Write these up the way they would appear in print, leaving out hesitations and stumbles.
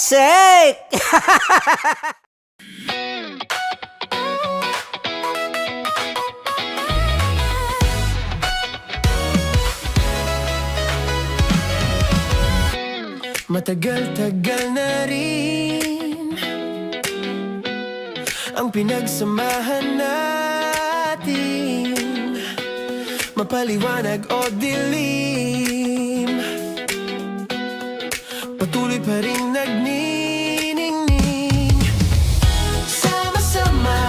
Basic! Matagal-tagal na rin ang pinagsamahan natin, mapaliwanag o dilim, patuloy pa rin nagniningning. Sama-sama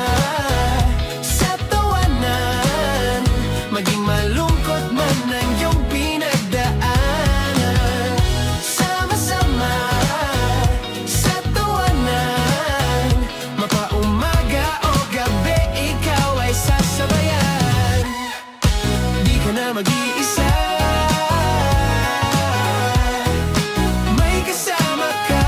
sa tawanan, maging malungkot man ang iyong pinagdaanan. Sama-sama sa tawanan, mapaumaga o gabi, ikaw ay sasabayan. Di ka na mag-iisa, may kasama ka.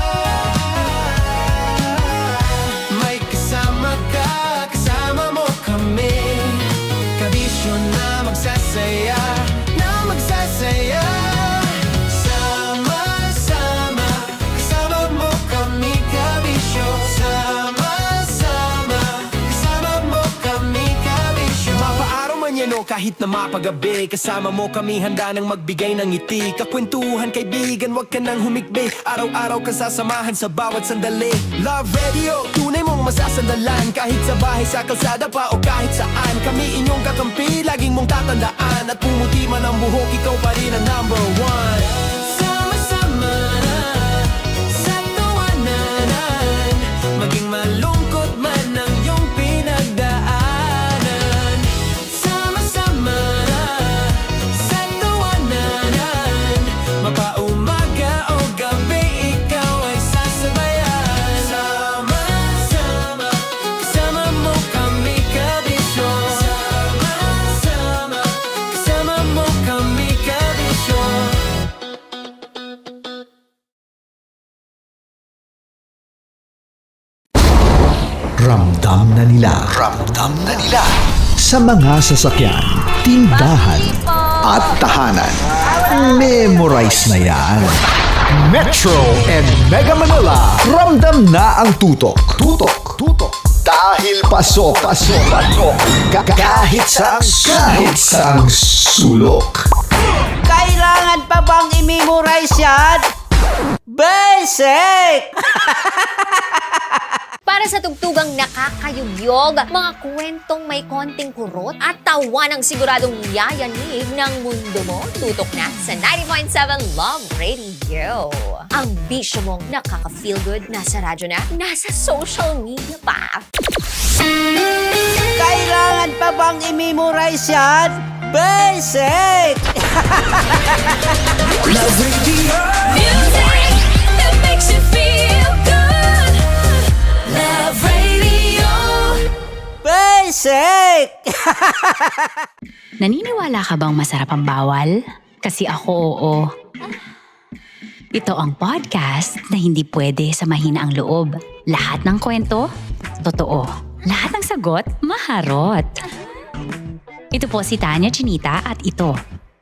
May kasama ka, kasama mo kami. Kabisyo na magsasaya, na magsasaya. Sama-sama, kasama mo kami, kabisyo. Sama-sama, kasama mo kami, kabisyo. Mapaaraw man yan o kahit na mapagabi, kasama mo kami, handa nang magbigay ng ngiti. Kakwentuhan, kaibigan, wag ka nang humikbi. Araw-araw ka sasamahan sa bawat sandali. Love Radio, tunay mong masasandalan. Kahit sa bahay, sa kalsada pa o kahit saan, kami inyong kakampi, laging mong tatandaan. At pumuti man ang buhok, ikaw pa rin ang number one. Sama-sama sa tawanan, maging malungkot man ang iyong pinagdaanan. Sama-sama sa tawanan, mapaumaga o gabi, ikaw ay sasabayan. Sama-sama, kasama mo kami, kabisyo. Sama-sama, kasama mo kami, kabisyo. Ramdam na nila sa mga sasakyan, tindahan at tahanan. Memorize na yan. Metro and Mega Manila, ramdam na ang tutok. Dahil pasok. Kahit saang sulok. Kailangan pa bang i-memorize yan? Basic! Para sa tugtugang nakakayugyog, mga kwentong may konting kurot at tawanang siguradong yayanig ng mundo mo, tutok na sa 90.7 Love Radio. Ang bisyo mong nakaka-feel good, nasa radyo na, nasa social media pa. Kailangan pa bang i-memorize yan? Basic! Love Radio. Music that makes you feel good. Love Radio. Basic! Naniniwala ka bang masarap ang bawal? Kasi ako oo. Ito ang podcast na hindi pwede sa mahina ang loob. Lahat ng kwento, totoo. Lahat ng sagot, maharot. Ito po si Tanya Chinita at ito,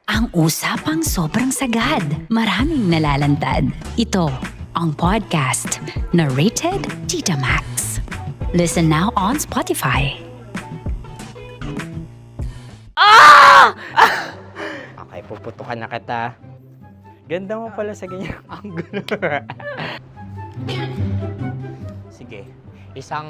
ang usapang sobrang sagad. Maraming nalalantad. Ito, ang podcast na Rated Tita Max. Listen now on Spotify. Okay, puputukan na kita. Ganda mo pala sa ganyang angulo. Sige, isang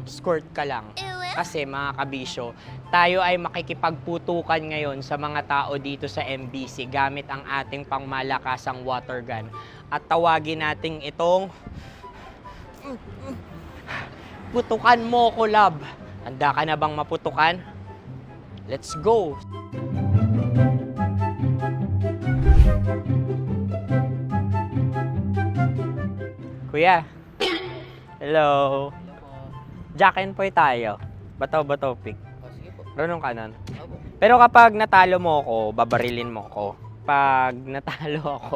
skirt ka lang. Kasi mga kabisyo, tayo ay makikipagputukan ngayon sa mga tao dito sa MBC gamit ang ating pangmalakasang water gun. At tawagin natin itong putukan mo ko, love. Handa ka na bang maputukan? Let's go! Kuya. Hello. Jack and Poy tayo. Bato-bato pick. Runong kanan. Pero kapag natalo mo ako, babarilin mo ako. Pag natalo ako,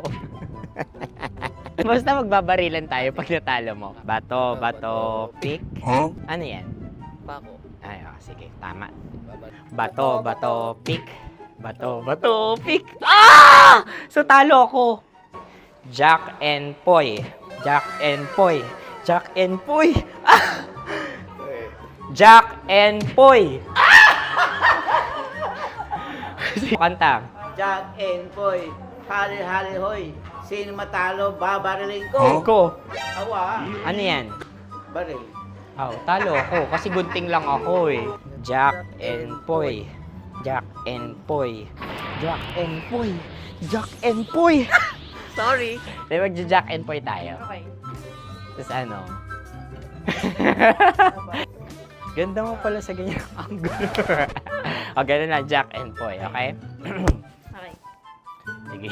basta magbabarilan tayo pag natalo mo. Bato, pick. Huh? Ano yan? Bako. Ay, sige, tama. Bato, pick. Bato, pick. Ah! So talo ako. Jack and Poy. Jack and Poy. Jack and Poy. Ah! Jack and Poy. Kanta. Jack and Poy, hali-hali hoy. Sino matalo, babariling ko. Ko. Awa, Ano yan? baril. Oh, talo ako kasi gunting lang ako eh. Jack and Poy. Jack and Poy. Jack and Poy. Jack and Poy. Sorry. Di magja-Jack and Poy tayo. Okay. Tapos ano? Ganda mo pala sa ganyan angulo. O, ganun lang, Jack and Poy, okay? Okay. Sige.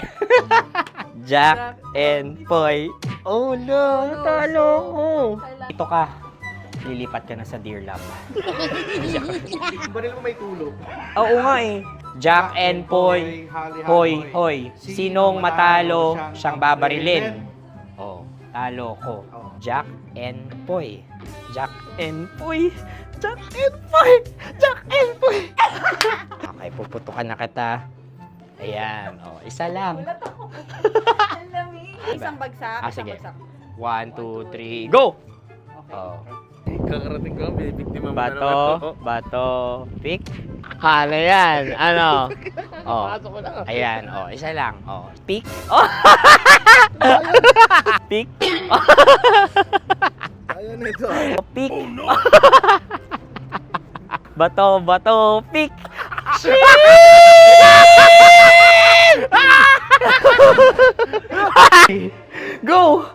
Jack and Poy. Oh no, natalo ko. Dito ka. Lilipat ka na sa Deer Lab. Baril mo may tulog. Oo nga eh. Jack and Poy. Hoy, hoy. Sinong matalo, siyang babarilin. Oh, talo ko. Jack and Poy. Jack and Poy. Jack and Poy. Jack and Poy. Okay, puputukan na kita. Ayan. Oh, isa lang. Isang bagsak. Ah, isang sige. bagsak. 1, 2, 3, go! Oh. Kakarating ko, bibiktima mo Bato, pick. Ano yan? Ano? Oh. Ayan, oh, isa lang. Oh, pick. Oh. Pick. Ayan na ito. Oh, pick. Bato, pick. Go!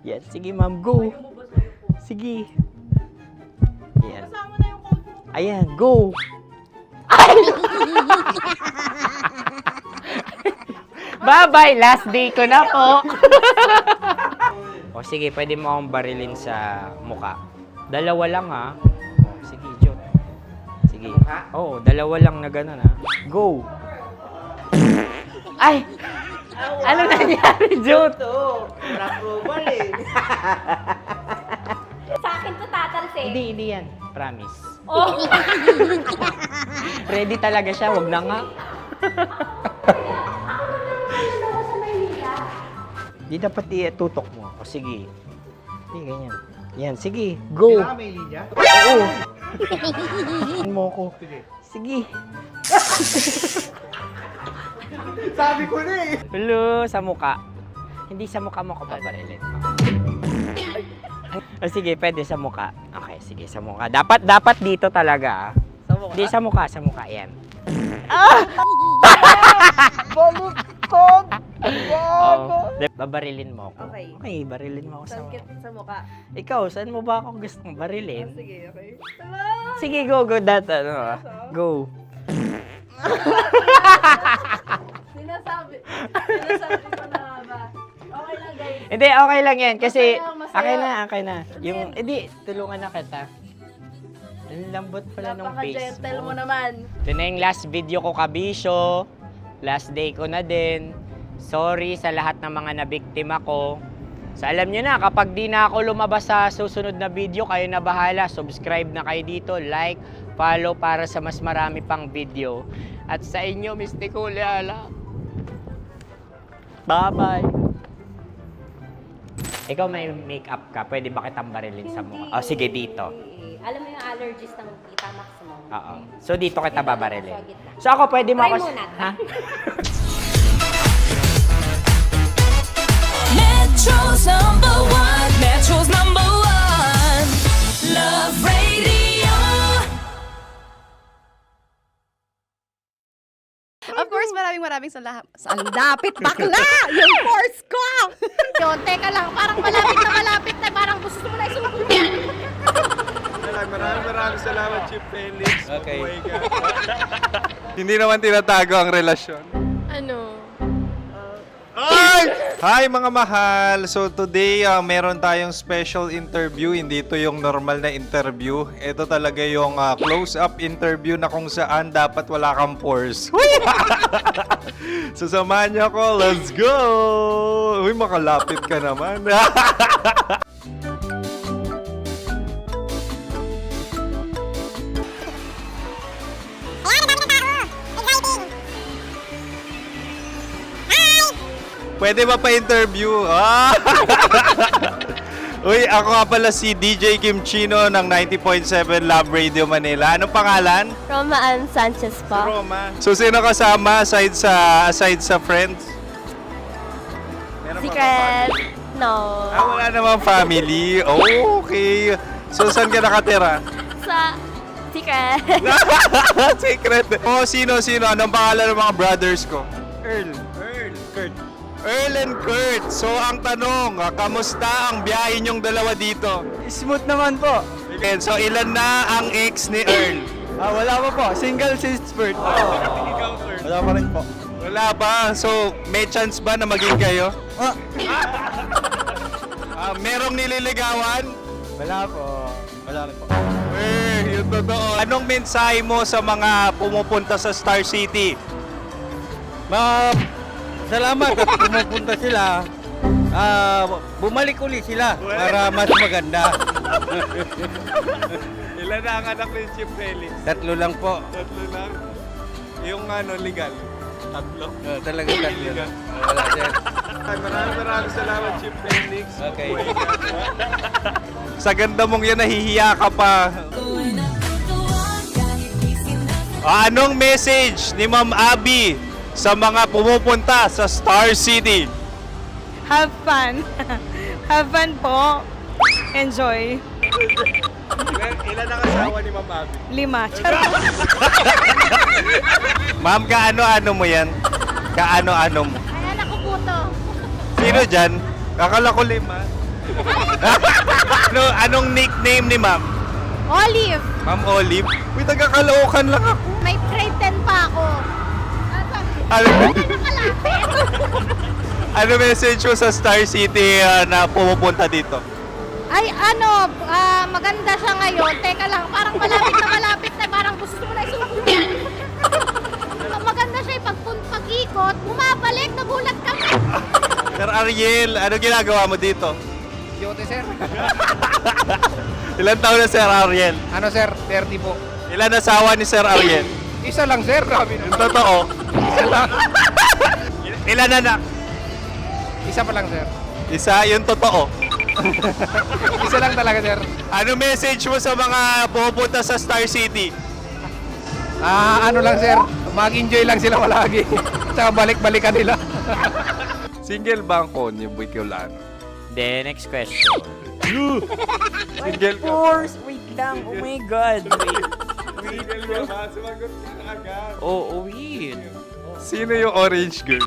Yan, sige ma'am, go. Sige. Ayan. Ayan, go. Bye-bye, last day ko na po. O sige, pwede mo akong barilin sa muka. Dalawa lang ha. O, sige, Jot. Sige. Oo, dalawa lang na gano'n ha. Go. Ay! Ano nangyari, Jot? Ito, approval eh. Sa akin to tatalsik. Hindi yan. Promise. Oh! Ready talaga siya, wag na nga. Di dapat tutok mo. O sige. Hindi, ganyan. Yan, sige. Go. May linya? Oo. mo ko. Sige. Sabi ko na eh. Hello, sa muka. Hindi sa muka mo ko paparilin. O sige, pwede sa muka. Okay, sige, sa muka. Dapat dito talaga. Sa mukha. Hindi sa muka, yan. Baluktot! Oh, babarilin mo ako. Okay. Okay, barilin mo ako sa Sakit sa mukha. Ikaw, saan mo ba ako gustong barilin? Sige, okay. Sige, go, that, go. Sinasabi ko na ba? Okay lang, guys. Hindi, okay lang yan, kasi, Masaya. okay na. Yung, hindi, tulungan na kita. Ang lambot pala ng face Napaka-gentle mo mo. naman. Ito na yung last video ko, kabisyo. Last day ko na din. Sorry sa lahat ng mga nabiktima ko. So alam nyo na, kapag di na ako lumabas sa susunod na video, kayo na bahala. Subscribe na kayo dito, like, follow para sa mas marami pang video. At sa inyo, Mr. Kuliala. Bye-bye. Ikaw may makeup ka, pwede ba kitang barilin sa mukha? Oh, sige, dito. Alam mo yung allergies ng Tita Max mo? Oo. So dito kita babarilin. So ako, pwede mo Try ako... muna. Ha? Metro's #1, Metro's #1, Love Radio. Of course, maraming salamat. Ang lapit bakla! Yung force ko! Yun, teka lang, parang malapit na, parang gusto mo na isumakyan. Maraming salamat, Chief Felix. Okay. Hindi naman tinatago ang relasyon. Ano? Hi mga mahal! So today, meron tayong special interview. Hindi ito yung normal na interview. Ito talaga yung close-up interview na kung saan dapat wala kang pores. So samahan niyo ako. Let's go! Uy, makalapit ka naman. Pwede ba pa-interview? Ah! Uy, ako nga pala si DJ Kim Chino ng 90.7 Love Radio Manila. Anong pangalan? Roma Ann Sanchez po. Roma. So, sino kasama aside sa friends? Meron pa ba Secret. No. wala namang family. Oh, okay. So, saan ka nakatira? Sa Secret. Secret. Oh, sino? Anong pangalan ng mga brothers ko? Kurt. Earl and Kurt. So, ang tanong, kamusta ang biyahe niyong dalawa dito? Smooth naman po. Okay, so, ilan na ang ex ni Earl? Wala pa po. Single since birth. Wala pa rin po. Wala ba? So, may chance ba na maging kayo? Merong nililigawan? Wala po. Wala rin po. Yung totoo. Anong mensahe mo sa mga pumupunta sa Star City? Salamat at pumupunta sila. Bumalik uli sila para mas maganda. Ilan na ang anak ni Chief Felix? 3 lang po. 3 lang. Yung legal? 3. Talaga 3 lang. Wala sir. Maraming salamat, Chief Felix. Okay. Sa ganda mong yan, nahihiya ka pa. Anong message ni Ma'am Abby sa mga pumupunta sa Star City? Have fun. Have fun po. Enjoy. Ilan ang asawa ni Ma'am Abby? 5. Ma'am, kaano-ano mo yan? Kaano-ano mo? Ay, anak ko po to. Sino dyan? Kakala ko 5. Anong nickname ni Ma'am? Olive. Ma'am Olive? Uy, taga-Caloocan lang ako. May grade 10 pa ako. Ano message mo sa Star City na pumupunta dito? Ay, maganda siya ngayon. Teka lang, parang malapit na. Parang gusto mo na isulat. Maganda siya pag-ikot, bumabalik, nagulat ka. Sir Ariel, ano ginagawa mo dito? Yote sir. Ilan taon na Sir Ariel? Ano sir? 30 po. Ilan asawa ni Sir Ariel? Isa lang sir. Yung totoo. Isa lang. Ilan anak? Isa pa lang sir. Isa, yung totoo. Isa lang talaga sir. Ano message mo sa mga pumupunta sa Star City? Ano lang sir. Mag-enjoy lang sila palagi. Tsaka balik-balikan nila. Single ba ang Konyo, Boy Kiolano? Then, next question. Single ka? Wait lang. Oh my God. Single ka ba? Sumagot ka na agad. Oh, wait. Sino yung orange girl?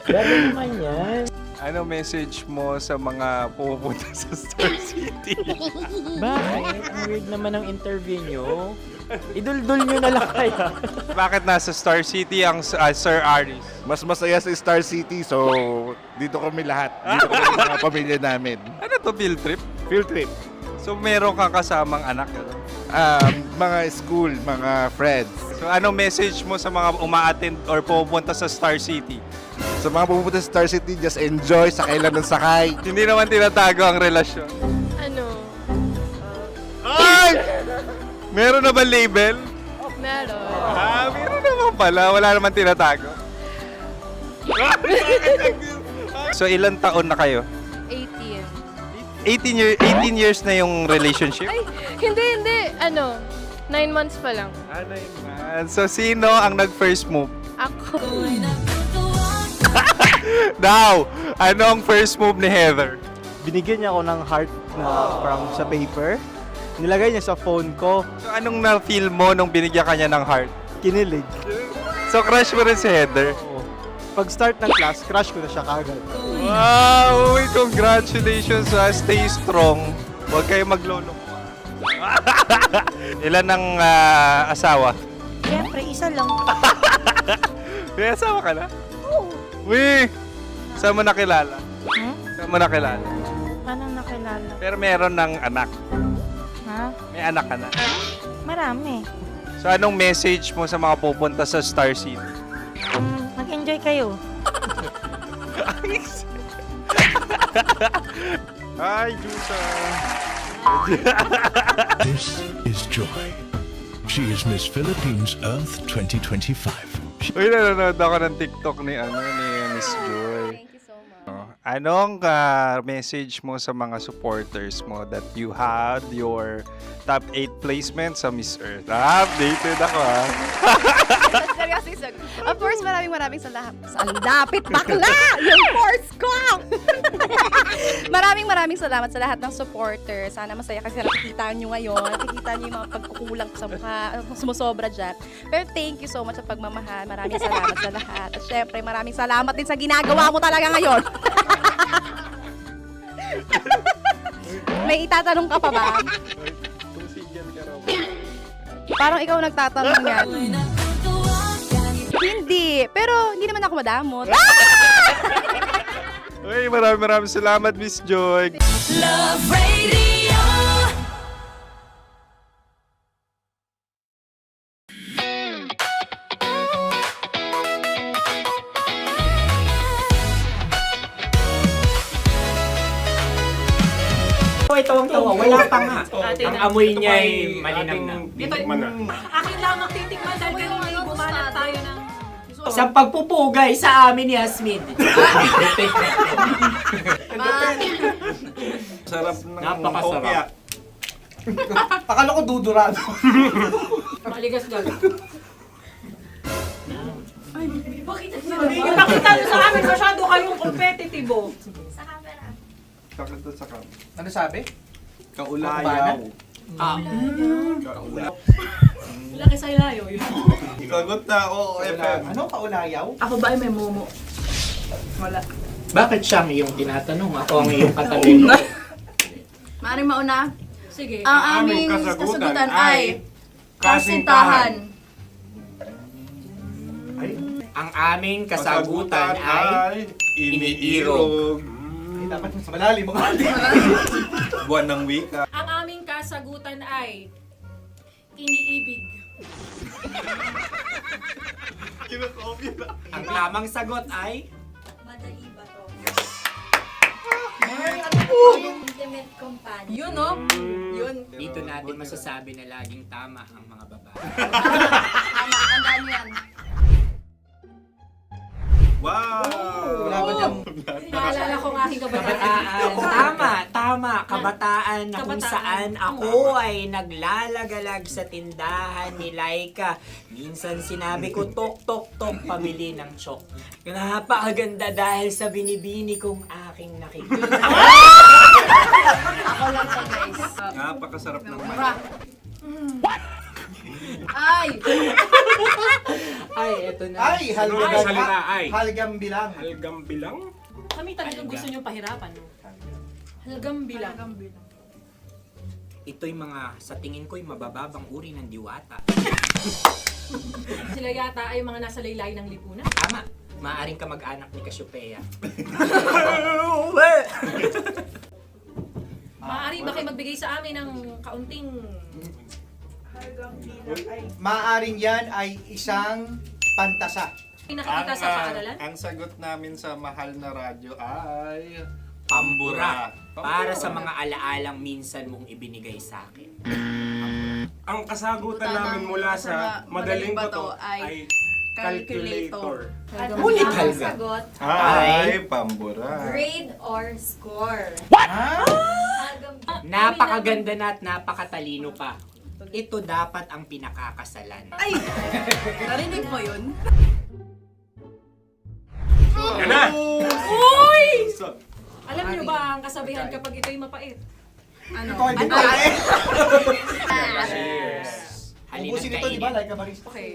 Grabe naman yan. Ano message mo sa mga pumupunta sa Star City? Bakit? Ang weird naman ang interview nyo. Idul-dul nyo na lang kaya. Bakit nasa Star City ang Sir Aris? Mas masaya sa Star City, so dito kami lahat. Dito kami sa mga pamilya namin. Ano to, field trip? Field trip. So meron kang kasamang anak? Ano? Mga school, mga friends. So anong message mo sa mga uma-attend or pumupunta sa Star City? Sa mga pupunta sa Star City, just enjoy, sakay lang ng sakay. Hindi naman tinatago ang relasyon. Ano? Ay! Meron na ba label? Meron. Meron naman pala. Wala naman tinatago. So ilan taon na kayo? 18. 18 years na yung relationship? Ay, hindi. 9 months pa lang. 9 months. So sino ang nag-first move? Ako. Now, anong first move ni Heather? Binigyan niya ako ng heart na from sa paper. Nilagay niya sa phone ko. So anong na-feel mo nung binigyan ka niya ng heart? Kinilig. So crush mo rin si Heather? Oo. Pag start ng class, crush ko na siya kagad. Wow! Uy, congratulations ha. Stay strong. Huwag kayo maglolo. Ilan ang asawa? Siyempre, isa lang. May asawa ka na? Oo. Uy! Saan mo nakilala? Saan mo nakilala? Paano nakilala? Pero meron ng anak. Ha? May anak ka na. Marami. So anong message mo sa mga pupunta sa Star City? Mag-enjoy kayo. Hi, Jusa! This is Joy. She is Miss Philippines Earth 2025. Uy, nanonood ako ng TikTok ni Miss Joy. Thank you so much. Anong message mo sa mga supporters mo that you had your top 8 placement sa Miss Earth? Updated ako Seryoso, of course, maraming salamat. Lapit bakla! Yung course ko! maraming salamat sa lahat ng supporters. Sana masaya kasi nakikita nyo ngayon. Nakikita nyo yung mga pagkukulang ko sa mukha. Sumusobra dyan. Pero thank you so much sa pagmamahal. Maraming salamat sa lahat. At syempre, maraming salamat din sa ginagawa mo talaga ngayon. May itatanong ka pa ba? Parang ikaw nagtatanong yan. Hindi. Pero hindi naman ako madamot. Uy, maraming salamat, Miss Joy. Love Radio. Ito ang tawa, wala pa nga. Ang amoy niya ay malinang na. Akin lang magtitikman dahil kayo bumanat tayo ng... Sa pagpupugay sa amin ni Yasmin. Sarap ng Napakasarap. Akala ko dudurado. Maligas gal. Ay, bakit? Yung nakita nyo sa amin, masyado kayong competitive. Ano sabi? Kaulayaw. Laki sa ilayo yun. Sagot na, oo, FM. Ano kaulayaw? Ako ba ay may momo? Wala. Bakit siya ang iyong tinatanong? Ako ang iyong katabi. Maaaring mauna. Sige. Ang aming kasagutan ay kasintahan. Ang aming kasagutan ay iniirog. Dapat sa malalim mga Buwan ng wika. Ang aming kasagutan ay iniibig. Ang tamang sagot ay Madali ba to? Intimate companion. Yun, no? Yun. dito natin masasabi na laging tama ang mga babae. Tama, tandaan mo yan. Wow! Wala ba dyan? Naalala ko ang aking kabataan. Tama. Kabataan na kung Kabataan. saan ako ay naglalagalag sa tindahan ni Laika. Minsan sinabi ko, tok, pamili ng chok. Napakaganda dahil sa binibini kong aking nakikita. Ako lang to, guys. Napakasarap ng Mura. Ay! Ay, eto na. Ay, halgam bilang. Kami talagang gusto nyo pahirapan, no? Halagang bilang. Ito'y mga, sa tingin ko'y mabababang uri ng diwata. Sila yata ay mga nasa laylay ng lipunan. Tama. Maaring ka mag-anak ni Cassiopeia. Maaari ba kayo magbigay sa amin ng kaunting... Maaring yan ay isang pantasa. Pinakikita sa paaralan? Ang sagot namin sa mahal na radyo ay... Pambura. Para sa mga alaalang minsan mong ibinigay sa akin. Ang kasagutan namin mula sa madaling bato ay calculator. Ulit halga. Sagot, Ay, pambura. grade or score. Napakaganda na at napakatalino pa. Ito dapat ang pinakakasalan. Ay! Narinig mo yun? Yan na! Uy! Alam niyo ba ang kasabihan kapag ito'y mapait? Ano? Ito ay bigay. Cheers! Halina't Ubusin ito, di ba? kainin. Like a barista. Okay.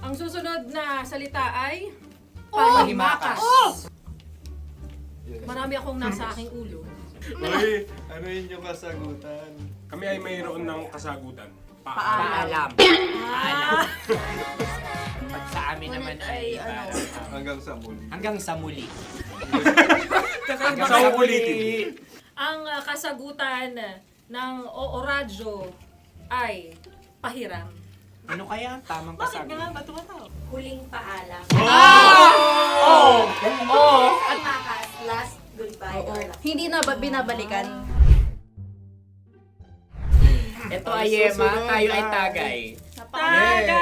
Ang susunod na salita ay... Panghimakas. Marami akong nasa aking ulo. Uy, ano yun yung kasagutan? Kami ay mayroon ng kasagutan. Paalam. Pag sa amin naman ay Hanggang sa muli. hanggang sa muli. Sa ulitin. Ang kasagutan ng o-radyo ay pahiram. Ano kaya ang tamang kasagutan? ba tumataw? Huling paalam. At Makas, last goodbye. Hindi na ba binabalikan? Ito ay Yema, tayo ay Tagay. Tagay!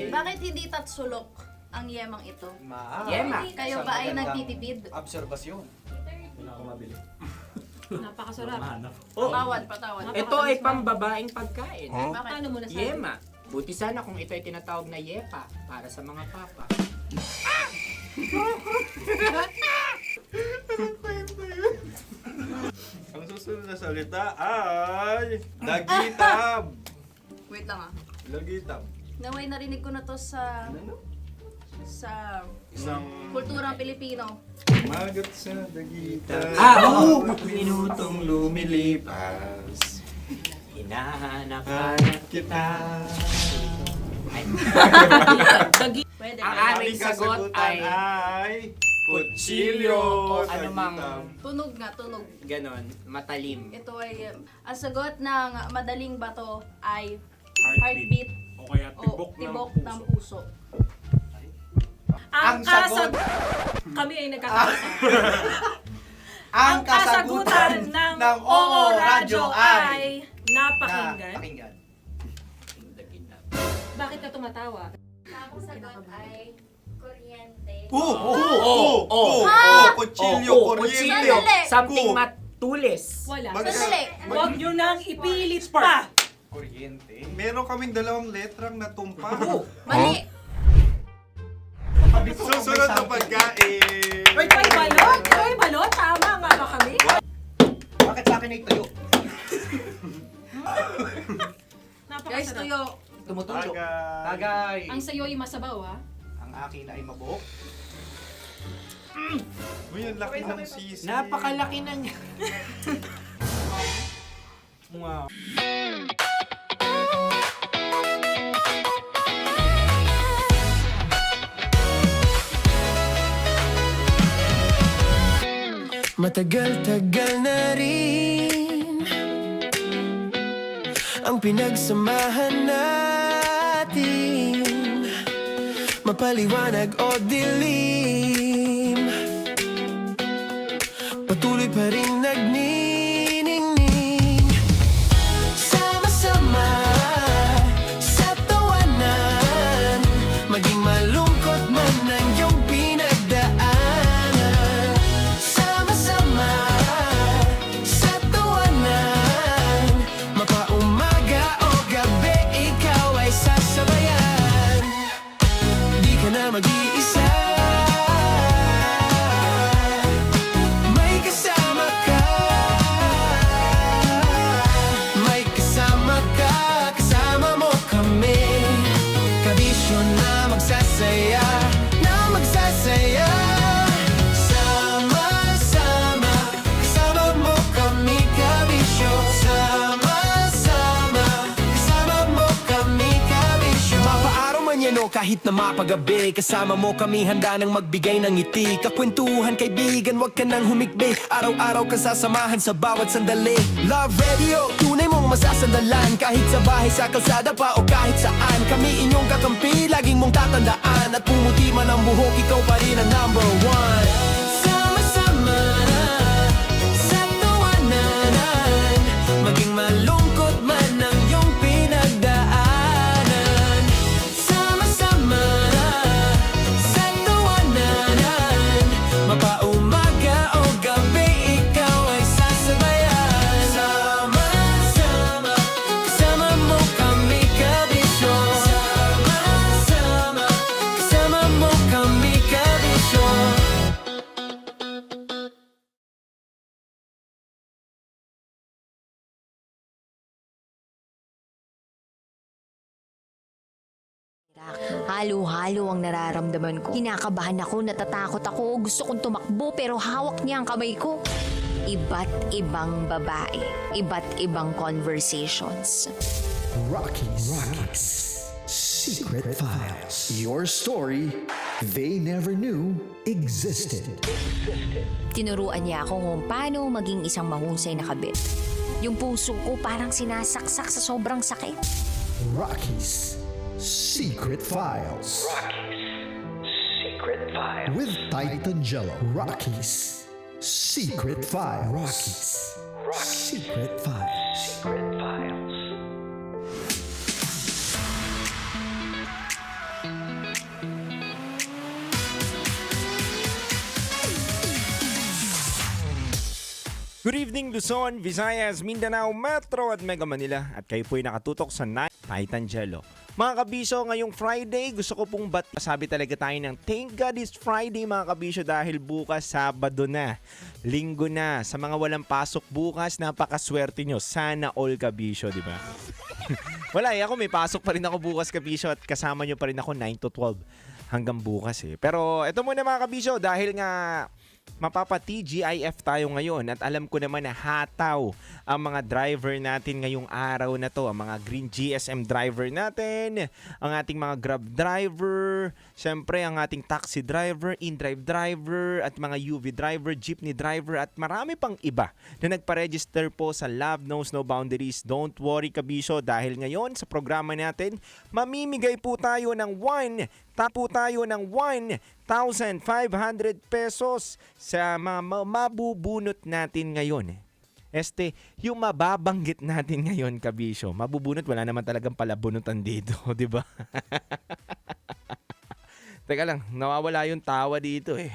Bakit hindi tatsulok ang yemang ito? Yema. Kayo ba ay nagtitipid? Obserbasyon. Napakasarap. Patawad. Ito ay pambabaeng pagkain. Bakit? Paano mo nasabi? Yema. Buti sana kung ito ay tinatawag na yepa para sa mga papa. Ang susunod na salita ay lagitab. Wait lang ah. Lagitab. Naway narinig ko na to sa Isang kulturang Pilipino. magat sa dagitan. Minutong lumilipas. Hinahanap-hanap kita. Pwede. Ang aming sagot ay kutsilyo. anumang Tunog nga, tunog. ganon, matalim. Ito ay, ang sagot ng madaling bato ay Heartbeat. heartbeat O kaya o tibok ng puso. Ang kami ay nagkakasa. Ang kasagutan ng Oo Radyo ay napakinggan. Bakit ka tumatawa? Ang sagot ay kuryente. Kutsilyo, kuryente. Sandali. Something matulis. Wala. Sandali. Huwag nyo nang ipilit pa. Kuryente. Meron kaming dalawang letrang natumpa. Mali. Susunod na pagkain. Ay, balot? Ay, balot? Tama nga ba kami? Bakit sa akin ay tuyo? Guys, Napakasarap. tuyo. Tumutulo. Tagay. Tagay. Ang sayo ay masabaw, ha? Ang akin ay mabuhok. Uy, ang laki ng sisi. Napakalaki na niya. Wow. Matagal-tagal na rin ang pinagsamahan natin, mapaliwanag o dilim, patuloy pa rin nagniningning. Sama-sama sa tawanan, maging malungkot man ang iyong pinagdaanan. Sama-sama sa tawanan, mapaumaga o gabi, ikaw ay sasabayan. Di ka na mag-iisa, may kasama ka. May kasama ka, kasama mo kami. Kabisyo na magsasaya, na magsasaya. Sama-sama, kasama mo kami, kabisyo. Sama-sama, kasama mo kami, kabisyo. Mapaaraw man yan o kahit na mapagabi, kasama mo kami, handa nang magbigay ng ngiti. Kakwentuhan, kaibigan, wag ka nang humikbi. Araw-araw ka sasamahan sa bawat sandali. Love Radio, tunay mong masasandalan. Kahit sa bahay, sa kalsada pa o kahit saan, kami inyong kakampi, laging mong tatandaan. At pumuti man ang buhok, ikaw pa rin ang number one. Sama-sama sa tawanan, maging malungkot man ang iyong pinagdaanan. Sama-sama sa tawanan, mapaumaga o gabi, ikaw ay sasabayan. Sama-sama, kasama mo kami, kabisyo. Sama-sama, kasama mo kami, kabisyo. Halo-halo ang nararamdaman ko. Kinakabahan ako, natatakot ako, gusto kong tumakbo pero hawak niya ang kamay ko. Iba't ibang babae, iba't ibang conversations. Rockies. Secret Files. Your story they never knew existed. Tinuruan niya ako kung paano maging isang mahusay na kabit. Yung puso ko parang sinasaksak sa sobrang sakit. Rockies. Secret Files. Secret With Titan Jello. Rockies. Secret Files. Secret Files. Good evening Luzon, Visayas, Mindanao, Metro at Mega Manila. At kayo po'y nakatutok sa Night Titan Jello. Mga kabisyo, ngayong Friday, gusto ko pong sabi talaga tayo ng Thank God it's Friday mga kabisyo dahil bukas Sabado na, Linggo na. Sa mga walang pasok bukas, napakaswerte nyo. Sana all kabisyo, di ba? Wala ako may pasok pa rin ako bukas kabisyo at kasama nyo pa rin ako 9 to 12 hanggang bukas eh. Pero ito muna mga kabisyo dahil nga mapapa-TGIF tayo ngayon at alam ko naman na hataw ang mga driver natin ngayong araw na to, ang mga green GSM driver natin, ang ating mga Grab driver, syempre ang ating taxi driver, in-drive driver at mga UV driver, jeepney driver at marami pang iba na nagpa-register po sa Love Knows No Boundaries. Don't worry kabisyo dahil ngayon sa programa natin mamimigay po tayo ng 1,500 pesos sa mga mabubunot natin ngayon. Yung mababanggit natin ngayon, kabisyo. Mabubunot, wala naman talagang palabunutan dito, di ba? Teka lang, nawawala yung tawa dito eh.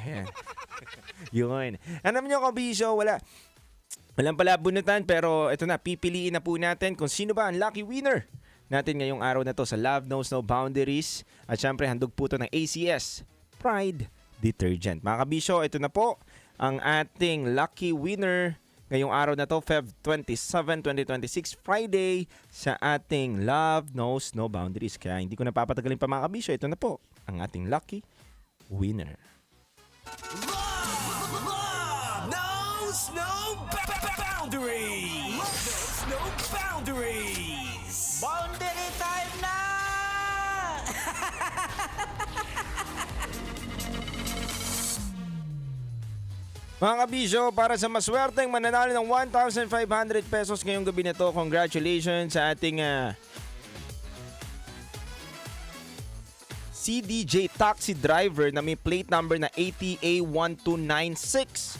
Yun. Alam nyo, kabisyo, walang palabunutan pero ito na, pipiliin na po natin kung sino ba ang lucky winner natin ngayong araw na to sa Love Knows No Boundaries. At syempre, handog po ito ng ACS Pride Detergent. Mga kabisyo, ito na po ang ating lucky winner ngayong araw na to, Feb 27, 2026, Friday, sa ating Love Knows No Boundaries. Kaya hindi ko napapatagalin pa mga kabisyo, ito na po ang ating lucky winner. Love knows no boundaries. Love knows no boundaries. Boundary time na! Mga kabisyo, para sa maswerteng mananalo ng 1,500 pesos ngayong gabi na to, congratulations sa ating CDJ taxi driver na may plate number na ATA1296.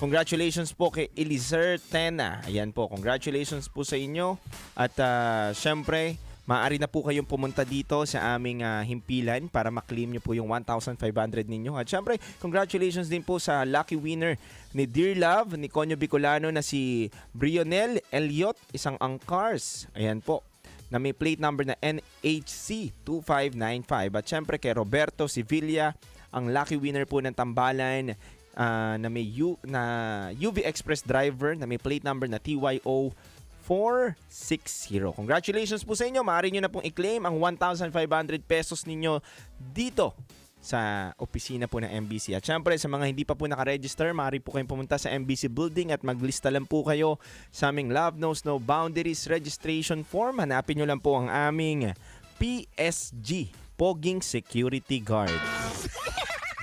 Congratulations po kay Elizer Tena. Ayan po, congratulations po sa inyo. At syempre, maaari na po kayong pumunta dito sa aming himpilan para maklaim nyo po yung 1,500 ninyo. At syempre, congratulations din po sa lucky winner ni Dear Love, ni Conyo Bicolano na si Brionel Elliot, isang angkars. Ayan po, na may plate number na NHC2595. At syempre kay Roberto Sevilla, ang lucky winner po ng tambalan na may UV Express driver na may plate number na TYO 460. Congratulations po sa inyo. Maaari nyo na pong i-claim ang 1,500 pesos ninyo dito sa opisina po ng MBC. At syempre, sa mga hindi pa po nakaregister, maaari po kayong pumunta sa MBC Building at maglista lang po kayo sa aming Love Knows No Boundaries registration form. Hanapin nyo lang po ang aming PSG, Poging Security Guard.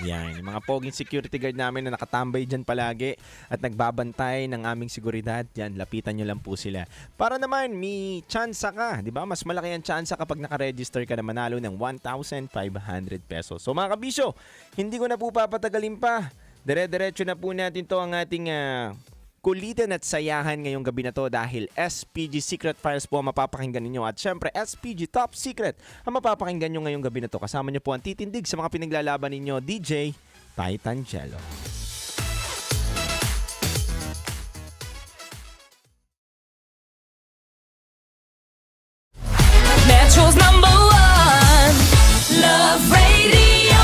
Yan, yung mga poging security guard namin na nakatambay dyan palagi at nagbabantay ng aming seguridad. Yan, lapitan nyo lang po sila. Para naman, may tsansa ka, di ba? Mas malaki ang tsansa kapag nakaregister ka na manalo ng 1,500 pesos. So mga kabisyo, hindi ko na po papatagalin pa. Dire-diretso na po natin to ang ating kulitan at sayahan ngayong gabi na to dahil SPG Secret Files po ang mapapakinggan ninyo at syempre SPG Top Secret ang mapapakinggan nyo ngayong gabi na to. Kasama nyo po ang titindig sa mga pinaglalaban ninyo, DJ Titan Jello. Metro's #1 Love Radio.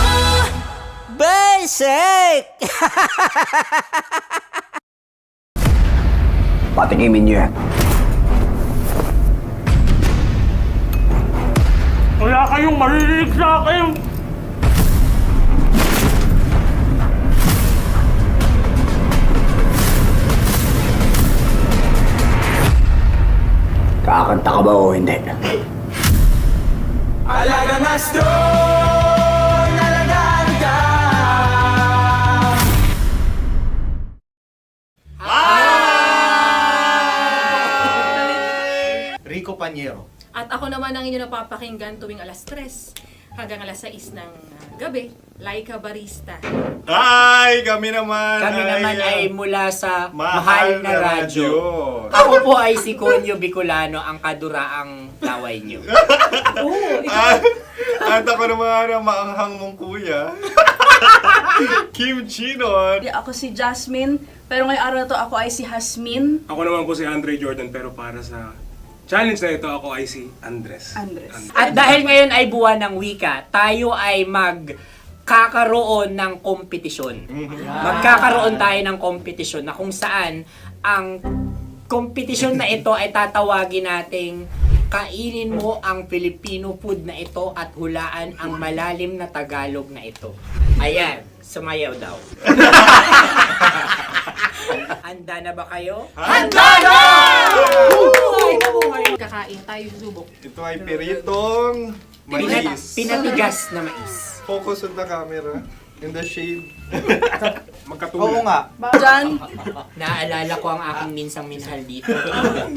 Basic! Patikimin niyo yan. Wala kayong maririnig sa akin! Kakanta ka ba o hindi? Alagang astro, nalagaan ka. Rico Panyero. At ako naman ang inyo napapakinggan tuwing alas 3 hanggang alas 6 ng gabi, Laika Barista. Ay, kami naman. Kami naman ay mula sa Mahal Mahal na na Radyo. Radyo. Ako po ay si Conyo Bicolano, ang kaduraang laway niyo. At ako naman ang maanghang mong kuya. Kim Chinon. Ako si Jasmine, pero ngayong araw na to ako ay si Hasmin. Ako naman po si Andre Jordan, pero para sa challenge na ito, ako ay si Andres. At dahil ngayon ay buwan ng wika, tayo ay magkakaroon ng kompetisyon. Magkakaroon tayo ng kompetisyon na kung saan ang kompetisyon na ito ay tatawagin nating kainin mo ang Filipino food na ito at hulaan ang malalim na Tagalog na ito. Ayan, sumayaw daw. Handa na ba kayo? Handa na! Kakain tayo subok. Ito ay piritong mais. Pinatigas na mais. Focus on the camera. In the shade. Oo nga. Diyan, Naaalala ko ang aking minsang minahal dito.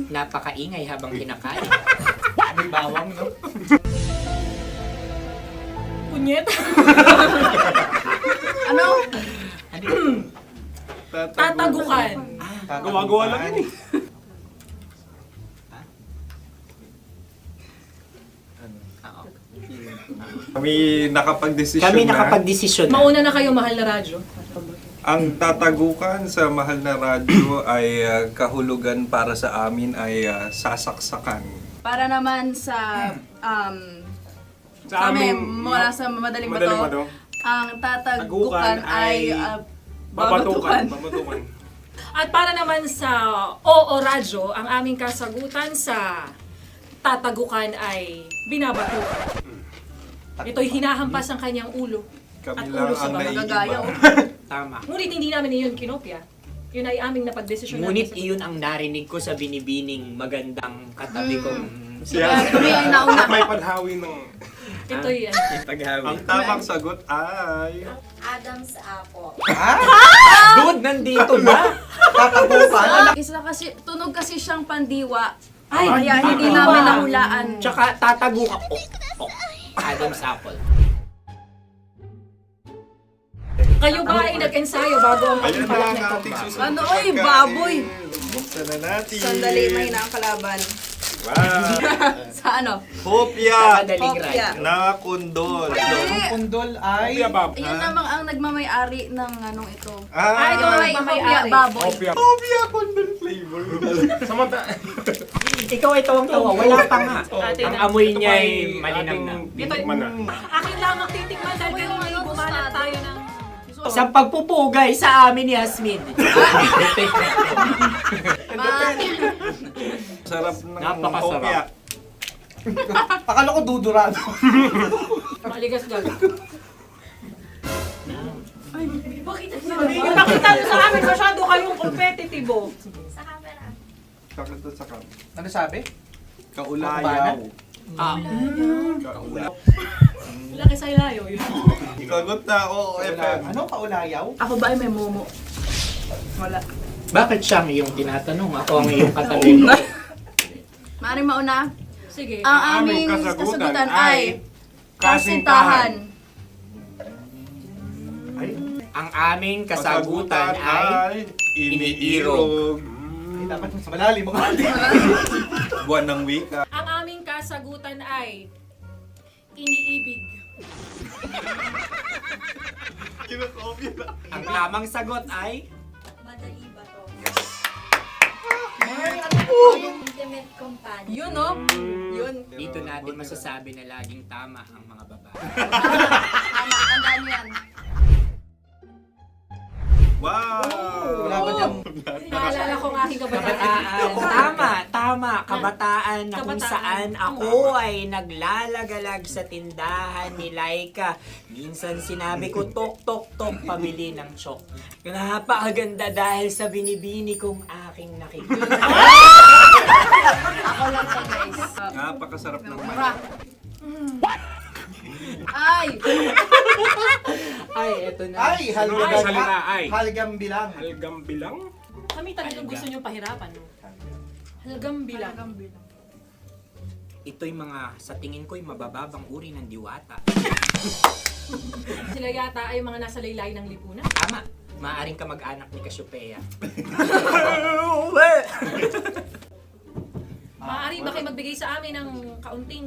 Napakaingay habang kinakain. May bawang, no? Punyet. ano? Tatagukan. Gawa-gawa lang yun eh. Kami nakapag-desisyon Kami na. nakapag-desisyon na. Mauna na kayo, Mahal na Radyo. Ang tatagukan sa Mahal na Radyo ay kahulugan para sa amin ay sasaksakan. Para naman sa Sa kami, amin, mula sa Madaling Madaling Bato, Bato, ang tatagukan tagukan ay babatukan. babatukan. At para naman sa Oo Radyo, ang aming kasagutan sa tatagukan ay binabatukan. Ito'y hinahampas ang kanyang ulo. Kami At lang ulo sa ang baba. Nagagaya. Tama. Ngunit hindi namin iyon kinopya. Yun ay aming napagdesisyon Ngunit namin. iyon ang narinig ko sa binibining magandang katabi kong Kami ang nauna. May padhawi ng... Ito'y Ang tamang sagot ay... Adam's apple. Dude, nandito ba? Isa kasi, tunog kasi siyang pandiwa. Ay, Kaya hindi namin nahulaan. Tsaka tatago ka. Oh. Adam's apple. kayo ba ay nag-ensayo bago ang Ayan pagpapalat na na ang ito? ating susunod Ano, na oy, pagkain. baboy. Buksan na natin. Sandali, may nakakalaban. Wow! Sa ano? Hopya! Madaling Hopya. right. Na kundol. Ang pundol ay... Yun namang ang nagmamayari ng anong ito. Ah, Ito ay hopya baboy. Hopya kundol flavor. Ikaw ay tawang-tawa. Wala pa nga. Atin Ang amoy niya ay malinam na. Tinikman na. Akin lamang titikman dahil kayo ay bumanat tayo ng... Sa pagpupugay sa amin ni Hasmin. Sarap ng Napakasarap. hopya. Akala ko dudurado. Maligas gal. Yung nakita nyo sa amin, masyado kayong competitive. Sakit sa kam. Ano sabi? Kaulayaw. Laki sa ilayo yun. Ikagot na, oo, FM. Ano? Kaulayaw? Ako ba ay may momo? Wala. Bakit siyang iyong tinatanong? Ako ang iyong katabi. Maaaring mauna. Sige. Ang aming kasagutan ay kasintahan. Ang aming kasagutan ay iniirog. Dapat sa malalim mo. Buwan ng wika. Ang aming kasagutan ay iniibig. Kinakopya na. Ang tamang sagot ay Madali ba to? Intimate companion. Yun, no? Yun. dito natin masasabi na laging tama ang mga babae. Tama, tandaan mo yan. Wow! Wala ba niyang... Naalala ko ang aking kabataan. Tama. Kabataan na kung Kabataan. saan ako ay naglalagalag sa tindahan ni Laika. Minsan sinabi ko, tok, pabili ng chok. Napakaganda dahil sa binibini kong aking nakikita. Ako lang siya, guys. Napakasarap ng Mura. Ay! Ay, eto na. Ay, halgam, salita, ay. halgam bilang. Halgam bilang? Kami talagang gusto niyong pahirapan. No? Halgam bilang. ito'y mga, sa tingin ko'y mabababang uri ng diwata. Sila yata ay mga nasa laylay ng lipunan. Tama, maaaring ka mag-anak ni Cassiopeia. Maaari ba kayo magbigay sa amin ng kaunting...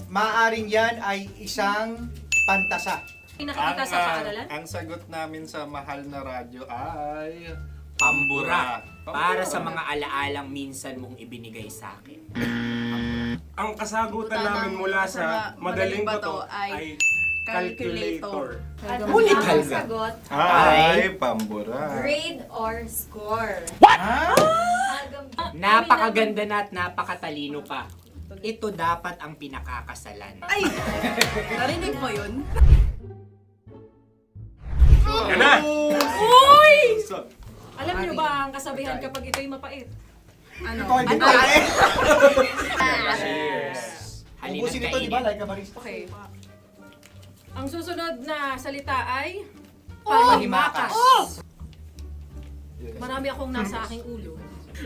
Maaring yan ay isang pantasa. Nakikita sa paaralan? Ang sagot namin sa mahal na radyo ay... Pambura. Para sa mga alaalang minsan mong ibinigay sa akin. Ang kasagutan namin mula sa madaling bato ay calculator. Ulit Ang halga. sagot, Ay, pambura. grade or score. Napakaganda na at napakatalino pa. Ito dapat ang pinakakasalan. Ay! Narinig mo yun? Yan na! Uy! Alam niyo ba ang kasabihan kapag ito'y mapait? Ano? Halina't Ubusin ito, di ba? kainin. Like a barista. Okay. Ang susunod na salita ay panghimakas. Marami akong nasa aking ulo.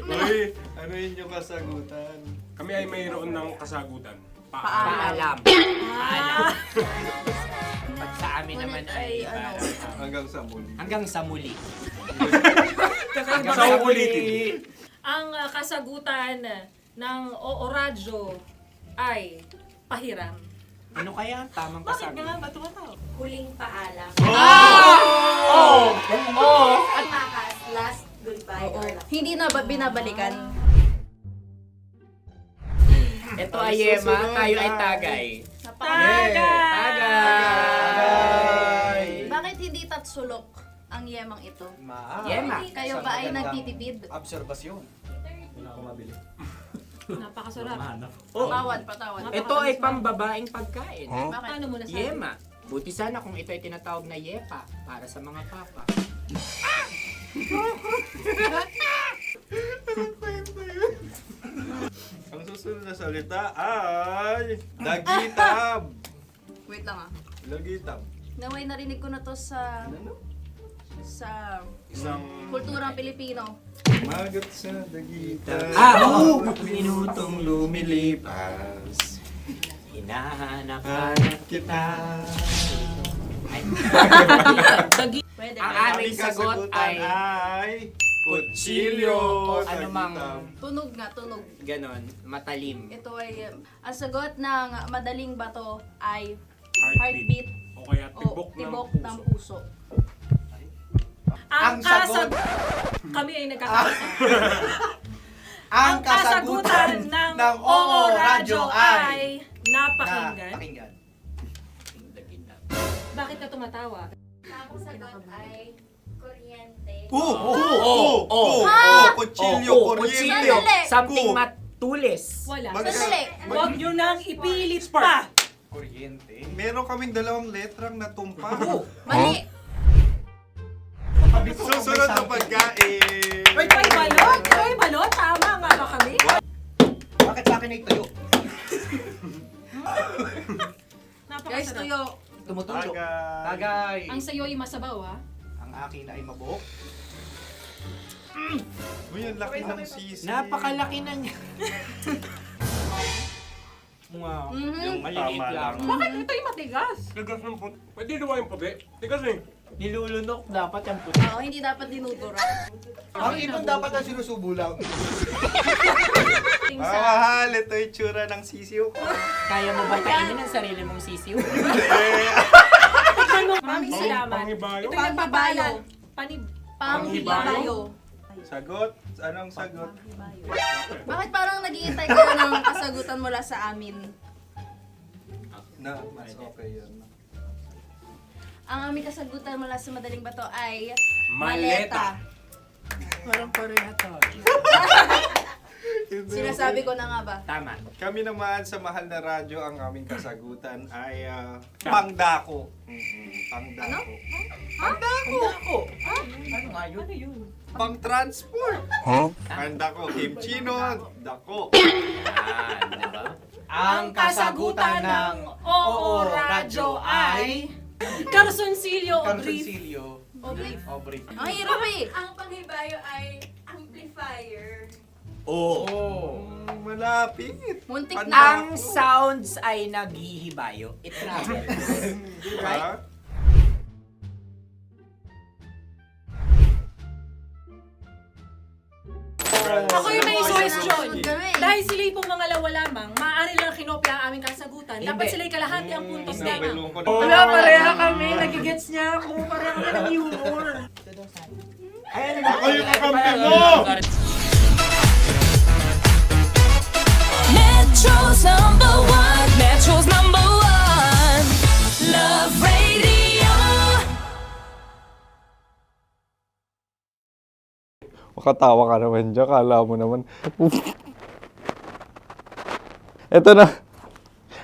Uy, ano yun yung kasagutan? Kami ay mayroon ng kasagutan. Paalam. Pag sa amin naman ay Hanggang sa muli. hanggang sa muli. Sa ulitin. Ang kasagutan ng Oo Radyo ay pahiram. Ano kaya ang tamang kasagutan? Huling paalam. At Last goodbye or hindi na ba binabalikan? Ito ay Yema, tayo ay Tagay. Tagay! Bakit hindi tatsulok ang yemang ito? Yema. Kayo ba ay nagtitipid? Obserbasyon. Napakasarap. Patawad. Ito ay pambabaeng pagkain. Bakit? Paano mo nasabi? Yema. Buti sana kung ito ay tinatawag na Yepa para sa mga papa. Ang susunod na salita ay... Dagitab! Wait lang ah. Dagitab. Naway narinig ko na to sa Isang kulturang Pilipino. magat sa dagitab. Oo! Minutong lumilipas. Hinahanap-hanap kita. Pwede. Ang ba? aming sagot ay kutsilyo. ano mang Tunog nga, tunog. ganon, matalim. Ito ay, ang sagot ng madaling bato ay Heartbeat. heartbeat O kaya o tibok tibok ng ng puso. puso. Ang sagot. Kami ay nagkakaisa. Ang kasagutan ng Oo Radyo ay... napakinggan. Pakinggan. Bakit ka tumatawa? Ang sagot ay kuryente. Kutsilyo, kuryente. Sandali. Something matulis. Wala. Sandali. Huwag nyo nang ipilit pa. Kuryente. Meron kaming dalawang letrang natumpa. Mali. Susunod na pagkain. Ay, balot. Ay, balot. Tama nga ba kami? Bakit sa akin ay tuyo? Guys, Napakasarap. tuyo. Tumutulo. Tagay. Tagay. Ang sayo ay masabaw, ha? Ang akin ay mabuhok. Uy, ang laki ng sisi. Napakalaki na niya. Wow. Yung maliliit Tama lang. lang. Bakit ito'y matigas? Tigas ng puti. Pwede luwa yung puti. Tigas eh. Nilulunok dapat yung puti. Oo, hindi dapat dinudura. Ang ibon dapat ang sinusubo lang. Mahal, ito yung tsura ng sisiw ko. Kaya mo ba kainin ang sarili mong sisiw? Maraming salamat. Panghibayo. Ito yung papalan. Panghibayo. Sagot? Anong sagot? Bakit parang nag-iintay kayo ng kasagutan mula sa amin? Na, mas okay yun. Ang aming kasagutan mula sa madaling bato ay Maleta. Parang parehata. Sinasabi ko na nga ba? Tama. Kami naman sa mahal na radyo, ang aming kasagutan ay pangdako. Pangdako. Pangdako. Ano nga yun? Pang-transport. Pangdako, kimchino, dako. Diba? Ang kasagutan ng Oo Radyo ay Carsoncillo o Brief. Carsoncillo. O brief. Ang hirap eh. Ang panghibayo ay amplifier. Oo. Malapit. Muntik Ang na. Ang sounds ay naghihibayo. It travels. Right? Ako yung may suggestion. Kami. Dahil sila yung mangalawa lamang, maaari lang kinopya ang aming kasagutan. Dapat Hindi. sila yung kalahati ang puntos lamang. Wala, pareha kami. Nagigets niya ako. Pareha kami ng humor. Ako yung kakampi mo! Metro's number one. Metro's number one. Love Radio. Makatawa ka naman dyan. Kala mo naman. Eto na.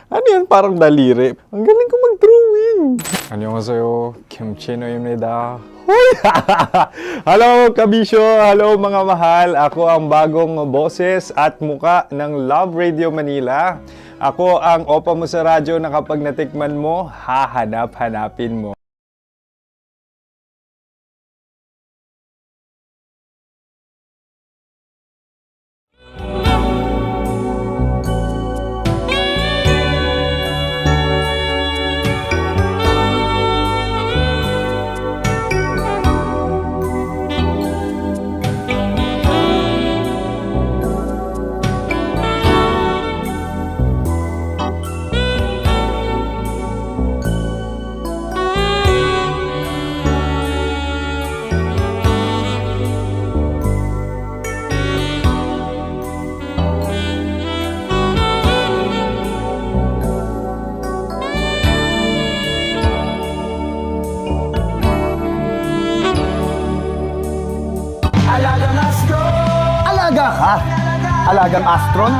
Ano yan? Parang daliri. Ang galing ko mag-drawing. 안녕하세요. 김치노입니다. Hoy! Hello, kabisyo! Hello, mga mahal! Ako ang bagong boses at muka ng Love Radio Manila. Ako ang opa mo sa radyo na kapag natikman mo, hahanap-hanapin mo. Alaga ka? Alagang astron?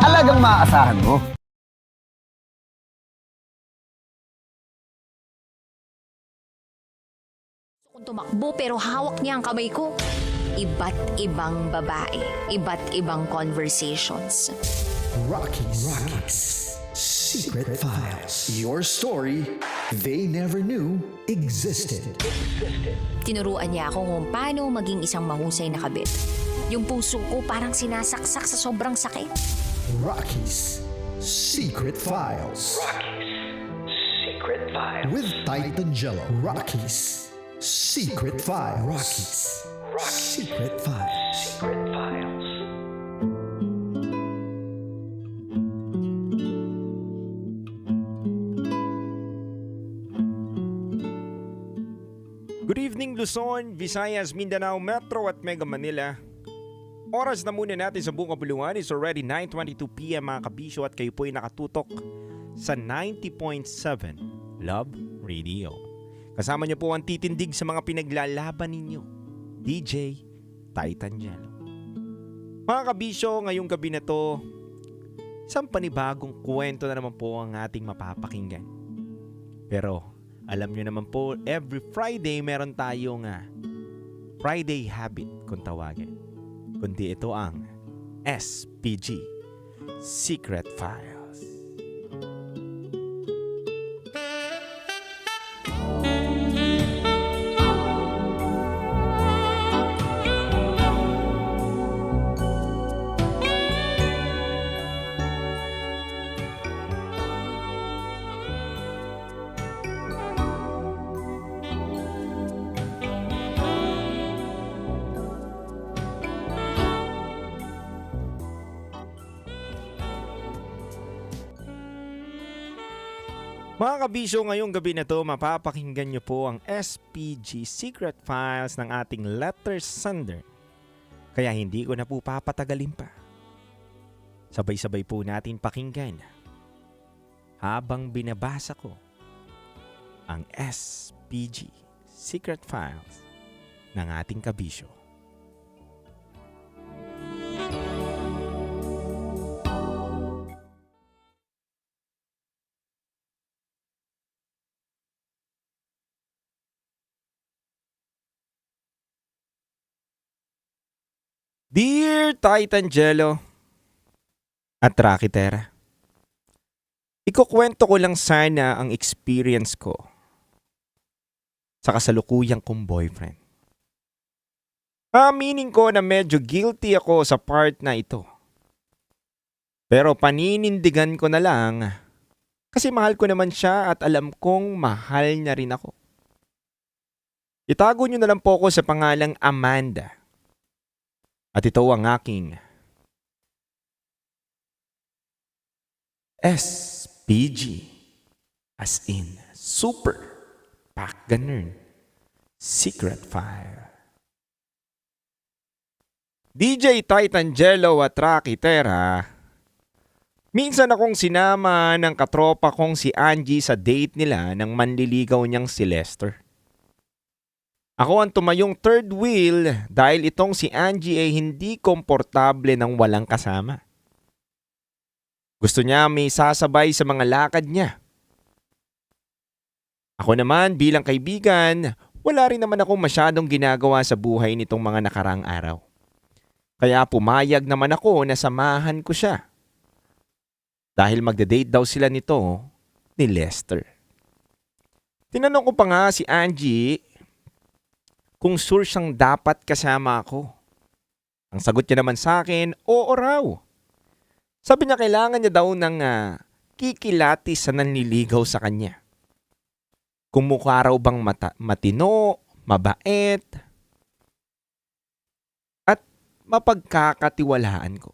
Alagang maaasahan mo? Kung tumakbo pero hawak niya ang kamay ko. Iba't ibang babae, iba't ibang conversations. Rocky's Secret Files. Your story they never knew existed. Tinuruan niya ako kung paano maging isang mahusay na kabit. Yung puso ko parang sinasaksak sa sobrang sakit. Rocky's Secret Files. Secret Files. With Titan Jello. Rocky's Secret Files. Rocky's Secret Files. Secret Files. Good evening Luzon, Visayas, Mindanao, Metro at Mega Manila. Oras na muna natin sa buong kabuluhan. It's already 9:22 PM mga kabisyo at kayo po ay nakatutok sa 90.7 Love Radio. Kasama niyo po ang titindig sa mga pinaglalaban ninyo, DJ Titan Jello. Mga kabisyo, ngayong gabi na to, isang panibagong kwento na naman po ang ating mapapakinggan. Pero alam nyo naman po, every Friday meron tayong Friday habit kung tawagin. Kundi ito ang SPG, Secret Files. Mga kabisyo, ngayong gabi na to, mapapakinggan nyo po ang SPG Secret Files ng ating letter sender. Kaya hindi ko na po papatagalin pa. Sabay-sabay po natin pakinggan habang binabasa ko ang SPG Secret Files ng ating kabisyo. Dear Titan Jello at Rakitera, ikukwento ko lang sana ang experience ko sa kasalukuyang kong boyfriend. Aminin ko na medyo guilty ako sa part na ito. Pero paninindigan ko na lang kasi mahal ko naman siya at alam kong mahal niya rin ako. Itago niyo na lang po ako sa pangalang Amanda. At ito ang aking SPG, as in super pack ganun, secret file. DJ Titangelo at Rocky Terra, minsan akong sinama ng katropa kong si Angie sa date nila ng manliligaw niyang si Lester. Ako ang tumayong third wheel dahil itong si Angie ay hindi komportable ng walang kasama. Gusto niya may sasabay sa mga lakad niya. Ako naman bilang kaibigan, wala rin naman ako masyadong ginagawa sa buhay nitong mga nakaraang araw. Kaya pumayag naman ako na samahan ko siya. Dahil magde-date daw sila nito ni Lester. Tinanong ko pa nga si Angie kung sure siyang dapat kasama ako. Ang sagot niya naman sa akin, oo raw. Sabi niya kailangan niya daw ng kikilatis sa nanliligaw sa kanya. Kung mukha raw bang matino, mabait, at mapagkakatiwalaan ko.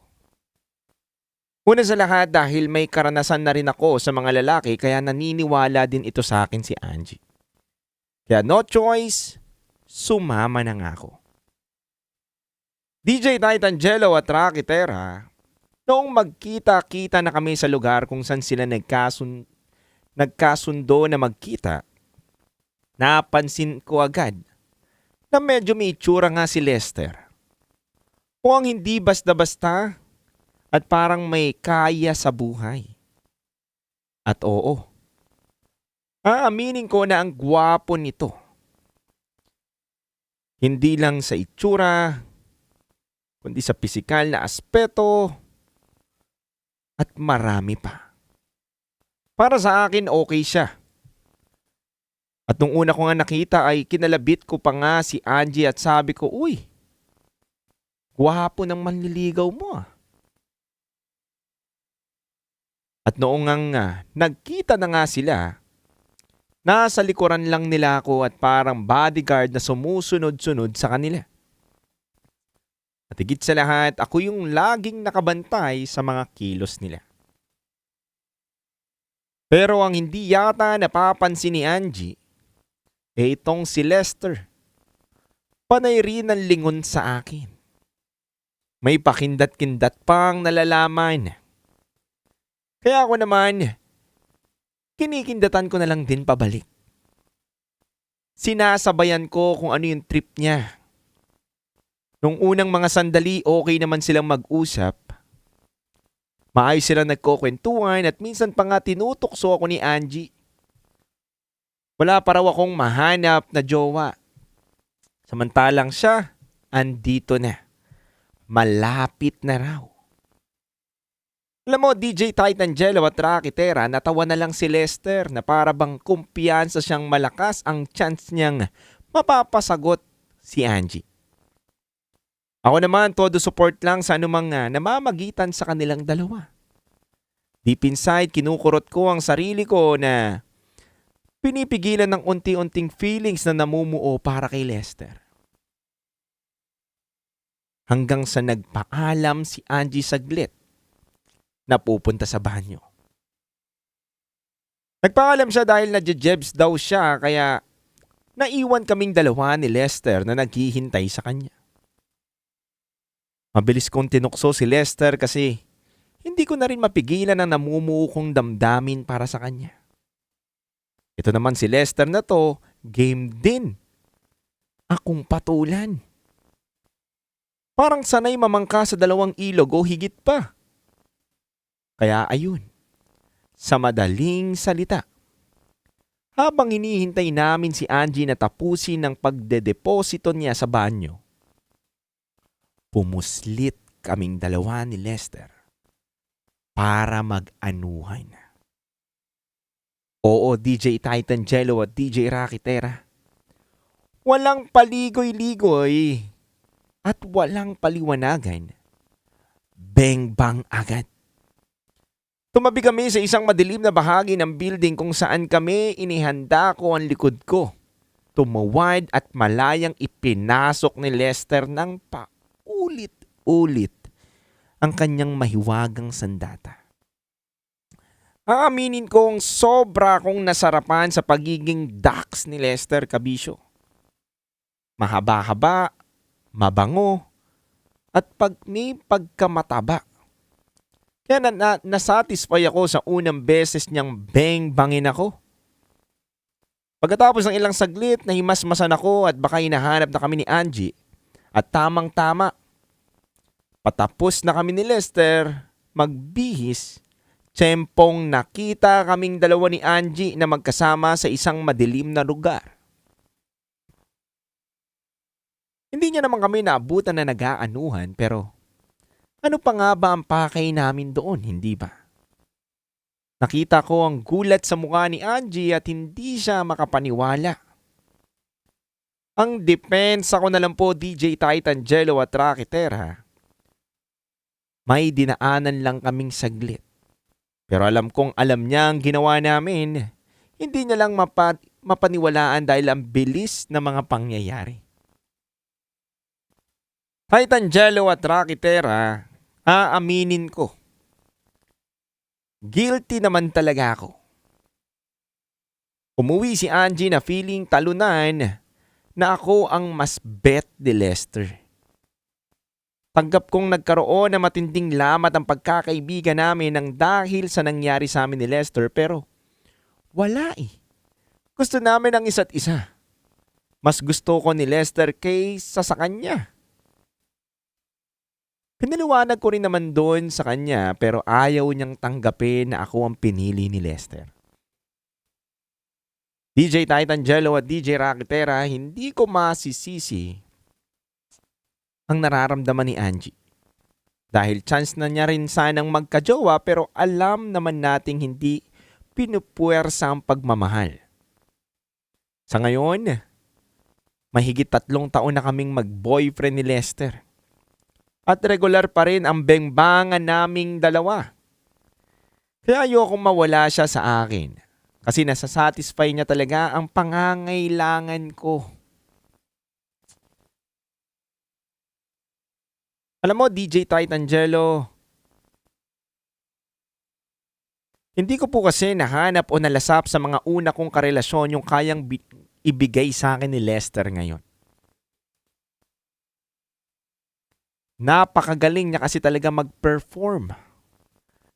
Una sa lahat dahil may karanasan na rin ako sa mga lalaki kaya naniniwala din ito sa akin si Angie. Kaya no choice, sumama na nga ako. DJ Titangelo at Rocky Terra, noong magkita-kita na kami sa lugar kung saan sila nagkasundo na magkita, napansin ko agad na medyo may itsura nga si Lester. Mukhang hindi basta-basta at parang may kaya sa buhay. At oo, aaminin ko na ang gwapo nito. Hindi lang sa itsura, kundi sa pisikal na aspeto at marami pa. Para sa akin, okay siya. At nung una ko nga nakita ay kinalabit ko pa nga si Angie at sabi ko, uy, gwapo ng manliligaw mo ah. At noong nga nagkita na nga sila, nasa likuran lang nila ako at parang bodyguard na sumusunod-sunod sa kanila. At higit sa lahat, ako yung laging nakabantay sa mga kilos nila. Pero ang hindi yata napapansin ni Angie, itong si Lester. Panay rin ang lingon sa akin. May pakindat-kindat pang nalalaman. Kaya ako naman, kinikindatan ko na lang din pabalik. Sinasabayan ko kung ano yung trip niya. Nung unang mga sandali, okay naman silang mag-usap. Maayos silang nagkukwentuhan at minsan pa nga tinutokso ako ni Angie. Wala pa raw akong mahanap na jowa. Samantalang siya, andito na. Malapit na raw. Alam mo, DJ Titangelo at Rocky Terra, natawa na lang si Lester na para bang kumpiyansa siyang malakas ang chance niyang mapapasagot si Angie. Ako naman, todo support lang sa anumang namamagitan sa kanilang dalawa. Deep inside, kinukurot ko ang sarili ko na pinipigilan ng unti-unting feelings na namumuo para kay Lester. Hanggang sa nagpaalam si Angie saglit na pupunta sa banyo. Nagpaalam siya dahil nadjejebs daw siya kaya naiwan kaming dalawa ni Lester na naghihintay sa kanya. Mabilis kong tinukso si Lester kasi hindi ko na rin mapigilan ang namumuo kong damdamin para sa kanya. Ito naman si Lester na to, game din. Akong patulan. Parang sanay mamangka sa dalawang ilog o higit pa. Kaya ayun, sa madaling salita, habang hinihintay namin si Angie na tapusin ang pagdedeposito niya sa banyo, pumuslit kaming dalawa ni Lester para mag-anuhan. Oo, DJ Titangelo at DJ Rocky Terra, walang paligoy-ligoy at walang paliwanagan. Bang-bang agad. Tumabi kami sa isang madilim na bahagi ng building kung saan kami inihanda ko ang likod ko. Tumawad at malayang ipinasok ni Lester ng paulit-ulit ang kanyang mahiwagang sandata. Aaminin kong sobra kong nasarapan sa pagiging dax ni Lester Kabisyo. Mahaba-haba, mabango, at may pagkamataba. Kaya nasatisfy ako sa unang beses niyang bang-bangin ako. Pagkatapos ng ilang saglit, nahimasmasan ako at baka hinahanap na kami ni Angie. At tamang-tama, patapos na kami ni Lester magbihis, tsempong nakita kaming dalawa ni Angie na magkasama sa isang madilim na lugar. Hindi niya naman kami naabutan na nag-aanuhan pero ano pa nga ba ang pakay namin doon, hindi ba? Nakita ko ang gulat sa mukha ni Angie at hindi siya makapaniwala. Ang depensa ko na lang po, DJ Titan Jello at Rakitera. May dinaanan lang kaming saglit. Pero alam kong alam niya ang ginawa namin. Hindi niya lang mapaniwalaan dahil ang bilis na mga pangyayari. Titan Jello at Rakitera, aaminin ko. Guilty naman talaga ako. Umuwi si Angie na feeling talunan na ako ang mas bet ni Lester. Tanggap kong nagkaroon na matinding lamat ang pagkakaibigan namin nang dahil sa nangyari sa amin ni Lester pero wala eh. Gusto namin ang isa't isa. Mas gusto ko ni Lester kaysa sa kanya. Pinaliwanag ko rin naman doon sa kanya pero ayaw niyang tanggapin na ako ang pinili ni Lester. DJ Titan Jello at DJ Rakitera, hindi ko masisisi ang nararamdaman ni Angie. Dahil chance na niya rin sanang magkajowa pero alam naman nating hindi pinupuwersa ang pagmamahal. Sa ngayon, mahigit 3 taon na kaming mag-boyfriend ni Lester. At regular pa rin ang bengbangan naming dalawa. Kaya ayokong mawala siya sa akin. Kasi nasasatisfy niya talaga ang pangangailangan ko. Alam mo, DJ Titan Jello, hindi ko po kasi nahanap o nalasap sa mga una kong karelasyon yung kayang ibigay sa akin ni Lester ngayon. Napakagaling niya kasi talaga mag-perform.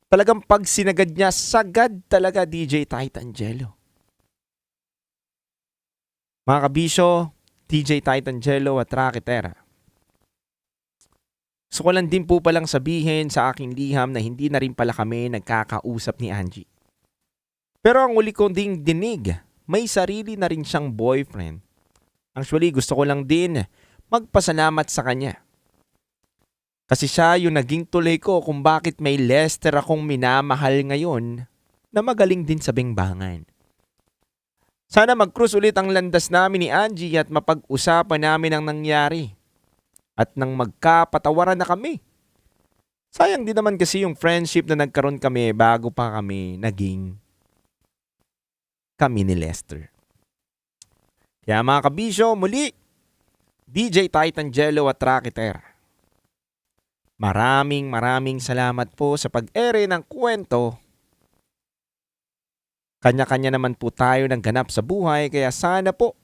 Talagang pag sinagad niya, sagad talaga DJ Titan Jello. Mga kabisyo, DJ Titan Jello at Rakitera. Gusto ko lang din po palang sabihin sa aking liham na hindi na rin pala kami nagkakausap ni Angie. Pero ang uli kong ding dinig, may sarili na rin siyang boyfriend. Actually, gusto ko lang din magpasalamat sa kanya. Kasi siya yung naging tuloy ko kung bakit may Lester akong minamahal ngayon na magaling din sa bengbangan. Sana mag-cruise ulit ang landas namin ni Angie at mapag-usapan namin ang nangyari. At nang magkapatawaran na kami. Sayang din naman kasi yung friendship na nagkaroon kami bago pa kami naging kami ni Lester. Kaya mga kabisyo, muli, DJ Titan Jello at Rakitera. Maraming salamat po sa pag-ere ng kwento. Kanya-kanya naman po tayo ng ganap sa buhay kaya sana po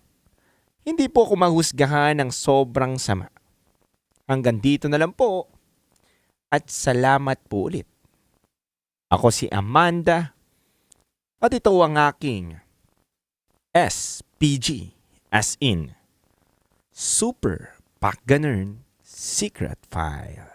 hindi po ako mahusgahan ng sobrang sama. Hanggang dito na lang po at salamat po ulit. Ako si Amanda at ito ang aking SPG as in Super Pakganern Secret File.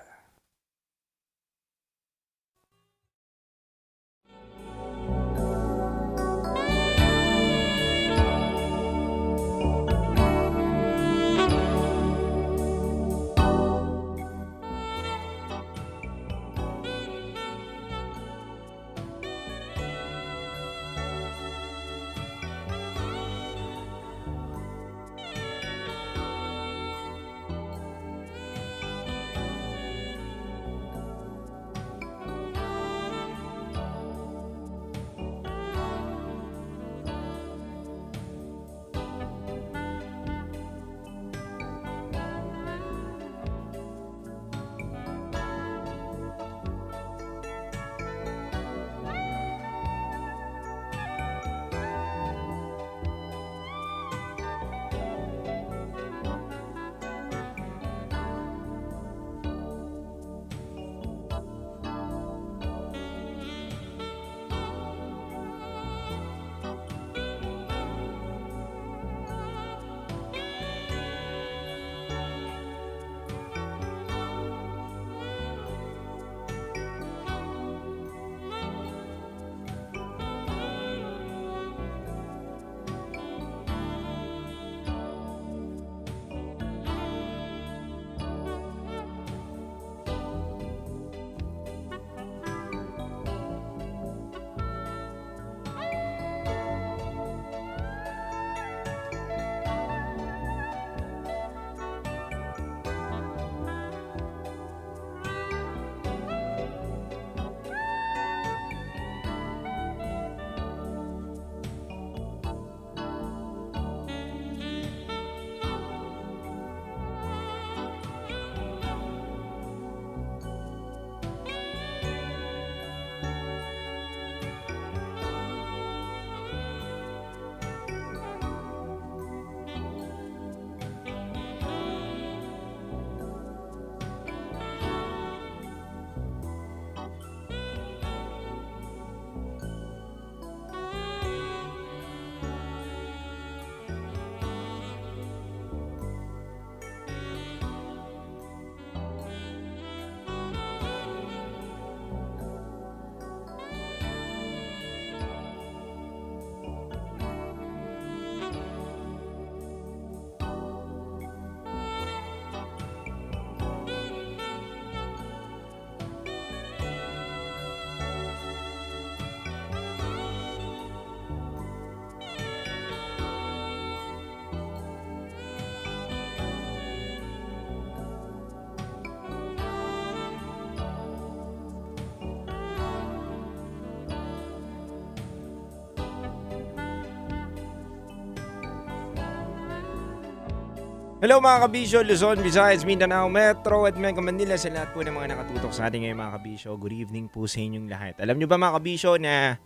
Hello mga kabisyo, Luzon, Visayas, Mindanao, Metro at Mega Manila sa lahat po ng mga nakatutok sa ating ngayon mga kabisyo. Good evening po sa inyong lahat. Alam nyo ba mga kabisyo na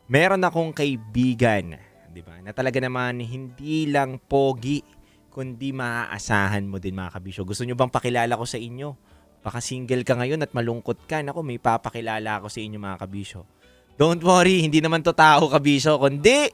meron akong kaibigan, di ba, na talaga naman hindi lang pogi, kundi maaasahan mo din mga kabisyo. Gusto nyo bang pakilala ko sa inyo? Baka single ka ngayon at malungkot ka. Naku, may papakilala ako sa inyo mga kabisyo. Don't worry, hindi naman to tao kabisyo, kundi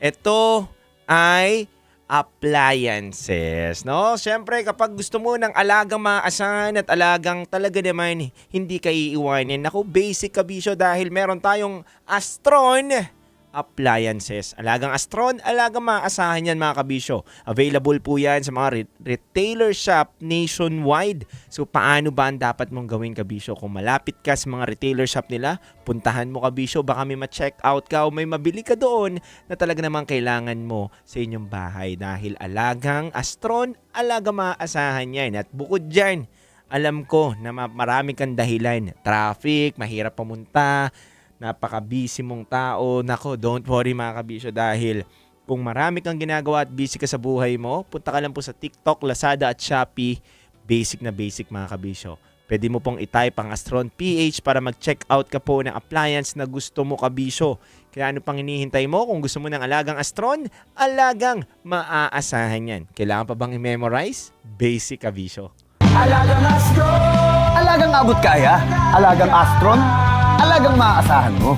ito ay appliances, no? Siyempre, kapag gusto mo ng alagang maasahan at alagang talaga naman hindi ka iiwanin, ako basic kabisyo dahil meron tayong Astron appliances. Alagang Astron, alagang maasahan yan mga kabisyo. Available po yan sa mga retailer shop nationwide. So, paano ba ang dapat mong gawin kabisyo? Kung malapit ka sa mga retailer shop nila, puntahan mo kabisyo, baka may ma-check out ka o may mabili ka doon na talaga namang kailangan mo sa inyong bahay. Dahil alagang Astron, alagang maasahan yan. At bukod dyan, alam ko na marami kang dahilan. Traffic, mahirap pumunta, napaka-busy mong tao. Nako, don't worry mga kabisyo dahil kung marami kang ginagawa at busy ka sa buhay mo, punta ka lang po sa TikTok, Lazada at Shopee. Basic na basic mga kabisyo. Pwede mo pong i-type ang Astron PH para mag-check out ka po ng appliance na gusto mo kabisyo. Kaya ano pang hinihintay mo? Kung gusto mo ng alagang Astron, alagang maaasahan yan. Kailangan pa bang i-memorize? Basic kabisyo. Alagang Astron! Alagang abot kaya? Alagang Astron? Alagang maaasahan mo.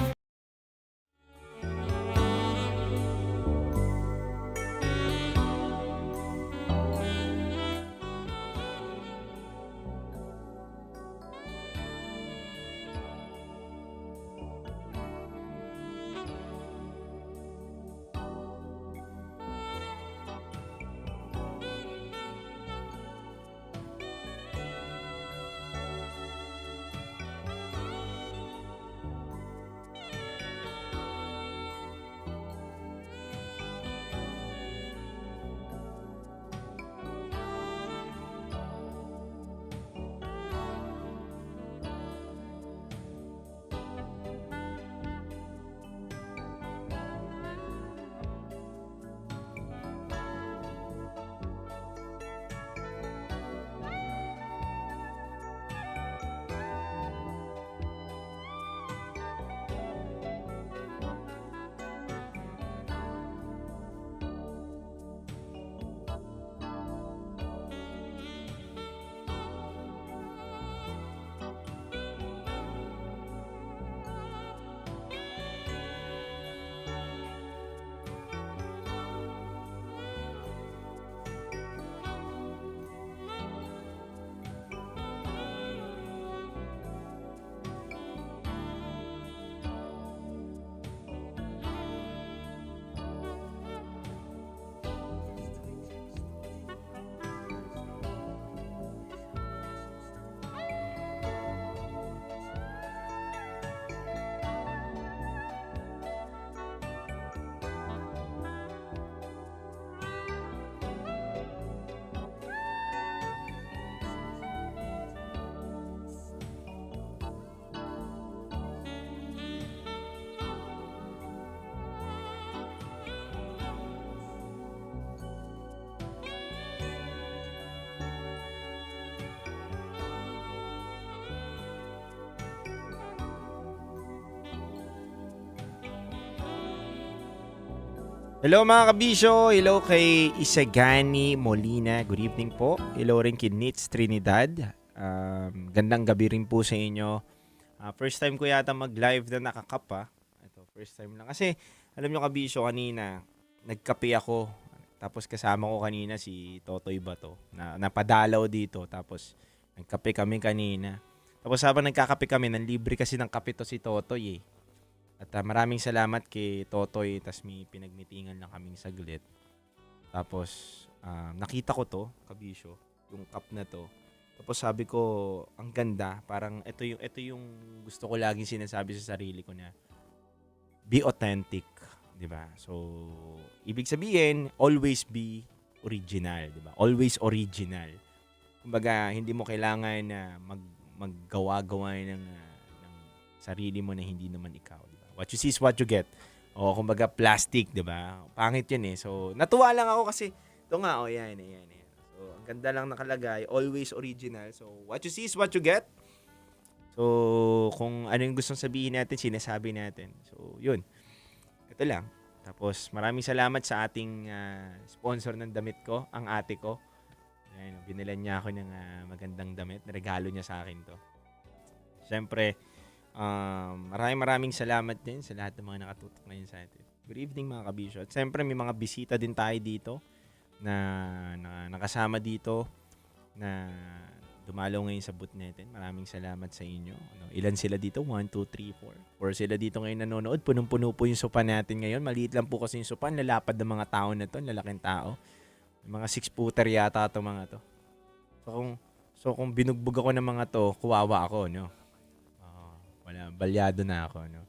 Hello mga kabisyo, hello kay Isagani Molina, good evening po. Hello rin kay Nitz Trinidad, gandang gabi rin po sa inyo. First time ko yata mag-live na nakakapa. Ito, first time lang. Kasi alam nyo kabisyo, kanina nagkape ako. Tapos kasama ko kanina si Totoy Bato na napadalaw dito. Tapos nagkape kami kanina. Tapos habang nagkakape kami, nanlibre kasi ng kape to si Totoy eh. At maraming salamat kay Totoy, tas may pinagmitingan lang kaming saglit. Tapos nakita ko to, kabisyo, yung cup na to. Tapos sabi ko, ang ganda, parang ito yung gusto ko laging sinasabi sa sarili ko na be authentic, 'di ba? So, ibig sabihin, always be original, 'di ba? Always original. Kumbaga, hindi mo kailangan na maggawa-gawa ng sarili mo na hindi naman ikaw. What you see is what you get. O, kumbaga, plastic, di ba? Pangit yun eh. So, natuwa lang ako kasi, ito nga, yan. Ganda lang nakalagay. Always original. So, what you see is what you get. So, kung ano yung gustong sabihin natin, sinasabi natin. So, yun. Ito lang. Tapos, maraming salamat sa ating sponsor ng damit ko, ang ate ko. Ayan, binilan niya ako ng magandang damit. Regalo niya sa akin to. Siyempre, maraming salamat din sa lahat ng mga nakatutok ngayon sa atin. Good evening mga kabisyo. At siyempre, may mga bisita din tayo dito na nakasama dito na dumalaw ngayon sa booth natin. Maraming salamat sa inyo. Ilan sila dito? 1, 2, 3, 4. 4 sila dito ngayon nanonood. Punong-puno po yung sopa natin ngayon. Maliit lang po kasi yung sopa. Lalapad ng mga tao na to. Lalaking tao. Mga 6-footer yata ito mga to. So kung binugbog ako ng mga to, kuwawa ako, no? Wala, balyado na ako, no?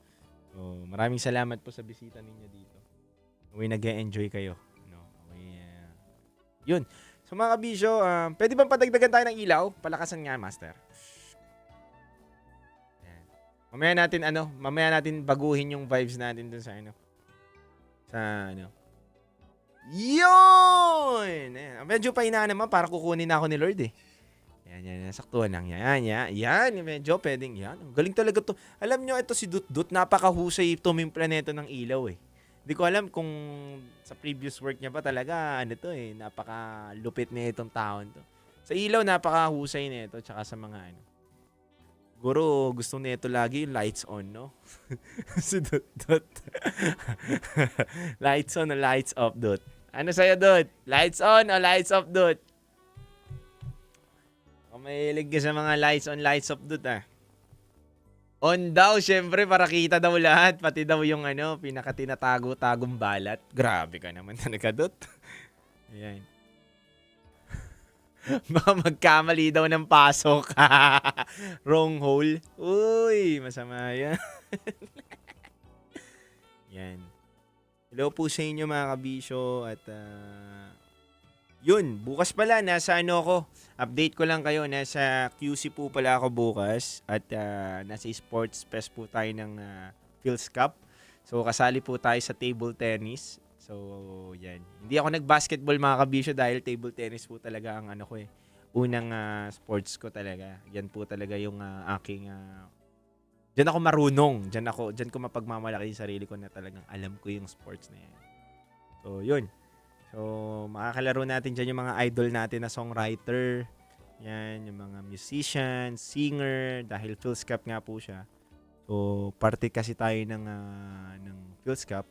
So, maraming salamat po sa bisita ninyo dito. Nag-e-enjoy kayo, no? Yun. So mga kabisyo, pwede bang padagdagan tayo ng ilaw? Palakasan nga, Master. Yan. Mamaya natin baguhin yung vibes natin dun sa Yun! Ayan. Medyo pahinaan naman para kukunin na ako ni Lord eh. Yan. Saktuhan lang. Yan. Medyo pwedeng yan. Galing talaga to. Alam nyo, ito si Dut-Dut, napakahusay tumimpla nito ng ilaw eh. Hindi ko alam kung sa previous work niya ba talaga, napakalupit na itong taon to. Sa ilaw, napakahusay na ito, tsaka sa mga Siguro, gusto nito lagi yung lights on, no? Si Dut-Dut. Lights on o lights off, Dut? Ano sa'yo, Dut? Lights on o lights off, Dut? Kung mahilig ka sa mga lights on, lights off, Dut, On daw, syempre, para kita daw lahat. Pati daw yung pinaka-tinatago-tagong balat. Grabe ka naman talaga, Dut. Ayan. Baka magkamali daw ng pasok. Wrong hole. Uy, masama yan. Yan. Hello po sa inyo mga kabisyo. At yun, bukas pala, nasa ako. Update ko lang kayo, nasa QC po pala ako bukas. At nasa sports fest po tayo ng Phil's Cup. So, kasali po tayo sa table tennis. So, yan. Hindi ako nag-basketball mga kabisyo dahil table tennis po talaga ang unang sports ko talaga. Yan po talaga yung aking... Diyan ako marunong. Diyan ko mapagmamalaki yung sarili ko na talagang alam ko yung sports na yan. So, yun. So, makakalaro natin dyan yung mga idol natin na songwriter. Yan, yung mga musician, singer. Dahil Phil's Cup nga po siya. So, parte kasi tayo ng Phil's Cup.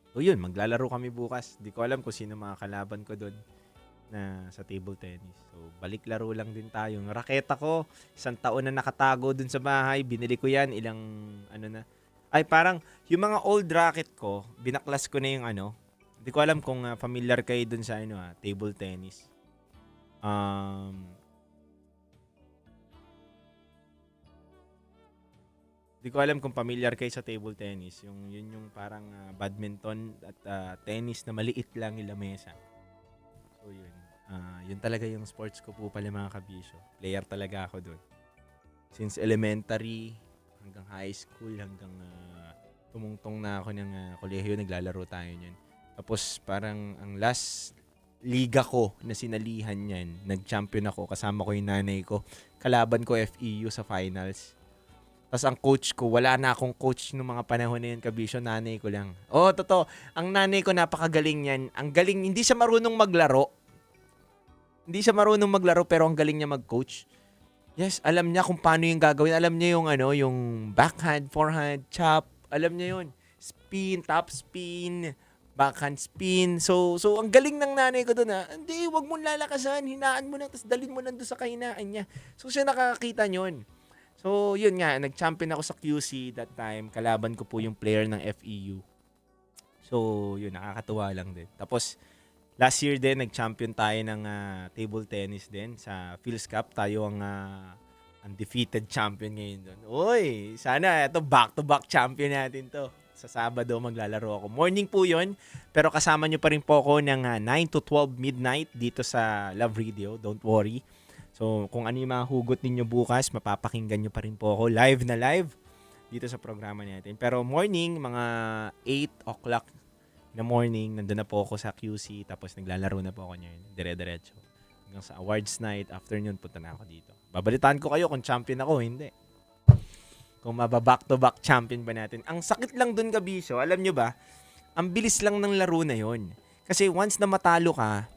So yun, maglalaro kami bukas. Di ko alam kung sino mga kalaban ko doon na sa table tennis. So balik laro lang din tayo. Yung raketa ko, 1 taon na nakatago doon sa bahay. Binili ko yan, parang yung mga old racket ko, binaklas ko na yung Di ko alam kung familiar kayo doon sa table tennis. Di ko alam kung familiar kayo sa table tennis. Yun yung parang badminton at tennis na maliit lang yung lamesa. So yun. Yun talaga yung sports ko po pala mga kabisyo. Player talaga ako doon. Since elementary hanggang high school, hanggang tumungtong na ako ng kolehiyo, naglalaro tayo niyan. Tapos parang ang last liga ko na sinalihan niyan, nag-champion ako. Kasama ko yung nanay ko. Kalaban ko FEU sa finals. Tapos ang coach ko, wala na akong coach nung mga panahon na yun, kabisyo, nanay ko lang. Totoo. Ang nanay ko, napakagaling yan. Ang galing, hindi siya marunong maglaro. Pero ang galing niya mag-coach. Yes, alam niya kung paano yung gagawin. Alam niya yung yung backhand, forehand, chop. Alam niya yun. Spin, top spin, backhand spin. So ang galing ng nanay ko doon Hindi, wag mong lalakasan. Hinaan mo lang, tapos dalhin mo nandun sa kahinaan niya. So siya nakakakita yun. So, yun nga, nag-champion ako sa QC that time. Kalaban ko po yung player ng FEU. So, yun, nakakatuwa lang din. Tapos, last year din, nag-champion tayo ng table tennis din sa Phil's Cup. Tayo ang undefeated champion ngayon doon. Uy, sana ito back-to-back champion natin to. Sa Sabado, maglalaro ako. Morning po yun, pero kasama nyo pa rin po ako ng 9 to 12 midnight dito sa Love Radio. Don't worry. So, kung ano yung mga hugot ninyo bukas, mapapakinggan nyo pa rin po ako live na live dito sa programa natin. Pero morning, mga 8 o'clock na morning, nandun na po ako sa QC, tapos naglalaro na po ako ngayon, dire-diretso. Hanggang sa awards night, afternoon, punta na ako dito. Babalitaan ko kayo kung champion ako, hindi. Kung mababack-to-back champion ba natin. Ang sakit lang dun, Kabisyo, alam nyo ba, ang bilis lang ng laro na yon. Kasi once na matalo ka,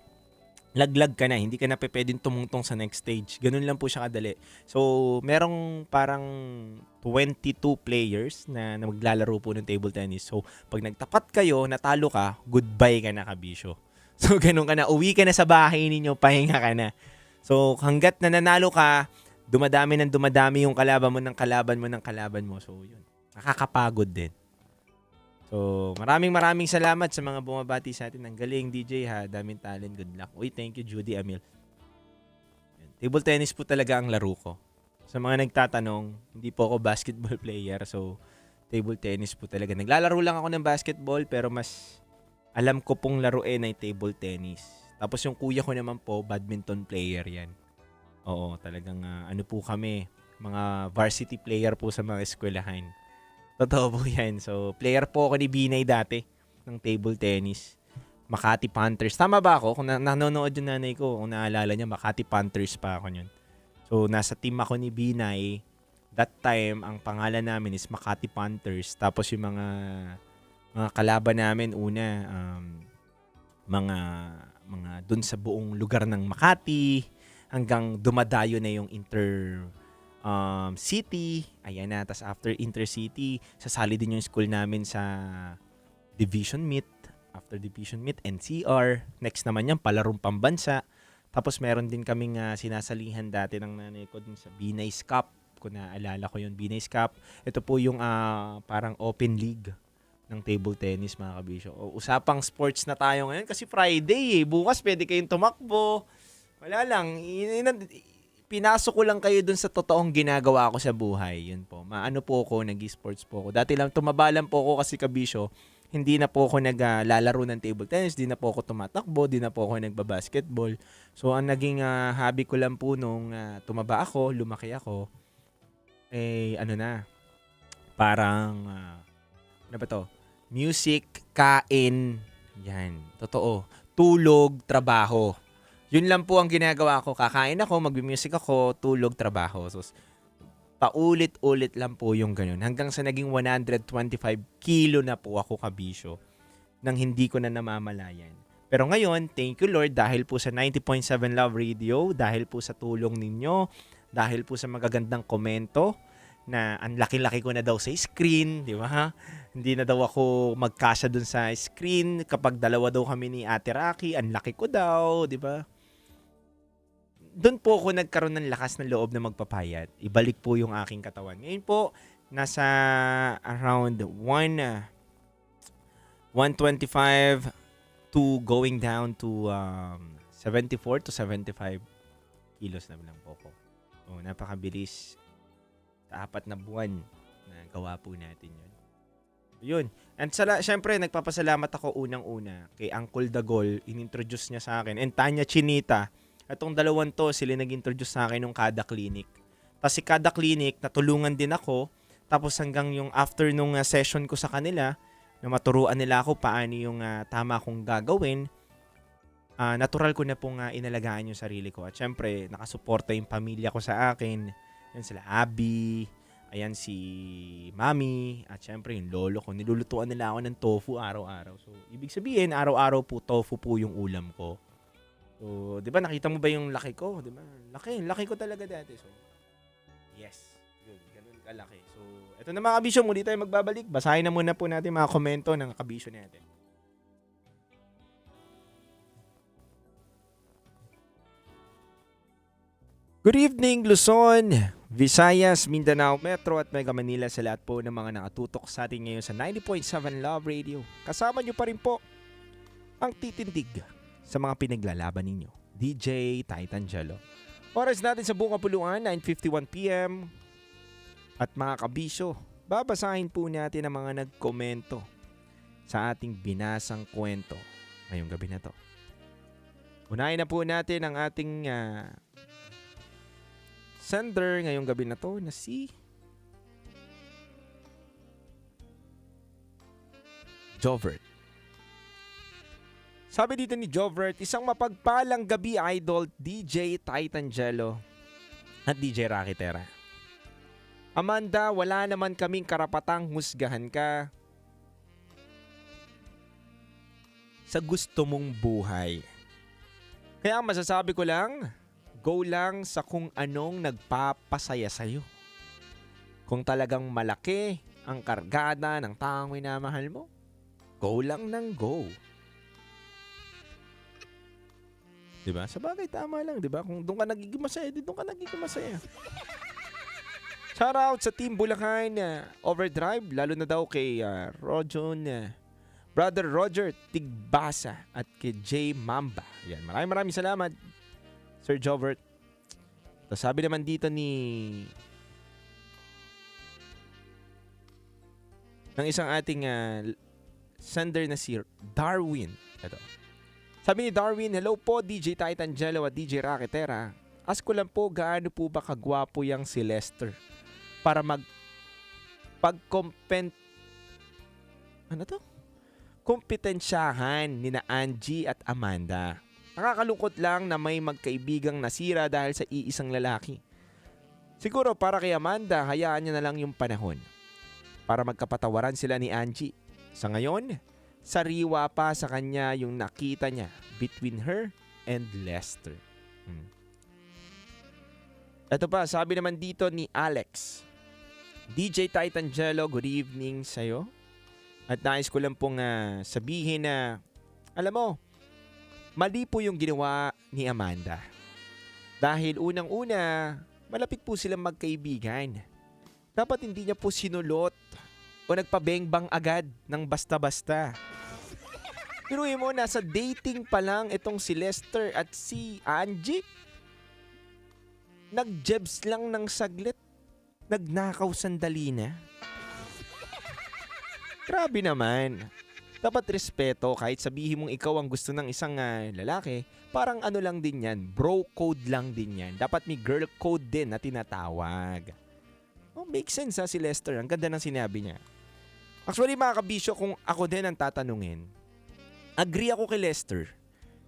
laglag ka na, hindi ka na pwedeng tumungtong sa next stage. Ganun lang po siya kadali. So, merong parang 22 players na maglalaro po ng table tennis. So, pag nagtapat kayo, natalo ka, goodbye ka na, Kabisyo. So, ganun ka na. Uwi ka na sa bahay ninyo, pahinga ka na. So, hanggat na nanalo ka, dumadami ng dumadami yung kalaban mo ng kalaban mo ng kalaban mo. So, yun. Nakakapagod din. So, maraming salamat sa mga bumabati sa atin. Ang galing, DJ ha. Daming talent. Good luck. Uy, thank you, Judy Amil. Table tennis po talaga ang laro ko. Sa mga nagtatanong, hindi po ako basketball player. So, table tennis po talaga. Naglalaro lang ako ng basketball, pero mas alam ko pong laruin ay table tennis. Tapos yung kuya ko naman po, badminton player yan. Oo, talagang ano po kami, mga varsity player po sa mga eskwelahan. Totoo po yan. So, player po ako ni Binay dati ng table tennis. Makati Panthers. Tama ba ako? Kung nanonood yung nanay ko, kung naalala niya, Makati Panthers pa ako yun. So, nasa team ako ni Binay. That time, ang pangalan namin is Makati Panthers. Tapos yung mga kalaban namin, una, mga dun sa buong lugar ng Makati, hanggang dumadayo na yung city, ayan na. Tapos after intercity, sasali din yung school namin sa division meet. After division meet, NCR. Next naman yan, palarong pambansa. Tapos meron din kaming sinasalihan dati ng nanay ko din sa Binay's Cup. Kung naalala ko yun, Binay's Cup. Ito po yung parang open league ng table tennis, mga Kabisyo. Usapang sports na tayo ngayon kasi Friday eh. Bukas pwede kayong tumakbo. Wala lang. Pinasok ko lang kayo dun sa totoong ginagawa ko sa buhay. Yun po. Maano po ako, nag-sports po ako. Dati lang, tumabalan po ako kasi, Kabisyo, hindi na po ako naglalaro ng table tennis, di na po ako tumatakbo, di na po ako nagbabasketball. So, ang naging hobby ko lang po nung tumaba ako, lumaki ako, parang, ano ba to? Music, kain, yan. Totoo. Tulog, trabaho. Yun lang po ang ginagawa ko. Kakain ako, mag-music ako, tulog, trabaho. So, paulit-ulit lang po yung ganun. Hanggang sa naging 125 kilo na po ako, Kabisyo, nang hindi ko na namamalayan. Pero ngayon, thank you Lord, dahil po sa 90.7 Love Radio, dahil po sa tulong ninyo, dahil po sa magagandang komento, na ang laki-laki ko na daw sa screen, di ba? Hindi na daw ako magkasya dun sa screen. Kapag dalawa daw kami ni Ate Rocky, ang laki ko daw, di ba? Doon po ako nagkaroon ng lakas ng loob na magpapayat. Ibalik po yung aking katawan. Ngayon po, nasa around 125 to going down to 74 to 75 kilos na lang po ko. So, napakabilis sa 4 na buwan na gawa po natin yun. Yun. And syempre, nagpapasalamat ako unang-una kay Uncle Dagol. Inintroduce niya sa akin. And Tanya Chinita. Itong dalawang to, sila nag-introduce sa akin ng Kada Clinic. Tapos si Kada Clinic, natulungan din ako. Tapos hanggang yung after nung session ko sa kanila, na maturuan nila ako paano yung tama kong gagawin, natural ko na pong inalagaan yung sarili ko. At syempre, nakasuporta yung pamilya ko sa akin. Yan sila Abby, ayan si Mami, at syempre yung lolo ko. Nilulutuan nila ako ng tofu araw-araw. So, ibig sabihin, araw-araw po tofu po yung ulam ko. So, 'di ba nakita mo ba yung laki ko, 'di ba? Laki ko talaga dati. So, yes. Yun, ganun kalaki. So, eto na mga Kabisyo, muli tayo magbabalik. Basahin na muna po natin mga komento ng Kabisyo natin. Good evening, Luzon, Visayas, Mindanao, Metro at Mega Manila, sa lahat po ng mga nakatutok sa atin ngayon sa 90.7 Love Radio. Kasama nyo pa rin po ang titindig sa mga pinaglalaban ninyo, DJ Titan Jello. Oras natin sa buong kapuluan, 9:51 PM. At mga Kabisyo, babasahin po natin ang mga nagkomento sa ating binasang kwento ngayong gabi na to. Unahin na po natin ang ating sender ngayong gabi na to na si Jovert. Sabi dito ni Jovert, isang mapagpalang gabi idol, DJ Titangelo at DJ Rakitera. Amanda, wala naman kaming karapatang husgahan ka sa gusto mong buhay. Kaya ang masasabi ko lang, go lang sa kung anong nagpapasaya sa'yo. Kung talagang malaki ang kargada ng taong minamahal mo, go lang ng go. Diba? Sa bagay, tama lang, diba? Kung doon ka nagiging masaya, doon ka nagiging masaya. Shoutout sa Team Bulacan Overdrive, lalo na daw kay Brother Roger Tigbasa at kay J Mamba. Yan, maraming salamat, Sir Jovert. So, sabi naman dito ng isang ating sender na si Darwin. Ito. Sabi ni Darwin, hello po DJ Titangelo at DJ Rakitera. Ask ko lang po, gaano po ba kagwapo yang si Lester para kompetensyahan ni na Angie at Amanda. Nakakalungkot lang na may magkaibigang nasira dahil sa iisang lalaki. Siguro para kay Amanda, hayaan niya na lang yung panahon para magkapatawaran sila ni Angie. Sa ngayon, sariwa pa sa kanya yung nakita niya between her and Lester. Ito pa, sabi naman dito ni Alex, DJ Titangelo, good evening sa'yo. At nais ko lang pong sabihin na, alam mo, mali po yung ginawa ni Amanda. Dahil unang-una, malapit po silang magkaibigan. Dapat hindi niya po sinulot o nagpabengbang agad ng basta-basta. Pinuhin mo, nasa dating pa lang itong si Lester at si Angie. Nag-jebs lang ng saglit. Nagnakaw sandali na. Grabe naman. Dapat respeto kahit sabihin mong ikaw ang gusto ng isang lalaki. Parang ano lang din yan. Bro code lang din yan. Dapat may girl code din na tinatawag. Oh, makes sense si Lester. Ang ganda ng sinabi niya. Actually mga kabisyo, kung ako din ang tatanungin, agree ako kay Lester.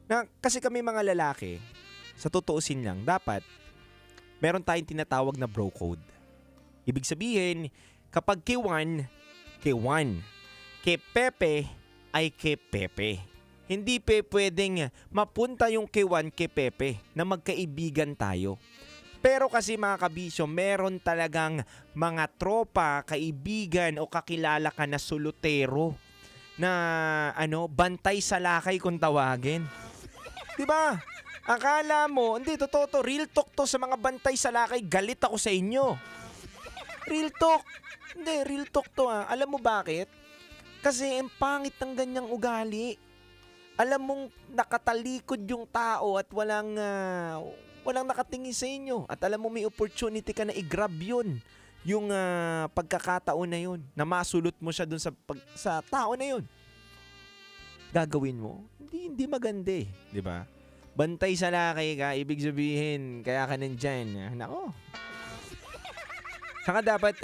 Na kasi kami mga lalaki, sa totoosin lang, dapat meron tayong tinatawag na bro code. Ibig sabihin, kapag K1, kay Pepe ay kay Pepe. Hindi pwedeng mapunta yung K1 kay Pepe na magkaibigan tayo. Pero kasi mga kabisyo, meron talagang mga tropa, kaibigan o kakilala ka na solutero na bantay sa lakay kung tawagin. 'Di ba? Akala mo, hindi totoo to, real talk to sa mga bantay sa lakay, galit ako sa inyo. Real talk. Hindi, real talk to Alam mo bakit? Kasi ang pangit ng ganyang ugali. Alam mong nakatalikod yung tao at walang nakatingin sa inyo. At alam mo may opportunity ka na i-grab yun. Yung pagkakataon na yun. Na masulot mo siya dun sa tao na yun. Gagawin mo? Hindi maganda eh. Diba? Bantay sa lakay ka, ibig sabihin, kaya ka nandyan. Nako. Saka dapat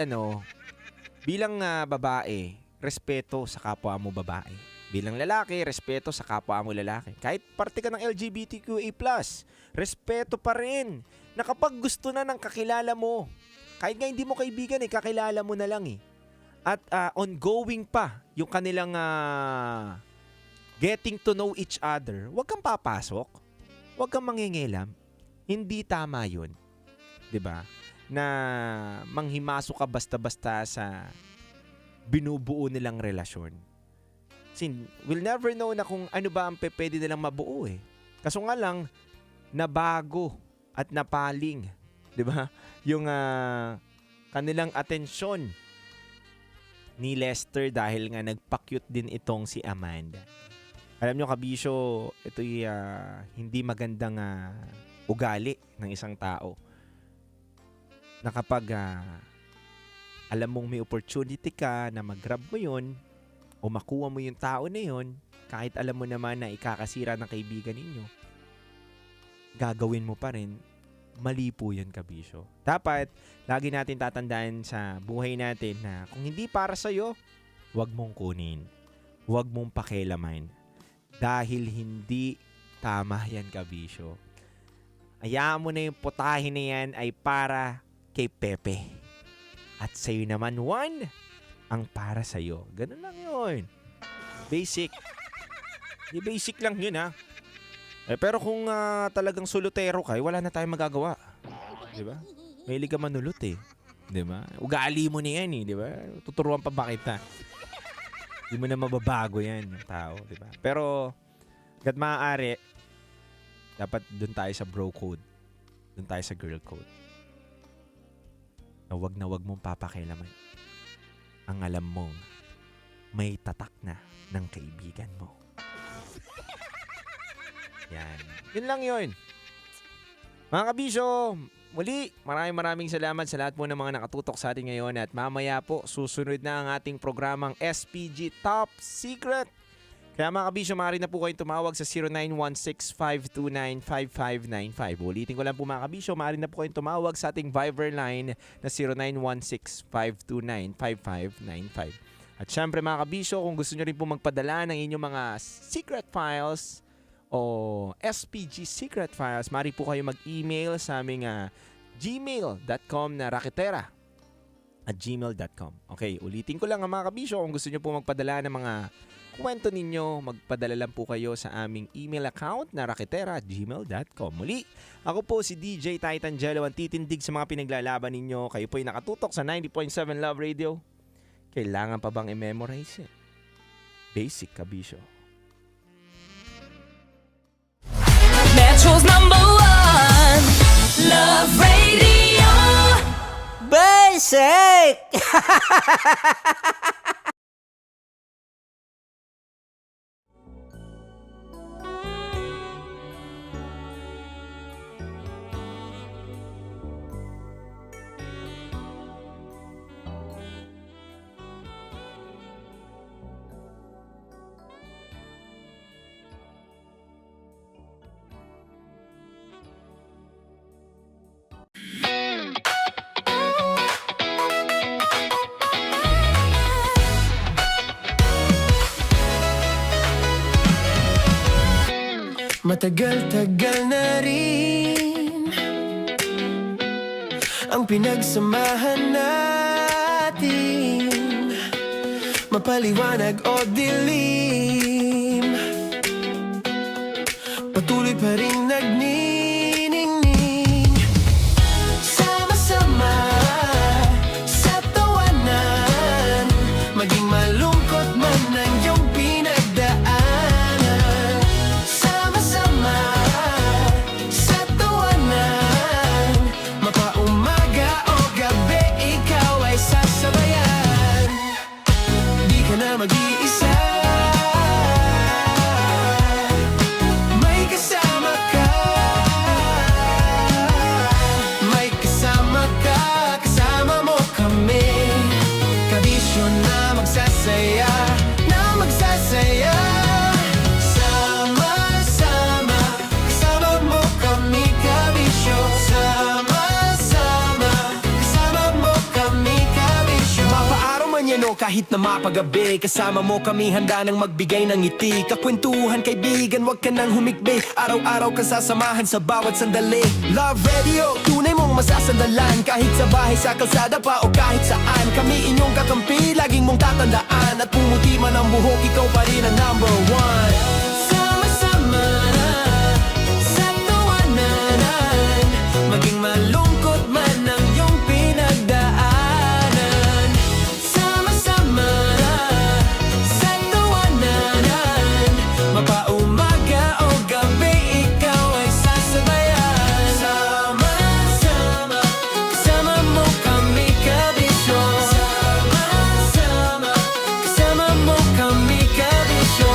bilang babae, respeto sa kapwa mo babae. Bilang lalaki, respeto sa kapwa mo lalaki. Kahit parte ka ng LGBTQA+, respeto pa rin. Na kapag gusto na ng kakilala mo, kahit nga hindi mo kaibigan kakilala mo na lang At ongoing pa yung kanilang getting to know each other, huwag kang papasok. Huwag kang mangingilam. Hindi tama yun. 'Di ba? Na manghimasok ka basta-basta sa binubuo nilang relasyon. We'll never know na kung ano ba ang pwede nilang mabuo Kaso nga lang, nabago at napaling. 'Di ba? Yung kanilang atensyon ni Lester dahil nga nagpa-cute din itong si Amanda. Alam nyo kabisyo, ito'y hindi magandang ugali ng isang tao. Na kapag alam mong may opportunity ka na mag-grab mo yun o makuha mo yung tao na yun, kahit alam mo naman na ikakasira ng kaibigan ninyo, gagawin mo pa rin, mali po yun kabisyo. Dapat, lagi natin tatandaan sa buhay natin na kung hindi para sa'yo, huwag mong kunin. Huwag mong pakialaman. Dahil hindi tama yan, kabisyo. Hayaan mo na yung putahe na yan ay para kay Pepe. At sa'yo naman, Juan, ang para sa'yo. Ganun lang yun. Basic. Basic lang yun, ha? Pero kung talagang solutero ka, wala na tayong magagawa. Diba? Mahilig ka manulot eh. Diba? Ugali mo na yan eh. Diba? Tuturuan pa ba kita? Hindi mo na mababago yan yung tao. Diba? Pero, hanggat maaari, dapat dun tayo sa bro code. Dun tayo sa girl code. Na wag mong papakialaman. Ang alam mong may tatak na ng kaibigan mo. Yan. Yun lang yun. Mga kabisyo, muli, maraming salamat sa lahat po ng mga nakatutok sa atin ngayon at mamaya po, susunod na ang ating programang SPG Top Secret. Kaya mga kabisyo, maaari na po kayong tumawag sa 0916-529-5595. Ulitin ko lang po mga kabisyo, maaari na po kayong tumawag sa ating Viber line na 0916-529-5595. At syempre mga kabisyo, kung gusto nyo rin po magpadala ng inyong mga secret files o SPG secret files, maaari po kayo mag-email sa aming gmail.com na raketera@gmail.com. Okay, ulitin ko lang mga kabisyo, kung gusto nyo po magpadala ng mga kwento ninyo, magpadala lang po kayo sa aming email account na raketera@gmail.com. Muli, ako po si DJ Titan Jello, ang titindig sa mga pinaglalaban ninyo. Kayo po ay nakatutok sa 90.7 Love Radio. Kailangan pa bang i-memorize yan? Basic, kabisyo. Metro's #1 Love Radio. Basic! Matagal-tagal na rin ang pinagsamahan natin, mapaliwanag o dilim, patuloy pa rin nagniningning. Sama-sama sa tawanan, maging malungkot man ang iyong pinagdaanan. Mag-iisa, may kasama ka, kasama mo kami. Kabisyo na magsasaya, sama-sama, kasama mo kami, kabisyo. Sama-sama, kasama mo kami, kabisyo. Mapaaraw man yan o kahit na mapagabi, kasama mo kami handa nang magbigay ng ngiti. Kakwentuhan kaibigan, wag ka nang humikbi. Araw-araw ka sasamahan sa bawat sandali. Love Radio, tunay mong masasandalan. Kahit sa bahay, sa kalsada pa o kahit saan, kami inyong kakampi, laging mong tatandaan. At pumuti man ang buhok, ikaw pa rin ang #1. Sama-sama sa tawanan, maging malungkot man ang iyong pinagdaanan. Sama-sama sa tawanan, mapaumaga o gabi, ikaw ay sasabayan. Sama-sama, kasama mo kami, kabisyo. Sama-sama, kasama mo kami, kabisyo.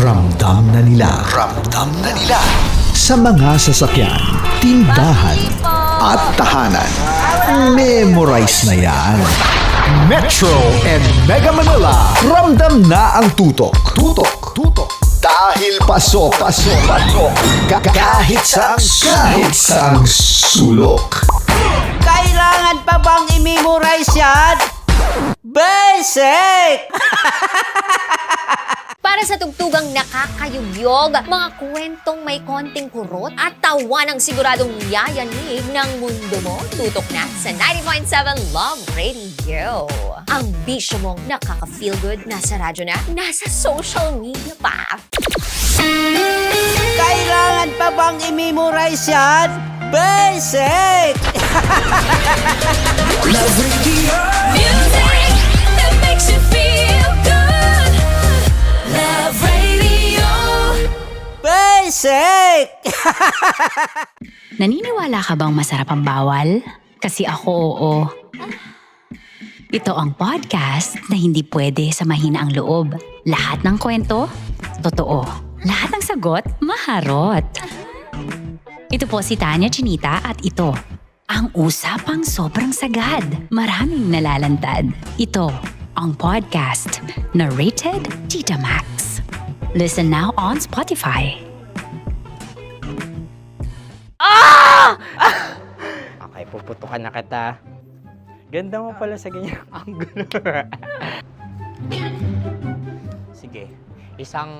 Ramdam na nila sa mga sasakyan, tindahan at tahanan. Memorize na yan. Metro and Mega Manila, ramdam na ang tutok. Dahil paso. Kahit saang sulok. Kailangan Kailangan pa bang i-memorize yan? Basic! Para sa tugtugang nakakayugyog, mga kwentong may konting kurot at tawa ng siguradong yayanig ng mundo mo, tutok na sa 90.7 Love Radio. Ang bisyo mong nakaka-feel good, nasa radyo na, nasa social media pa. Kailangan pa bang i-memorize yan? Basic! Love Radio. Music that makes you feel good. Love Radio. Basic! Naniniwala ka bang masarap ang bawal? Kasi ako oo. Ito ang podcast na hindi pwede sa mahina ang loob. Lahat ng kwento, totoo. Lahat ng sagot, maharot. Ito po si Tanya Chinita at ito, ang usapang sobrang sagad. Maraming nalalantad. Ito, ang podcast na Rated Tita Max. Listen now on Spotify. Okay, puputukan na kita. Ganda mo pala sa ganyang angulo. Sige, isang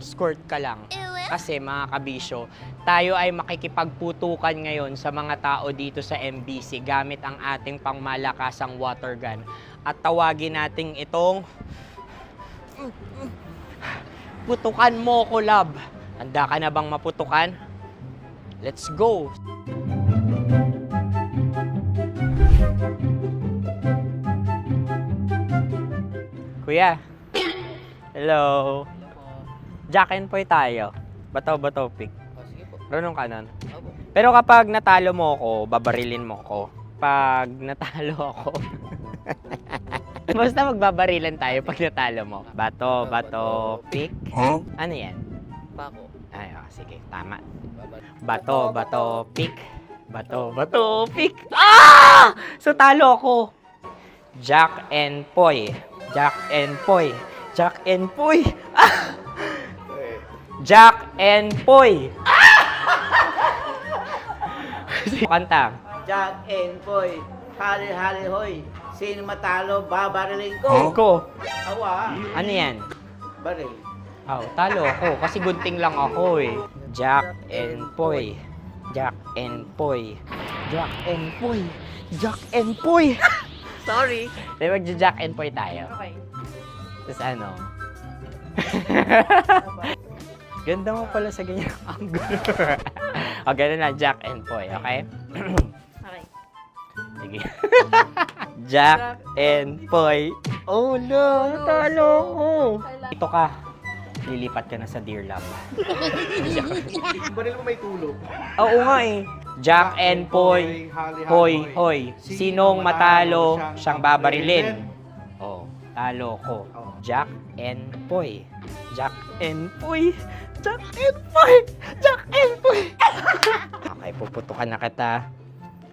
skirt ka lang. Kasi mga kabisyo, tayo ay makikipagputukan ngayon sa mga tao dito sa MBC gamit ang ating pangmalakasang water gun. At tawagin natin itong putukan mo ko, love. Handa ka na bang maputukan? Let's go! Kuya. Hello. Jack and Poy tayo. Bato-bato pick. Runong kanan. Pero kapag natalo mo ako, babarilin mo ako. Pag natalo ako, basta magbabarilan tayo pag natalo mo. Bato, pick. Huh? Ano yan? Bako. Ay, sige, tama. Bato, pick. Bato, pick. Ah! So talo ako. Jack and Poy. Jack and Poy. Jack and Poy. Ah! Jack and Poy. Kanta. Jack and Poy, hali-hali hoy. Sino matalo, babarilin ko. Ko. Awa. Ano yan? Baril. Oh, talo ako kasi gunting lang ako eh. Jack and Poy. Jack and Poy. Jack and Poy. Jack and Poy. Sorry. Dahil magja-Jack and Poy tayo. Okay. Tapos ano? Ganda mo pala sa ganyang angulo. O, ganun na, Jack and Poy, okay? Okay. Sige. Jack and Poy. Oh no, natalo ko. Ito ka. Lilipat ka na sa Dear Love. Baril mo may tulog. Oo nga eh. Jack and Poy. Hoy, hoy. Sinong matalo, siyang babarilin. Oh, talo ko. Jack and Poy. Jack and Poy. Jack and Poy. Jack and Poy. Okay, puputukan na kita.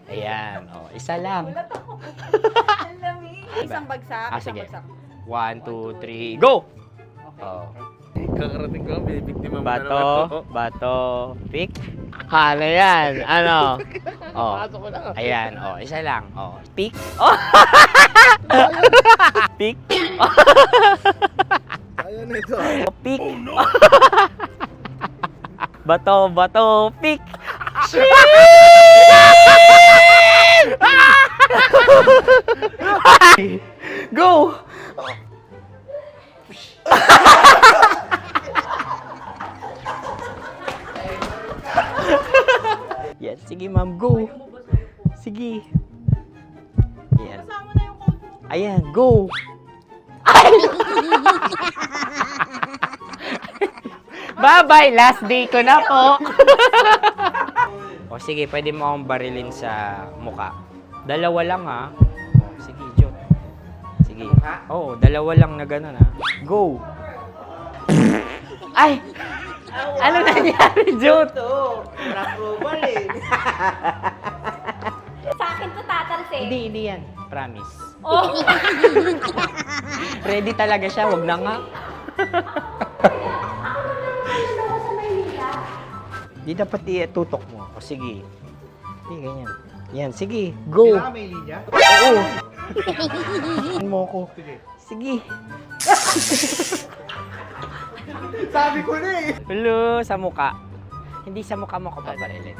Ayan. Oh, isa lang. Isang bagsak. Sige. 1, 2, 3, go! Oh. Kakarating ko, bibiktima mo Bato, pick. Ano yan? Ano? Oh. Ayan, oh, isa lang. Oh, pick. Oh. Pick. Ayan na ito. Oh, pick. Bato, pick. Go! Yan, sige ma'am, go. Sige. Ayan. Ayan, go. Bye-bye, last day ko na po. O sige, pwede mo akong barilin sa muka. Dalawa lang ha. O, sige, Jot. Sige. Oo, dalawa lang na gano'n ha. Go. Ay! Ano nangyari, Jot? Ito, approval eh. Sa akin to tatalsik. Hindi yan. Promise. Oh. Ready talaga siya, wag na nga. Di dapat itutok mo. O sige. Hindi, ganyan. Yan, sige, go. Kailangan may linya? Oo. mo ko. Sige. Sabi ko na eh. Hello, sa muka. Hindi sa muka mo ko babarilin.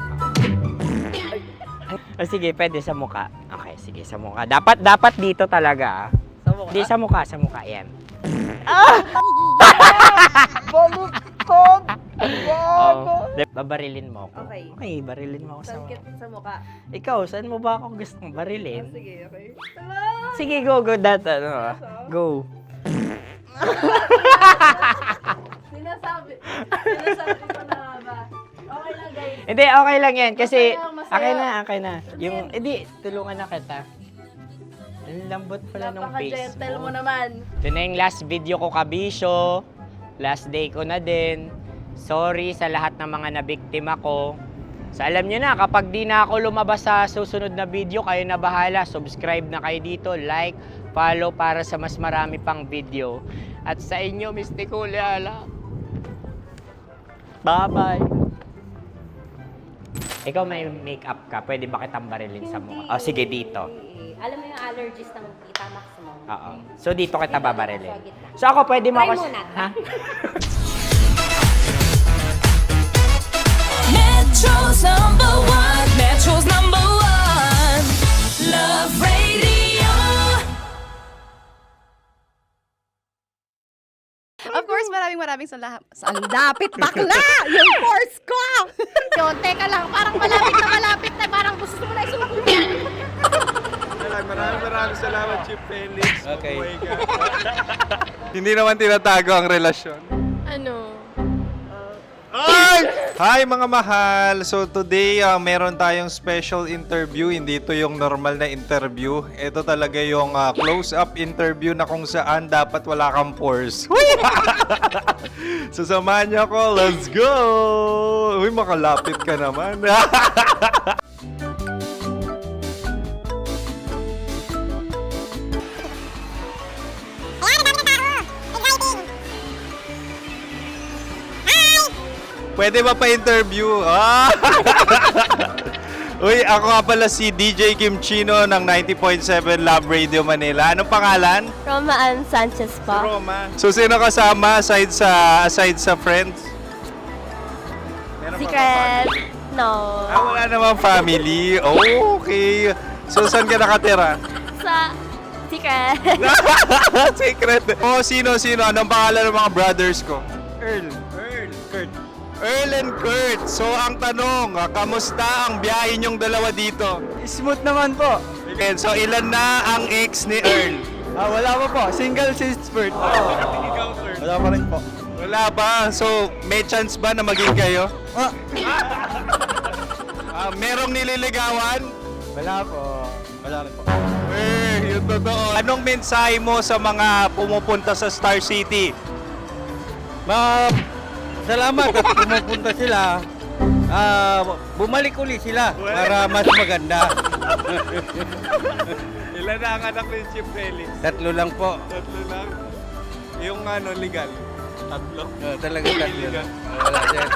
Sige, pwede sa muka. Okay, sige, sa muka. Dapat dito talaga. Sa muka? Hindi, sa muka. Yan. Baluktot! Babarilin mo ako. Okay. Okay, barilin mo ako sa muka. Sa mukha. Ikaw, saan mo ba ako gustong barilin? Sige, okay. Sige, go. Go. Sinasabi ko na ba? Okay lang, guys. Hindi, okay lang yan. Kasi, Masaya. okay na. Yung, hindi, tulungan na kita. Ang lambot pala nung face Napaka-gentle mo mo. naman. Ito na yung last video ko, kabisyo. Last day ko na din. Sorry sa lahat ng mga nabiktima ko. So alam nyo na, kapag di na ako lumabas sa susunod na video, kayo na bahala. Subscribe na kayo dito, like, follow para sa mas marami pang video. At sa inyo, Mistiko Leala. Bye-bye. Ikaw may makeup ka, pwede ba kitang barilin sa mukha? O sige, dito. Alam mo yung allergies ng Tita Max mo? Oo. So dito kita babarilin. So ako pwede mo Try ako... muna. Ha? Metro's number one, Love Radio. Of course, maraming salamat. Ang lapit bakla! Yung force ko! Yun, teka lang, parang malapit na, parang gusto mo na isulat. Maraming salamat, Chief Felix. Okay. Mabuhay ka. Hindi naman tinatago ang relasyon. Ano? Hi mga mahal! So today, meron tayong special interview. Hindi ito yung normal na interview. Ito talaga yung close-up interview na kung saan dapat wala kang pores. So samahan niyo ako. Let's go! Uy, makalapit ka naman. Pwede ba pa-interview? Uy, ako nga pala si DJ Kim Chino ng 90.7 Love Radio Manila. Anong pangalan? Roma Ann Sanchez po. Roma. So, sino kasama aside sa friends? Meron pa ba Secret. family? No. Wala namang family. Oh, okay. So, saan ka nakatira? Sa secret. Secret. Oh, sino? Anong pangalan ng mga brothers ko? Kurt. Earl and Kurt. So, ang tanong, kamusta ang biyahe niyong dalawa dito? Smooth naman po. Okay, so, ilan na ang ex ni Earl? Wala pa po. Single since birth. Wala pa rin po. Wala ba? So, may chance ba na maging kayo? Merong nililigawan? Wala po. Wala rin po. Yung totoo. Anong mensahe mo sa mga pumupunta sa Star City? Salamat at pumupunta sila. Bumalik uli sila para mas maganda. Ilan na ang anak ni Chief Felix? 3 lang po. 3 lang? Yung legal? 3? Talaga 3 lang. Wala sir.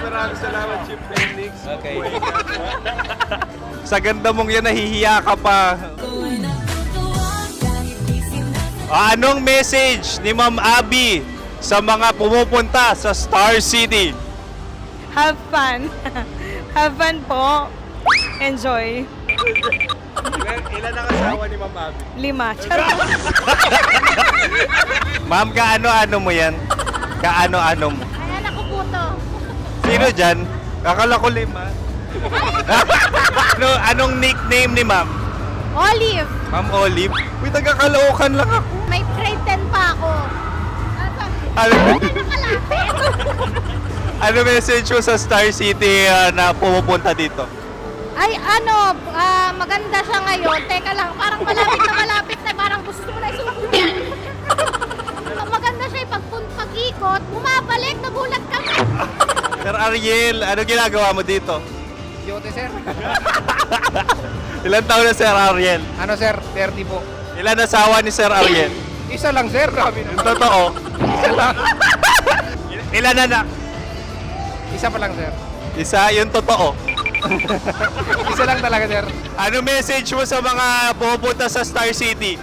Maraming salamat, Chief Felix. Okay. Mabuhay ka. Sa ganda mong yan, nahihiya ka pa. Anong message ni Ma'am Abby sa mga pumupunta sa Star City? Have fun. Have fun po. Enjoy. Ilan ang asawa ni Ma'am Abby? 5. Ma'am, kaano-ano mo yan? Kaano-ano mo? Ay, anak ko po to. Sino dyan? Akala ko 5. Anong nickname ni Ma'am? Olive, Ma'am Olive? Uy, taga-Caloocan lang ako. may grade 10 pa ako. Ano message mo sa Star City na pumupunta dito? Ay, maganda siya ngayon. Teka lang, parang malapit na, parang gusto mo na isulat. Maganda siya pag-ikot, bumabalik, nagulat ka. Sir Ariel, ano ginagawa mo dito? Yote sir. Ilan taon na Sir Ariel? Ano sir? 30 po. Ilan asawa ni Sir Ariel? Isa lang sir. Grabe na. Yung totoo? Isa lang. Ilan anak? Isa pa lang sir. Isa, yung totoo. Isa lang talaga, sir. Ano message mo sa mga pupunta sa Star City?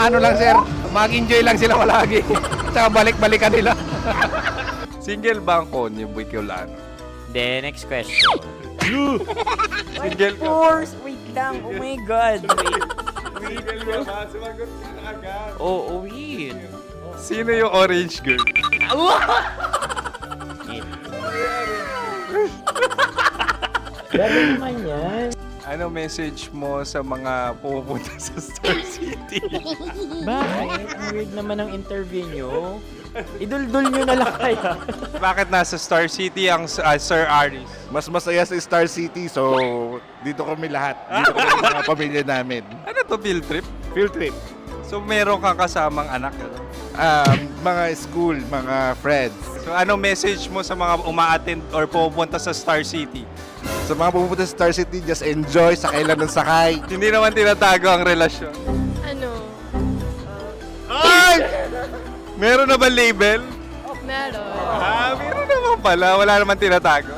Ano lang, sir. Mag-enjoy lang sila palagi. Tsaka balik-balikan nila. Single ba ang Konyo, Boy Kiolano? Then, next question. Single ka? Wait lang. Oh my God. Wait. Single ka ba? Sumagot ka na agad. Oo, wait. Sino yung orange girl? Grabe naman yan. Ano message mo sa mga pupunta sa Star City? Bakit? Ang weird naman ang interview nyo. Idul-dul nyo na lang kaya. Bakit nasa Star City ang Sir Aris? Mas masaya sa Star City, so dito kami lahat. Dito kami mga pamilya namin. Ano to, field trip? Field trip. So meron kang kasamang anak? Ano? Mga school, mga friends. So ano message mo sa mga uma-attend or pupunta sa Star City? Sa mga pupunta sa Star City, just enjoy, sakay lang ng sakay. Hindi naman tinatago ang relasyon. Ano? Ay! Meron na ba label? Meron. Meron naman pala. Wala naman tinatago.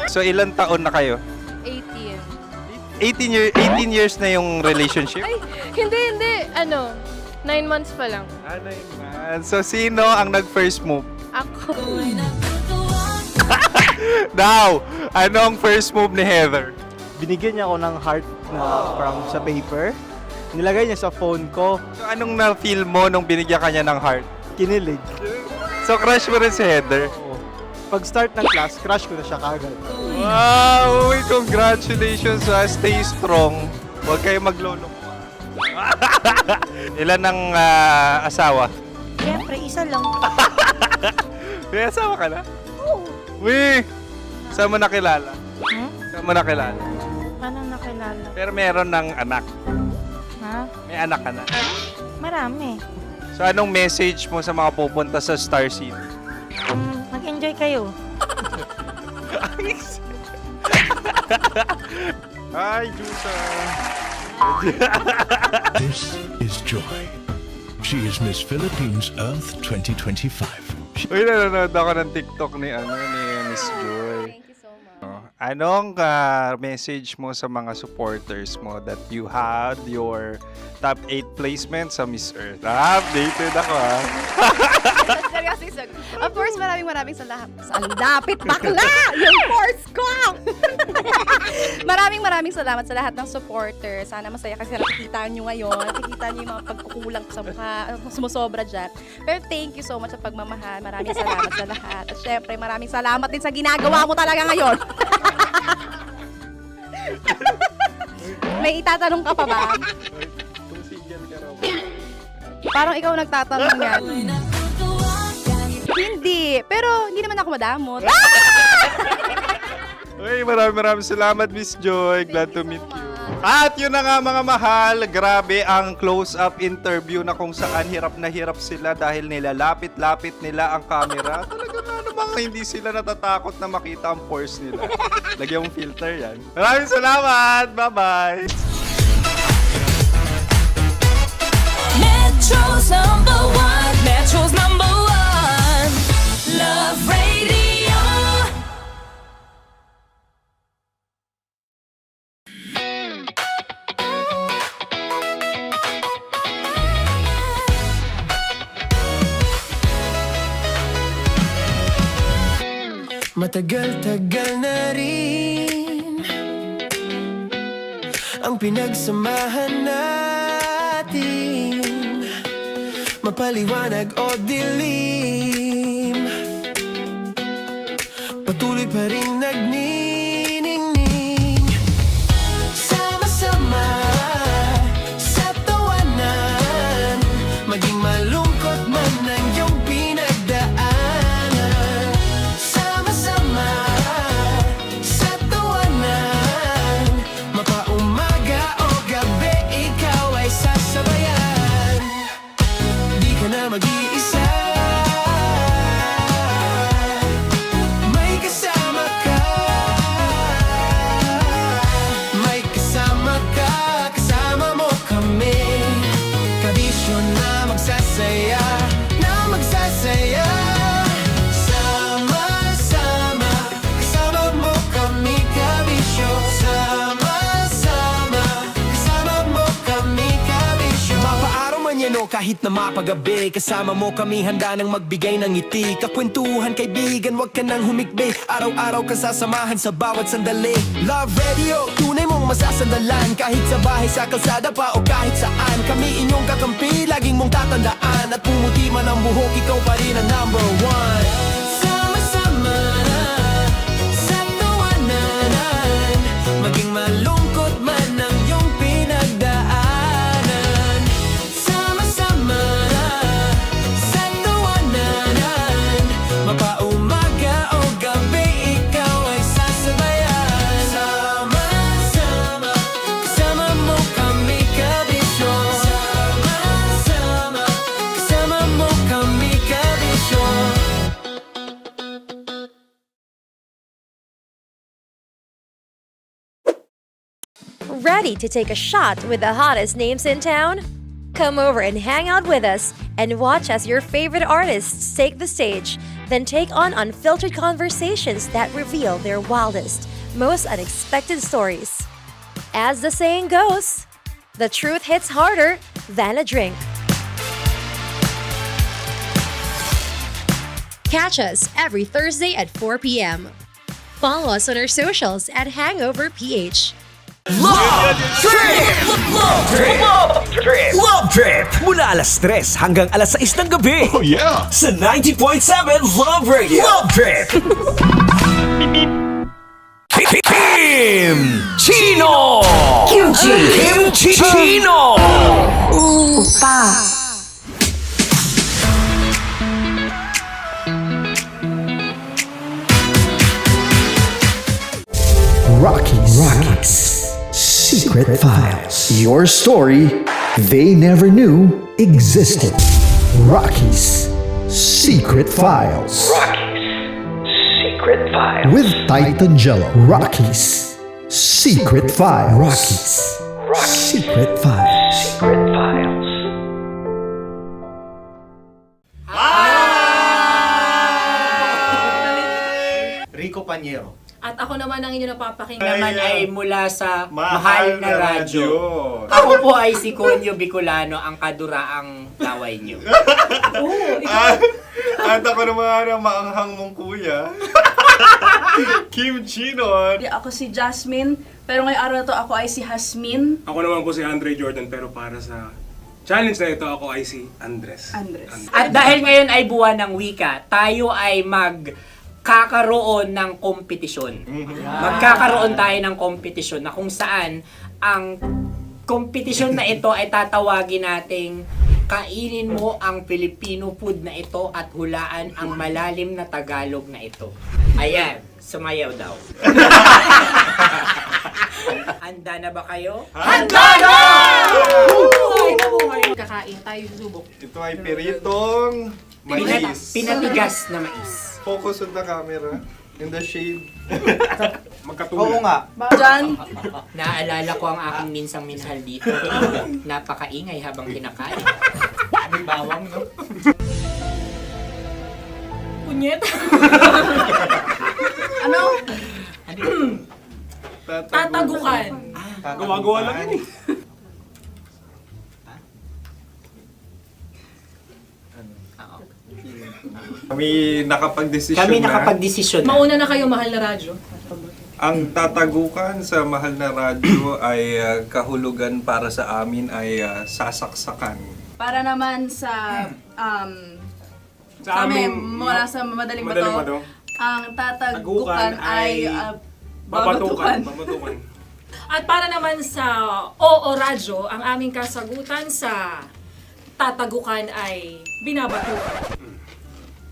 So ilan taon na kayo? 18. 18 years na yung relationship? Ay, hindi. 9 months pa lang. 9 months. So sino ang nag-first move? Ako. Now, ano ang first move ni Heather? Binigyan niya ako ng heart na from sa paper. Nilagay niya sa phone ko. So anong na-feel mo nung binigyan ka niya ng heart? Kinilig. So crush mo rin si Heather? Pag start ng class, crush ko na siya kagad. Wow! Uy, congratulations ha. Stay strong. Huwag kayo maglolo. Ilan ang asawa? Siyempre, isa lang. May asawa ka na? Oo. Uy! Saan mo nakilala? Saan mo nakilala? Paano nakilala? Pero meron ng anak. Ha? May anak ka na. Marami. So anong message mo sa mga pupunta sa Star City? Mag-enjoy kayo. Hi, Jusa! This is Joy. She is Miss Philippines Earth 2025. Uy, nanonood ako ng TikTok ni Miss Joy. Thank you so much. Anong message mo sa mga supporters mo that you had your top 8 placement sa Miss Earth? Updated ako ha. Of course, maraming salamat. Lapit bakla! Yung course ko! maraming salamat sa lahat ng supporters. Sana masaya kasi nakikita nyo ngayon. Nakikita nyo yung mga pagkukulang sa mukha, sumusobra dyan. Pero thank you so much sa pagmamahal. Maraming salamat sa lahat. At syempre, maraming salamat din sa ginagawa mo talaga ngayon. May itatanong ka pa ba? Parang ikaw nagtatanong yan. Hindi. Pero hindi naman ako madamot. Uy, maraming salamat, Miss Joy. Glad to meet you. At yun na nga mga mahal, grabe ang close-up interview na kung saan hirap na hirap sila dahil nilalapit-lapit nila ang camera. Talaga nga namang hindi sila natatakot na makita ang pores nila. Lagyan mong filter yan. Maraming salamat! Bye-bye! Metro's number one. Metro's number one. Love Radio. Matagal-tagal na rin ang pinagsamahan natin, mapaliwanag o dilim, patuloy pa rin nagniningning. Sama-sama sa tawanan, maging malungkot man ang iyong pinagdaanan. Sama-sama sa tawanan, mapaumaga o gabi, ikaw ay sasabayan. Di ka na mag-iisa, may kasama ka. May kasama ka, kasama mo kami. Kabisyo na magsasaya, na magsasaya. Sama-sama kahit na mapagabi. Kasama mo kami handa nang magbigay ng ngiti. Kakwentuhan kaibigan, wag ka nang humikbi. Araw-araw ka sasamahan sa bawat sandali. Love Radio, tunay mong masasandalan. Kahit sa bahay, sa kalsada pa o kahit saan. Kami inyong kakampi, laging mong tatandaan. At pumuti man ang buhok, ikaw pa rin ang number one. Sama-sama na sa tawanan, maging malungkot man ang iyong pinagdaanan. Sama-sama na sa tawanan, mapaumaga o gabi, ikaw ay sasabayan. Sama-sama, kasama mo kami kabisyo. Sama-sama, kasama mo kami kabisyo. Ready to take a shot with the hottest names in town? Come over and hang out with us and watch as your favorite artists take the stage, then take on unfiltered conversations that reveal their wildest, most unexpected stories. As the saying goes, the truth hits harder than a drink. Catch us every Thursday at 4 p.m. Follow us on our socials at Hangover PH. Love Trip! Love Trip! Love Trip! Love Trip! Mula alas 3 hanggang alas 6 ng gabi. Oh yeah! Sa 90.7 Love Radio. Love Trip! Kim Chino! Kim Chino! Opa. Rockies. Secret Files. Your story they never knew existed. Rockies. Secret Files. Secret Files. With Titan Jello. Rockies. Secret Files. Rockies. Secret Files. Secret Files. Rico Panyero. At ako naman ang inyo napapakinggan. Naman ay mula sa Mahal na Radyo. Ako po ay si Conyo Bicolano, ang kaduraang laway niyo. At ako naman ang maanghang mong kuya. Kim Chino. Ako si Jasmine, pero ngayong araw na to ako ay si Hasmin. Ako naman po si Andre Jordan, pero para sa challenge na ito, ako ay si Andres. At dahil ngayon ay buwan ng wika, tayo ay magkakaroon ng kompetisyon. Magkakaroon tayo ng kompetisyon na kung saan ang kompetisyon na ito ay tatawagin nating kainin mo ang Filipino food na ito at hulaan ang malalim na Tagalog na ito. Ayan, sumayaw daw. Handa na ba kayo? Handa na! Kakain tayo, subok. Ito ay piritong mais. Pinatigas na mais. Focus on the camera. In the shade. Oo nga. Diyan. Naalala ko ang aking minsang minahal dito. Napakaingay habang kinakain. May bawang, no? Punyet. Ano? Tatagukan. Gawa-gawa lang yun eh. Kami nakapag-desisyon na. Mauna na kayo, Mahal na Radyo. Ang tatagukan sa Mahal na Radyo ay kahulugan para sa amin ay sasaksakan. Para naman sa Sa amin, mula sa madaling Madaling bato, Bato. ang tatagukan ay babatukan. At para naman sa Oo Radyo, ang aming kasagutan sa tatagukan ay binabatukan.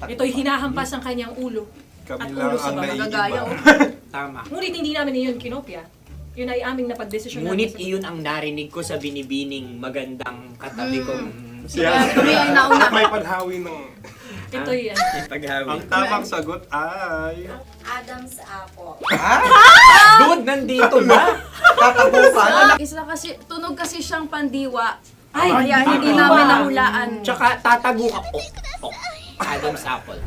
Ito'y hinahampas ang kanyang ulo. Kami At lang ulo sa ang mga naiiba. gagaya. Tama. Ngunit hindi namin iyon kinopya. Yun ay aming napagdesisyon Ngunit iyon ang narinig ko sa binibining magandang katabi kong Kami ay nauna. May panhawi ng... Ito'y Ang tamang sagot ay... Adam's apple. Dude, nandito ba? Tatagukan? Isa kasi, tunog kasi siyang pandiwa. Ay, Kaya hindi namin nahulaan. Tsaka tatagukan. Adam's apple.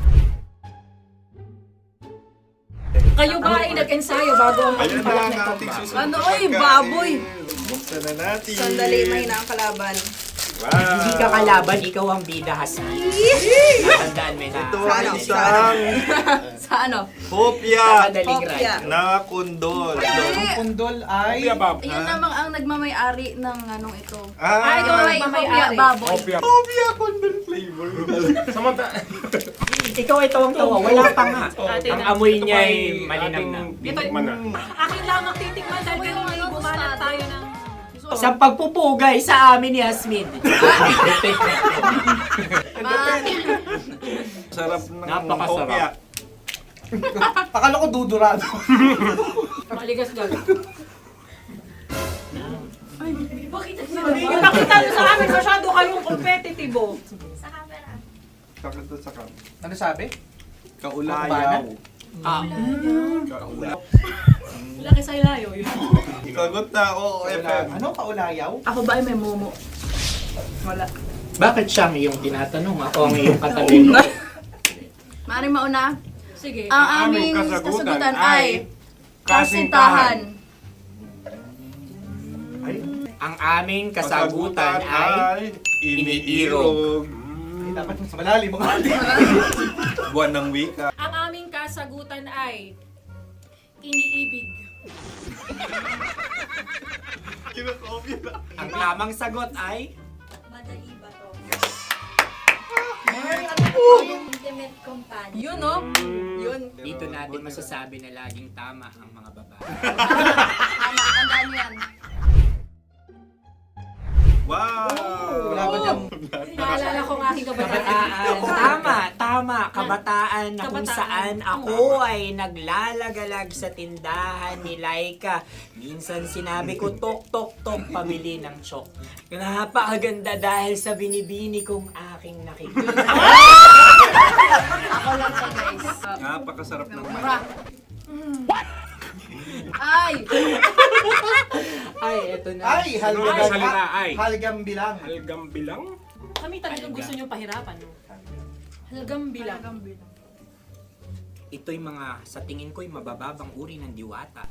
Kayo ba ay nag-ensayo bago ang Ayun magpalak na ang na ating ito? susunod Ano, na oy, pagkain. baboy. Buksan na natin. Sandali, may na ang kalaban. Hindi ka kalaban, ikaw ang bida, Hasmi. Natandaan mo na. Ito ay isang Sa ano? kopya Madaling Kopya. na kundol. Ang pundol ay... Yun namang ang nagmamay-ari ng anong ito. Ah, ito ay kopya baboy. kopya kundol flavor. Ikaw ay tawang-tawa, wala pa nga. Ang amoy niya ay malinang na. Akin lang ang titikman dahil ganun ay bumanat tayo ng... Sa pagpupugay sa amin ni Hasmin. Sarap ng Napakasarap. kopya. Akala ko dudurado. Maligas gaga. Ay, bakit nyo sa amin masyado kayong competitive oh. Sakit to sa kam. Ano sabi? Kaulayaw. Laki sa ilayo yun. Sagot na ako, FM. Ano kaulayaw? Ako ba ay may momo? Wala. Bakit siya ang iyong tinatanong? Ako ang iyong katabi. Maaaring mauna. Sige. Ang aming kasagutan ay kasintahan. Ang aming kasagutan ay iniirog. Dapat mas malalim mga Buwan ng wika. Ang aming kasagutan ay iniibig. ang tamang sagot ay Intimate companion. Yun no? Yun. dito natin masasabi na laging tama ang mga babae. Tama, tandaan nyo yan. Wow! Wala ba dyan? Naalala ko ang aking kabataan. Tama, kabataan na kung Kabataan. saan ako ay naglalagalag sa tindahan ni Laika. Minsan sinabi ko, tok, tok, tok, pamili ng chok. Napakaganda dahil sa binibini kong aking nakikita. Ako lang to guys. Napakasarap ng Mura. Ay! Ay, eto na. Ay, halgam salita ay. Halgam bilang. Halgam bilang? Kami talagang gusto nyo pahirapan, no? Halagang bilang. Ito'y mga, sa tingin ko'y mabababang uri ng diwata.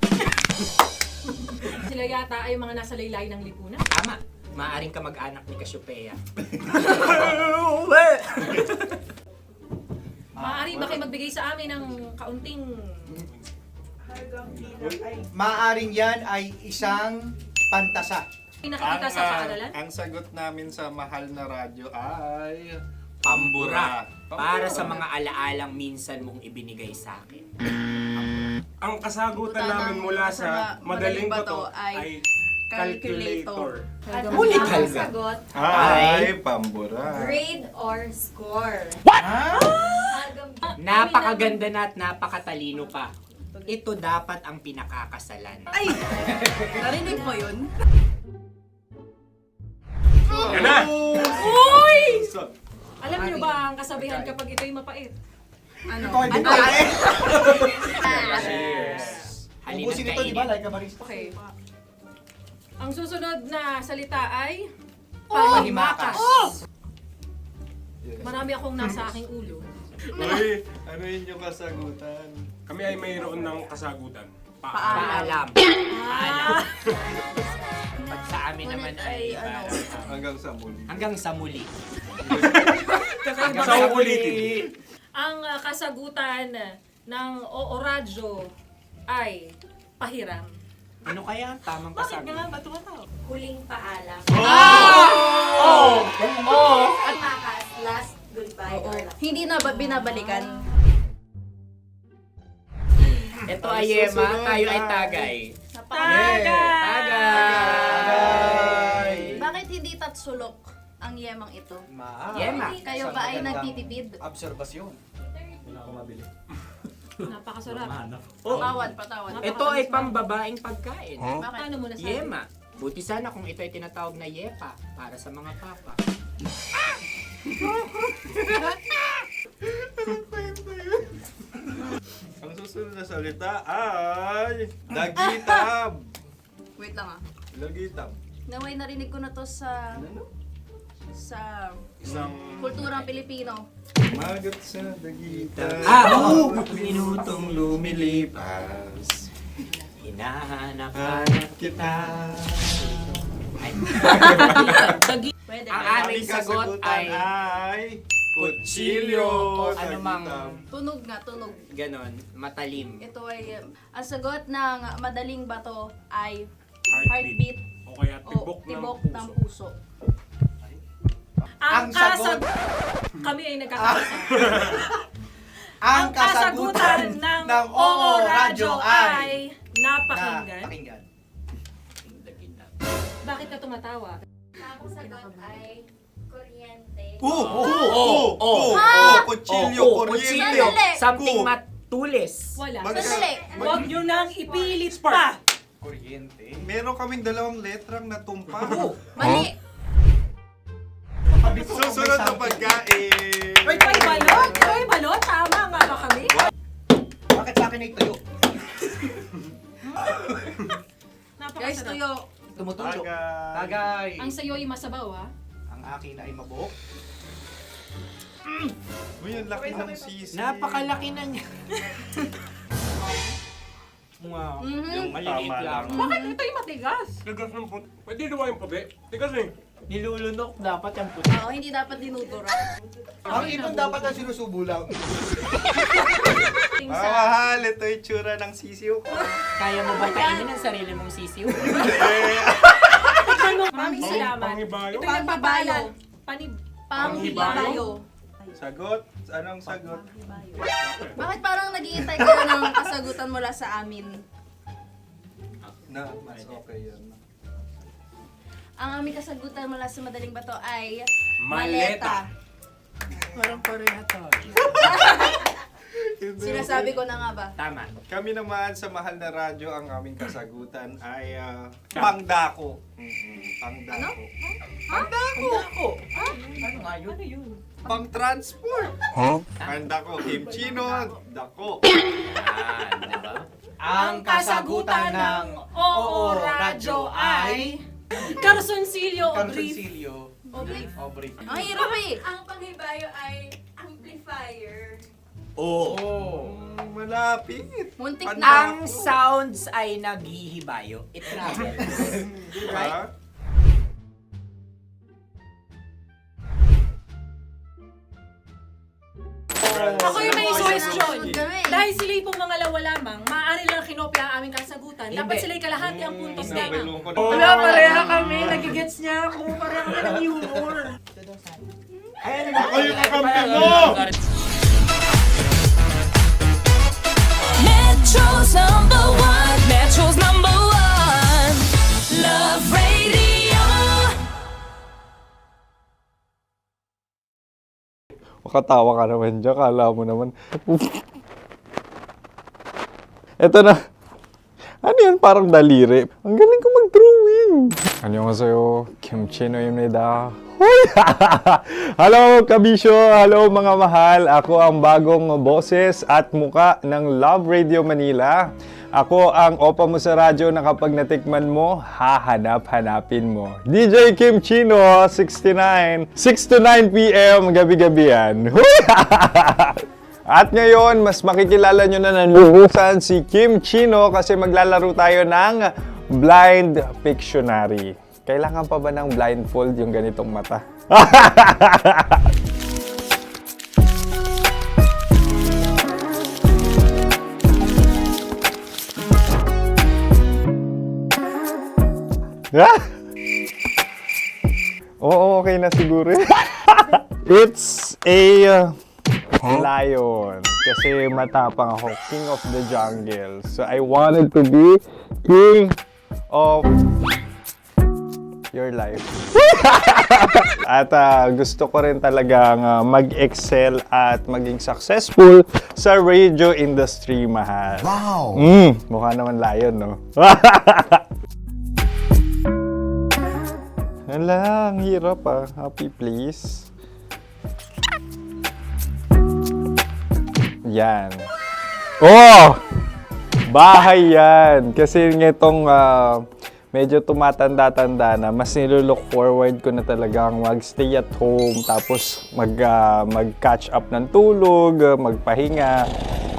Sila yata ay mga nasa laylay ng lipunan. Tama, maaaring ka mag-anak ni Cassiopeia. Maaari ba kayo magbigay sa amin ng kaunting... Maaring yan ay isang pantasa. Pinakikita sa paaralan? Ang sagot namin sa mahal na radyo ay Pambura. Para sa mga alaalang minsan mong ibinigay sa akin. Ang kasagutan namin mula sa madaling bato ay calculator. Ulit halga. Sagot, ay pambura. grade or score. Napakaganda na at napakatalino pa. Ito dapat ang pinakakasalan. Ay! Narinig mo yun? Yan na! Uy! Alam niyo ba ang kasabihan kapag ito'y mapait? Ano? Ito ay bigay. Cheers! Halina't Ubusin ito, di ba? kainin. Like a barista. Okay. Ang susunod na salita ay... Panimakas. Marami akong nasa aking ulo. Uy, ano yun yung kasagutan? Kami ay mayroon ng kasagutan. Paalam. Paalam. Pag sa amin naman ay... Hanggang sa muli. Hanggang sa muli. Sa ulitin. Ang kasagutan ng Oo Radyo ay pahiram. Ano kaya ang tamang kasagutan? Ba't tumatawa? Huling paalam. Oh! Pagmakas, last goodbye or last. Hindi na ba binabalikan? Ito ay Yema, tayo ay Tagay. Tagay! Bakit hindi tatsulok ang yemang ito? Yema. Kayo ba ay nagtitipid? Obserbasyon. Wala akong mabili. Napakasarap. Patawad. Ito ay pambabaeng pagkain. Bakit? Ano mo nasabi? Yema. Buti sana kung ito ay tinatawag na yepa para sa mga papa. Ang susunod na salita ay dagitab. Wait lang ah. Dagitab. Naway narinig ko na to sa Isang kulturang Pilipino. magat sa dagitab. Minutong lumilipas. Hinahanap-hanap kita. Ay. Pwede. Ang aming sagot ay kutsilyo o anumang Tunog nga, tunog. ganon, matalim. Ito ay, ang sagot ng madaling bato ay Heartbeat. O kaya tibok, ng puso. Ang kami ay nagkakasa. Ang kasagutan ng Oo Radyo ay napakinggan. Bakit ka tumatawa? Ang sagot ay kuryente. Kutsilyo, kuryente. Sandali. Something matulis. Wala. Sandali. Huwag nyo nang ipilit pa. Kuryente. Meron kaming dalawang letrang natumpa. Mali. Susunod na pagkain. May balot? May balot? Tama nga ba kami? Bakit sa akin ay tuyo? Guys, tuyo. Tumutulo. Tagay. Tagay. Ang sayo ay masabaw, ha? Ang akin ay mabuhok. Uy, ang laki ng sisi. Napakalaki na niya. Yung maliliit Tama lang. Bakit ito yung matigas? Tigas ng puti. Pwede luwa yung puti. Tigas eh. Nilulunok dapat yung puti. Oo, hindi dapat dinudura. Ang ibon dapat ang sinusubo lang. Mahal, ito yung tsura ng sisiw ko. Kaya mo ba kainin ang sarili mong sisiw? Maraming salamat. Pangibayo. Ito yung nagpabayo. Panghibayo. Sagot? Anong sagot? Bakit parang nag-iintay kayo ng kasagutan mula sa amin? Na, mas okay yan. Ang aming kasagutan mula sa madaling bato ay Maleta. Parang parehata. Sinasabi ko na nga ba? Tama. Kami naman sa mahal na radyo, ang aming kasagutan ay pangdako. Pangdako. Pangdako. Ano nga yun? Ano yun? Pang-transport. Pangdako, kimchino, dako. Diba? Ang kasagutan ng Oo Radyo ay Carsoncillo o brief. Carsoncillo. Obrief. Ang hirap eh. Ang panghibayo ay amplifier. Malapit. Muntik Pangdako. na. Ang sounds ay naghihibayo. It travels. Right? Ako yung may question. Kami. Dahil sila'y pong mga lawa lamang, maaari lang kinopya ang aming kasagutan. Dapat Hindi. sila'y kalahati ang puntos lamang. Wala, pareha kami. Nagigets niya ako. Pareha kami ng humor. Ako yung kakampi mo! Metro's #1, Metro's #1, Love Radio. Makatawa ka naman dyan. Kala mo naman. Eto na. Ano yan? Parang daliri. Ang galing ko mag-drawing. 안녕하세요. 김치노입니다. Hello, kabisyo! Hello, mga mahal! Ako ang bagong boses at muka ng Love Radio Manila. Ako ang opa mo sa radyo na kapag natikman mo, hahanap-hanapin mo. DJ Kim Chino, 69. 6 to 9 p.m. gabi-gabi yan. At ngayon, mas makikilala nyo na ng lubusan si Kim Chino kasi maglalaro tayo ng Blind Pictionary. Kailangan pa ba ng blindfold yung ganitong mata? Oo, okay na siguro. It's a lion. Kasi matapang ako. King of the jungle. So I wanted to be king of your life. At gusto ko rin talagang mag-excel at maging successful sa radio industry, mahal. Wow! Mukha naman lion, no? Hala, ang hirap Happy, please. Yan. Oh! Bahay yan. Kasi itong medyo tumatanda-tanda na, mas nilook forward ko na talagang mag-stay at home, tapos mag-catch up ng tulog, magpahinga.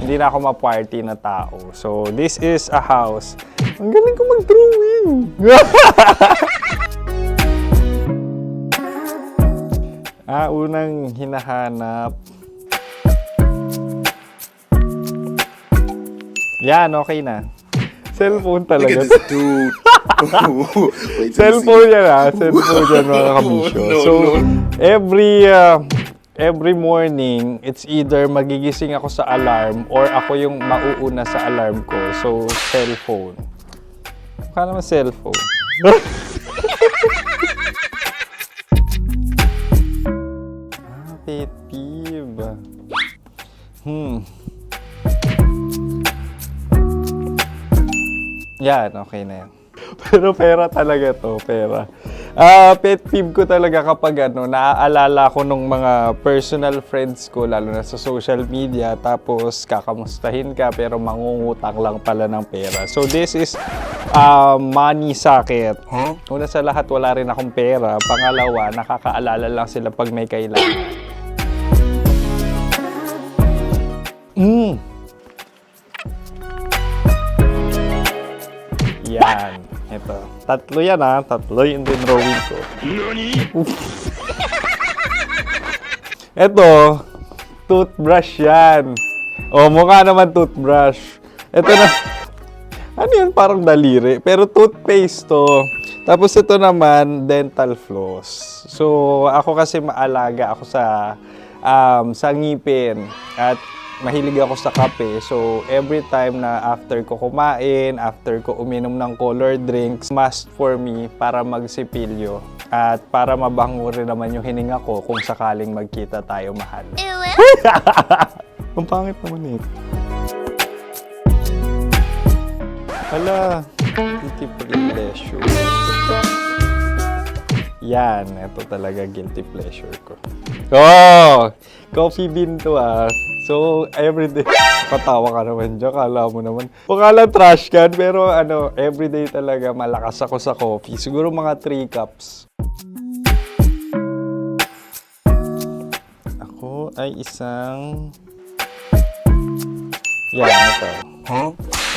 Hindi na ako ma-party na tao. So, this is a house. Ang galing ko mag-drawing! Unang hinahanap. Yan, okay na. Cellphone talaga. Look at this dude. Wait till you Cellphone yan Cellphone yan mga kabisyo. So, every morning, it's either magigising ako sa alarm or ako yung mauuna sa alarm ko. So, cellphone. Mukha naman cellphone. Pet peeve. Yan, okay na yan. Pero pera talaga to, pera. Pet peeve ko talaga kapag naaalala ko nung mga personal friends ko, lalo na sa social media, tapos kakamustahin ka pero mangungutang lang pala ng pera. So this is money sakit. Una sa lahat, wala rin akong pera. Pangalawa, nakakaalala lang sila pag may kailangan. Yan. Ito. Tatlo yan Tatlo yung dinrawing ko. Ito. Toothbrush yan. Mukha naman toothbrush. Ito na. Ano yun? Parang daliri. Pero toothpaste to. Tapos ito naman, dental floss. So, ako kasi maalaga ako sa ngipin. At mahilig ako sa kape. So, every time na after ko kumain, after ko uminom ng colored drinks, must for me para magsipilyo. At para mabango rin naman yung hininga ko kung sakaling magkita tayo, mahal. Ang pangit naman ito. Hala, guilty pleasure. Yan, ito talaga guilty pleasure ko. Coffee bean to So, everyday, patawa ka naman dyan, kala mo naman. Pakala trash can, pero everyday talaga malakas ako sa coffee. Siguro mga 3 cups. Ako ay isang... Yan, ito.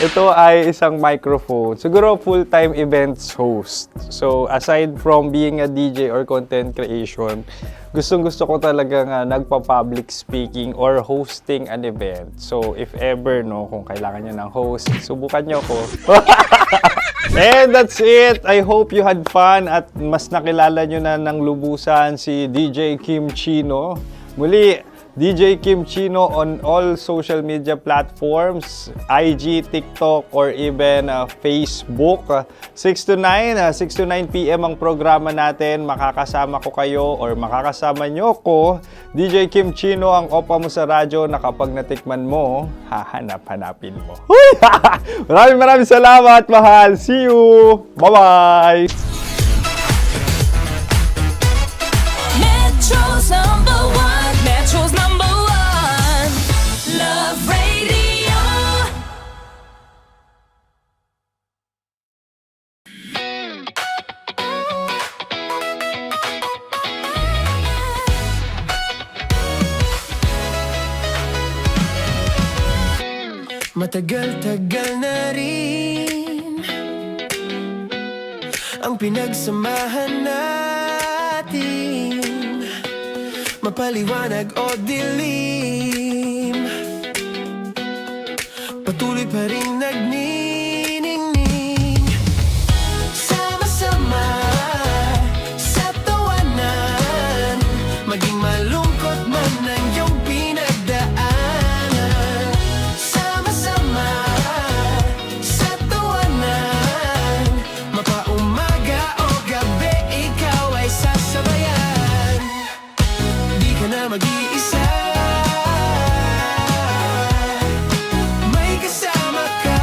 Ito ay isang microphone. Siguro full-time events host. So, aside from being a DJ or content creation, gustong-gusto ko talaga nagpa-public speaking or hosting an event. So, if ever, kung kailangan nyo ng host, subukan nyo ko. And that's it. I hope you had fun at mas nakilala nyo na ng lubusan si DJ Kim Chino. Muli, DJ Kim Chino on all social media platforms, IG, TikTok, or even Facebook. 6 to 9 p.m. ang programa natin. Makakasama ko kayo or makakasama nyo ko. DJ Kim Chino, ang opa mo sa radyo na kapag natikman mo, hahanap-hanapin mo. Maraming salamat, mahal. See you! Bye-bye! Metro's number one. Metro's number one. Love Radio. Matagal-tagal na rin ang pinagsamahan natin, mapaliwanag o dilim, patuloy pa rin nagniningning. Sama-sama sa tawanan, maging malungkot man ang iyong pinagdaanan. Sama-sama sa tawanan, mapaumaga o gabi, ikaw ay sasabayan. Di ka na mag-iisa, may kasama ka.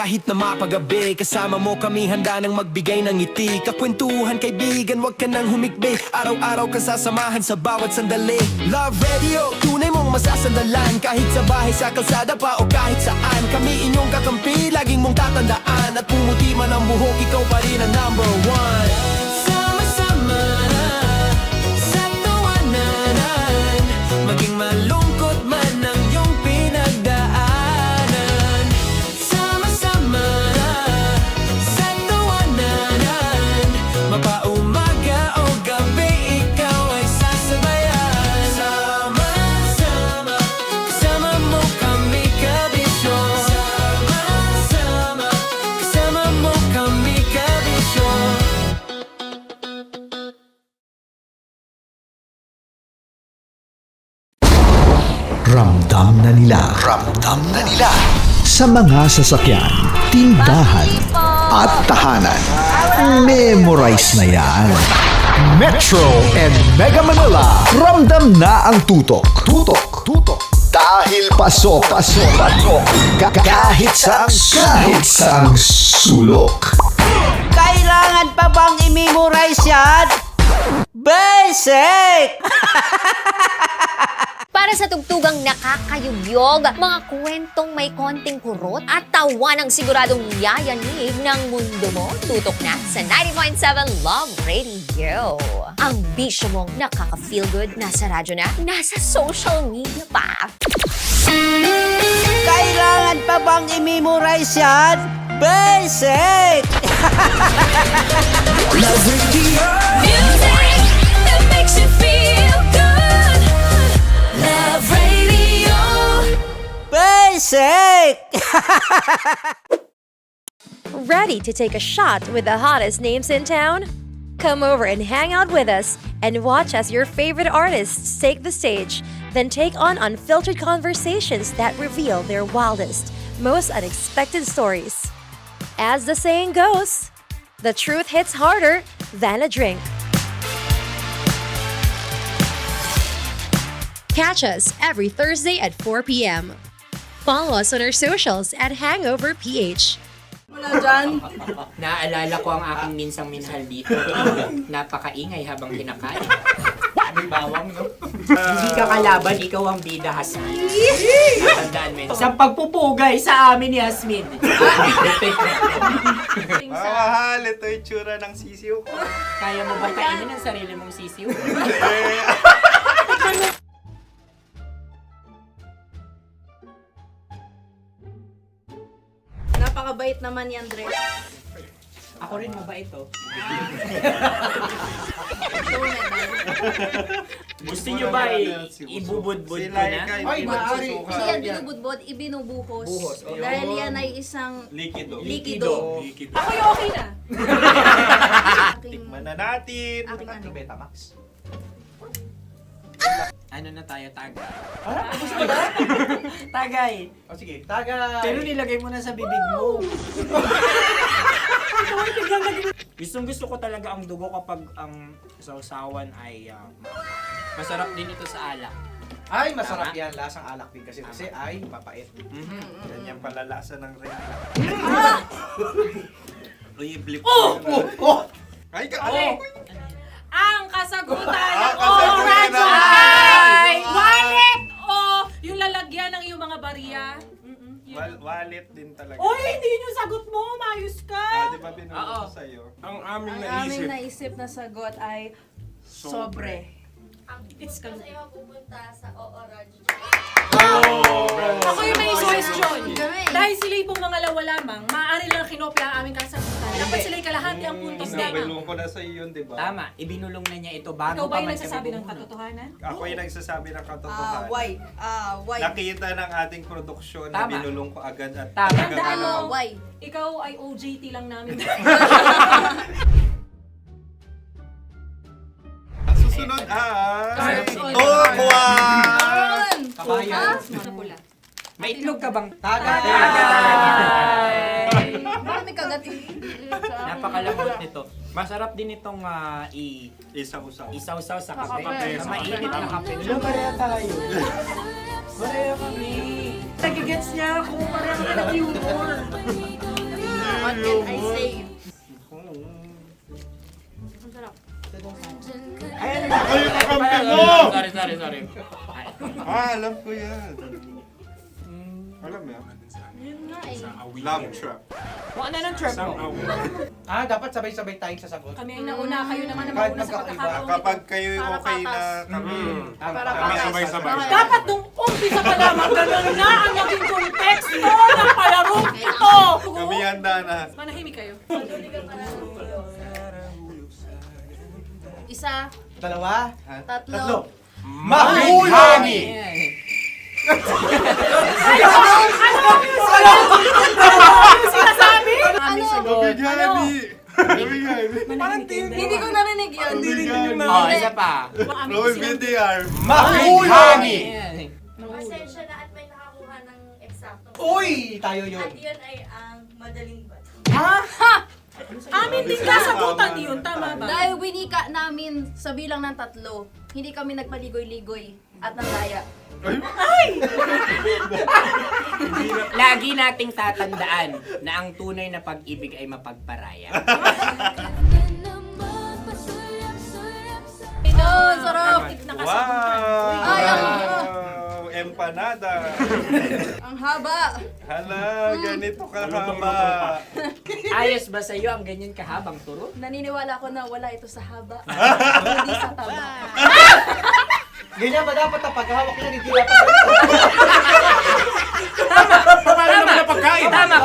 kahit na mapagabi. Kasama mo kami handa nang magbigay ng ngiti. Kakwentuhan kaibigan, wag ka nang humikbi. Araw-araw ka sasamahan sa bawat sandali. Love Radio, tunay mong masasandalan. Kahit sa bahay, sa kalsada pa o kahit saan. Kami inyong kakampi, laging mong tatandaan. At pumuti man ang buhok, ikaw pa rin ang number one. Sama-sama na sa tawanan, maging malungkot man ang iyong pinagdaanan. Sama-sama na sa tawanan, mapaumaga o gabi, ikaw ay sasabayan. Sama-sama, kasama mo kami kabisyo. Sama-sama, kasama mo kami kabisyo. Ramdam na nila sa mga sasakyan, tindahan at tahanan. Memorize na yan. Metro and Mega Manila, ramdam na ang tutok. Dahil pasok. Kahit saang sulok. Kailangan pa bang i-memorize yan? Basic! Para sa tugtugang nakakayugyog, mga kwentong may konting kurot at tawa ng siguradong yayanig ng mundo mo, tutok na sa 90.7 Love Radio. Ang bisyo mong nakaka-feel good, nasa radyo na, nasa social media pa. Kailangan pa bang i-memorize yan? Basic! Love Radio. Music that makes you feel good. Love Radio. Basic! Ready to take a shot with the hottest names in town? Come over and hang out with us and watch as your favorite artists take the stage, then take on unfiltered conversations that reveal their wildest, most unexpected stories. As the saying goes, the truth hits harder than a drink. Catch us every Thursday at 4 p.m. Follow us on our socials at Hangover PH. Wala dyan. Naaalala ko ang aking minsang minahal dito. Napakaingay habang kinakain. May bawang, no? Hindi ka kalaban, ikaw ang bida, Hasmin. Tandaan mo yun. Sa pagpupugay sa amin ni Hasmin. Mahal, ito yung tsura ng sisiw ko. Kaya mo ba kainin ang sarili mong sisiw? Napakabait naman yan, Dre. Ako rin mabait, oh. Gusto nyo ba ibubudbud ko na? Ay, maaari. Hindi yan binubudbud, ibinubuhos. Buhos, oh. Dahil yan ay isang Likido. Ako yung okay na. Tikman na natin. Aking ano? Betamax. Ano na tayo, tagay? Tagay. O sige, tagay. Pero nilagay mo na sa bibig mo. Gustong-gusto ko talaga ang dugo kapag ang sausawan ay masarap din ito sa alak. Ay, masarap yan. Lasang alak din kasi ay mapait. Yan yung palalasa ng rin. Uy, blip. Ay, Ang kasagutan ng kasagutan oras ay wallet o yung lalagyan ng iyong mga barya. Wallet din talaga. Oy, hindi yun yung sagot mo. Mayos ka. Di ba binulong ko sa'yo? Ang aming Ang aming naisip na sagot ay sobre. It's ka. pupunta sa OORAJ. Ako yung may suggestion. Dahil sila yung mga lamang, maaari lang kinopya ang aming kasagutan. Dapat sila yung kalahati ang puntos Hindi, lamang. binulong ko na sa'yo yun, di ba? Tama, ibinulong na niya ito bago Ikaw ba pa yung man nagsasabi ng kami katotohanan? Ako yung nagsasabi ng katotohanan. Why? Nakita ng ating produksyon na Tama. binulong ko agad at Tama. Tandaan mo, Why? ikaw ay OJT lang namin. Ang susunod ay... Sunod. Tukwan! Kabayan. Na pula. May itlog ka bang? Tagay! Marami kagat. Napakalambot nito. Masarap din itong Isaw-usaw isaw-saw sa Kape. kape. Sa mainit na kape. Alam, pareha tayo. Pareha kami. Nagigets niya ako. Pareha kami ng humor. What can I say? Ang sarap. Sorry. Alam ko yan. Alam mo yan? Yun nga eh. Love trap. Ano ng trap mo? Dapat sabay-sabay tayong sasagot. Kami ay nauna, kayo naman ang Kahit mauna sa magkakaiba. pagkakataon. Kapag kayo Para okay na patas. kami. Para kami patas. sabay-sabay. Dapat nung umpisa pa lamang, ganun na ang naging konteksto ng palarong ito. Kami handa na. Manahimik kayo. Isa, Dalawa. tatlo. Mahulog! Sinasabi? Hindi ko narinig yun. Oh, isa pa. Roll VTR. Mahulog! Pasensya na at may nakakuha ng eksakto. Uy! Tayo yun. At yun ay ang madaling ba? Amin din kasagutan yun, tama ba? Dahil winika namin sa bilang ng 3, hindi kami nagpaligoy-ligoy at nandaya. Lagi nating tatandaan na ang tunay na pag-ibig ay mapagparaya. Ito, sarap! Wow! Ay, Empanada. Ang haba! Hala, ganito kahaba. Ayos ba sa'yo ang ganyan kahabang turo? Naniniwala ko na wala ito sa haba. Hindi sa taba. Ganyan ba dapat ang paghawak niya? Hindi dapat ganito. Tama,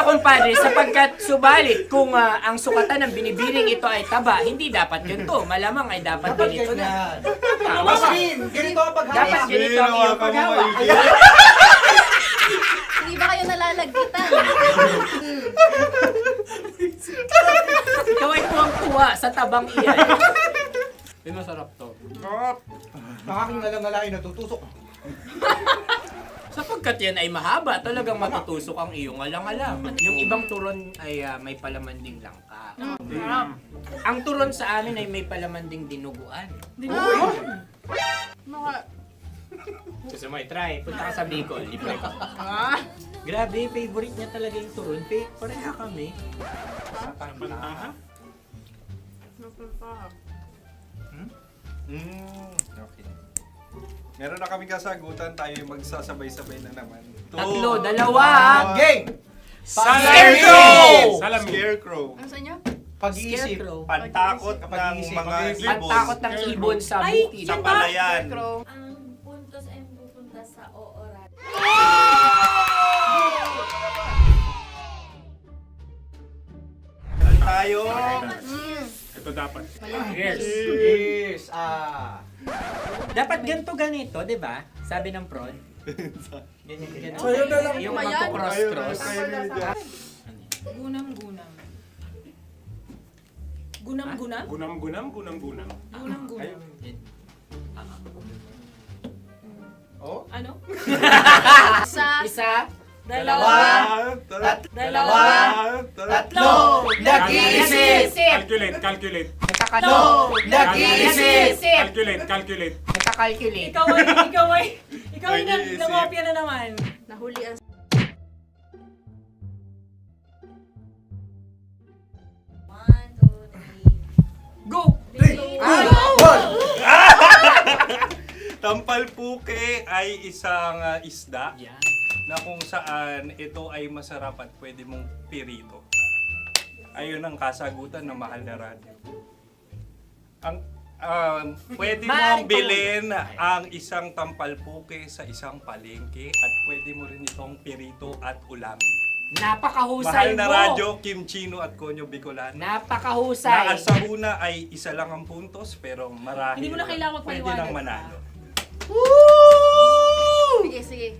kumpadre. Sapagkat subalit kung ang sukatan ng binibining ito ay taba, hindi dapat ganito. Malamang ay dapat ganito na. Ganito ang paghawak. Dapat ganito ang iyong paghawak. Hindi ba kayo nalalagkitan? Ikaw ay tuwang-tuwa sa tabang iyan. Masarap to. Nakaking nalang natutusok. Sapagkat yan ay mahaba, talagang matutusok ang iyong alang-alang. Yung ibang turon ay may palaman ding langka. Ang turon sa amin ay may palaman ding dinuguan. Gusto mo i-try? Punta ka sa Bicol, libre ko. Grabe, favorite niya talaga yung turon. Pareha kami. Okay. Meron na kaming kasagutan, tayo yung magsasabay-sabay na naman. Tatlo, dalawa. Game! Scarecrow! Scarecrow. Ano sa inyo? Pag-iisip. Pantakot ng mga ibon. Pantakot ng ibon sa Ay, bukid. Sa palayan. Ang puntos ay pupunta sa oorat. Tayo. Ito dapat. Yes. Dapat ganito, di ba? Sabi ng prod. Ganyan. Yung Ayan. magpo-cross-cross. Gunam-gunam. Gunam-gunam? Gunam-gunam. Gunam-gunam. Oh? Ano? Isa. Dalawa. Tatlo! Nag-iisip! Calculate. Nagkakano. Nag-iisip! Calculate. Nagkakalculate. Ikaw ay nangopya na naman. Nahuli ang... Go! Tampalpuke ay isang isda na kung saan ito ay masarap at pwede mong pirito. Ayun ang kasagutan ng Mahal na Radyo. Ang pwede mong bilhin ang isang tampalpuke sa isang palengke at pwede mo rin itong pirito at ulamin. Napakahusay Mahal na mo. Radyo, Kim Chino at Konyo Bicolano. Napakahusay. Na sa una ay isa lang ang puntos pero marahil Hindi mo na kailangan pwede paliwanag nang pa. manalo. Sige.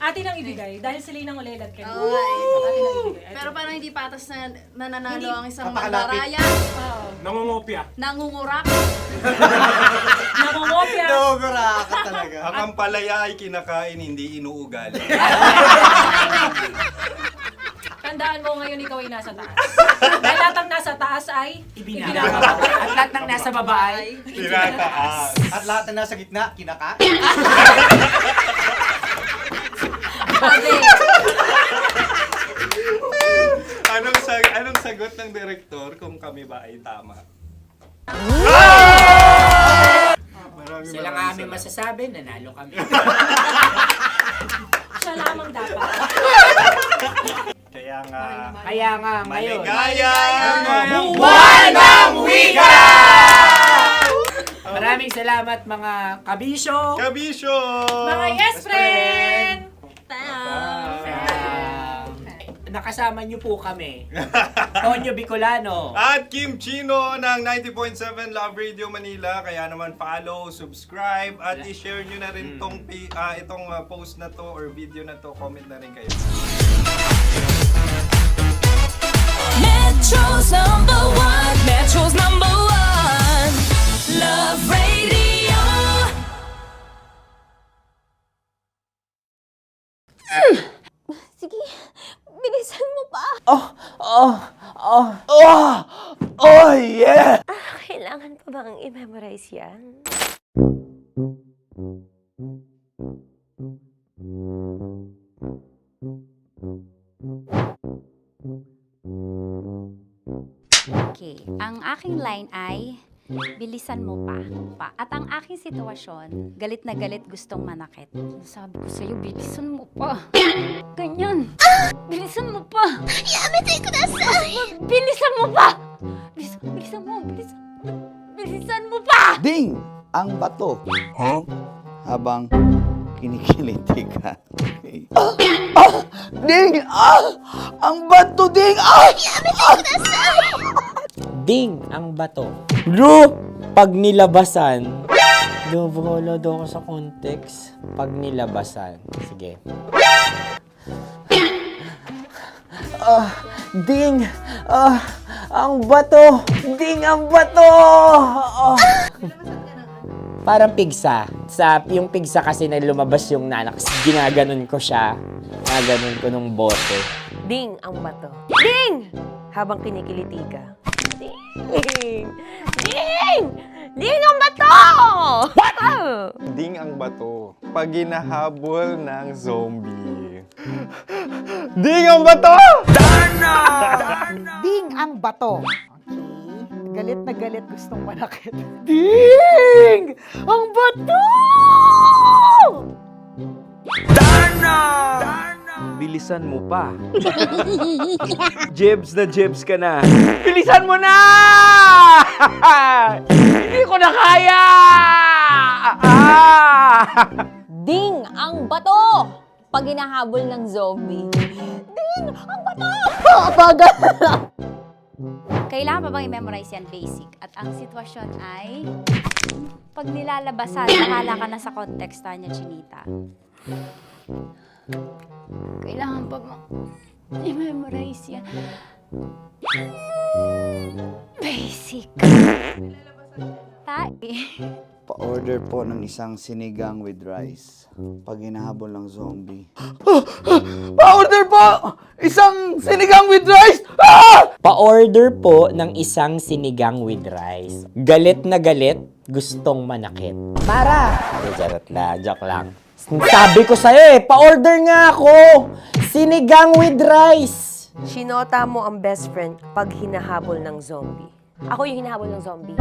Atin ang ibigay dahil sila yung nangulelat kayo. Oo nga eh. Atin ang ibigay. Pero parang hindi patas na nananalo Hindi. ang isang Napakalapit. mandaraya. Nangungopia. Nangungurak. Namungopya. Dogora ka talaga. Ang ampalaya ay kinakain, hindi inuugali. Tandaan mo ngayon ikaw ay nasa taas. Dahil lahat ng nasa taas ay Ibinababa. At lahat ng nasa baba ay Tinataas. At lahat na nasa gitna, kinaka. Sabi. Anong sagot ng direktor kung kami ba ay tama? Sila nga aming masasabi, nanalo kami. Siya lamang dapat. Kaya nga Ngayon. buwan ng wika! Maraming salamat mga kabisyo. Mga yes friend! Nakasama niyo po kami. Tonyo Bicolano. At Kim Chino ng 90.7 Love Radio Manila. Kaya naman follow, subscribe, at i-share nyo na rin itong post na to or video na to. Comment na rin kayo. Metro's number one, Love Radio. Sige, bilisan mo pa. Oh, yeah! Kailangan pa bang i-memorize yan? Okay, ang aking line ay, bilisan mo pa. At ang aking sitwasyon, galit na galit gustong manakit. Sabi ko sa'yo, bilisan mo pa. Ganyan. Bilisan mo pa. Yametay kudasai. Bilisan mo pa. Bilisan mo pa. Ding! Ang bato. Habang kinikiliti ka. Okay. Ding! Ang bato, Ding! Yametay kudasai. Ding ang bato. Bro, pag nilabasan. Wala daw ako sa context. Pag nilabasan. Sige. Ding! Ang bato! Ding ang bato! Parang pigsa. Yung pigsa kasi na lumabas yung nanak. Ginaganon ko siya. Ginaganon ko nung bote. Ding ang bato. Ding! Habang kinikiliti ka. Ding! Ding! Ding ang bato! What? Ding ang bato. Pag hinahabol ng zombie. Ding ang bato! Ding ang bato. Okay. Galit na galit gustong manakit. Ding! Ang bato! Bilisan mo pa. Jebs na jebs ka na. Bilisan mo na! Hindi ko na kaya! Ding ang bato! Pag hinahabol ng zombie. Ding ang bato! Bagal! Kailangan pa bang i-memorize yan basic? At ang sitwasyon ay, pag nilalabasan, bahala ka na sa konteksta niya, Chinita. Kailangan pa bang i-memorize yan? Basic. Pa-order po ng isang sinigang with rice. Pag hinahabol ng zombie. Pa-order po! Isang sinigang with rice! Pa-order po ng isang sinigang with rice. Galit na galit, gustong manakit. Para! Joke lang. Sabi ko sa'yo pa-order nga ako! Sinigang with rice! Sinota mo ang best friend pag hinahabol ng zombie. Ako yung hinahabol ng zombie.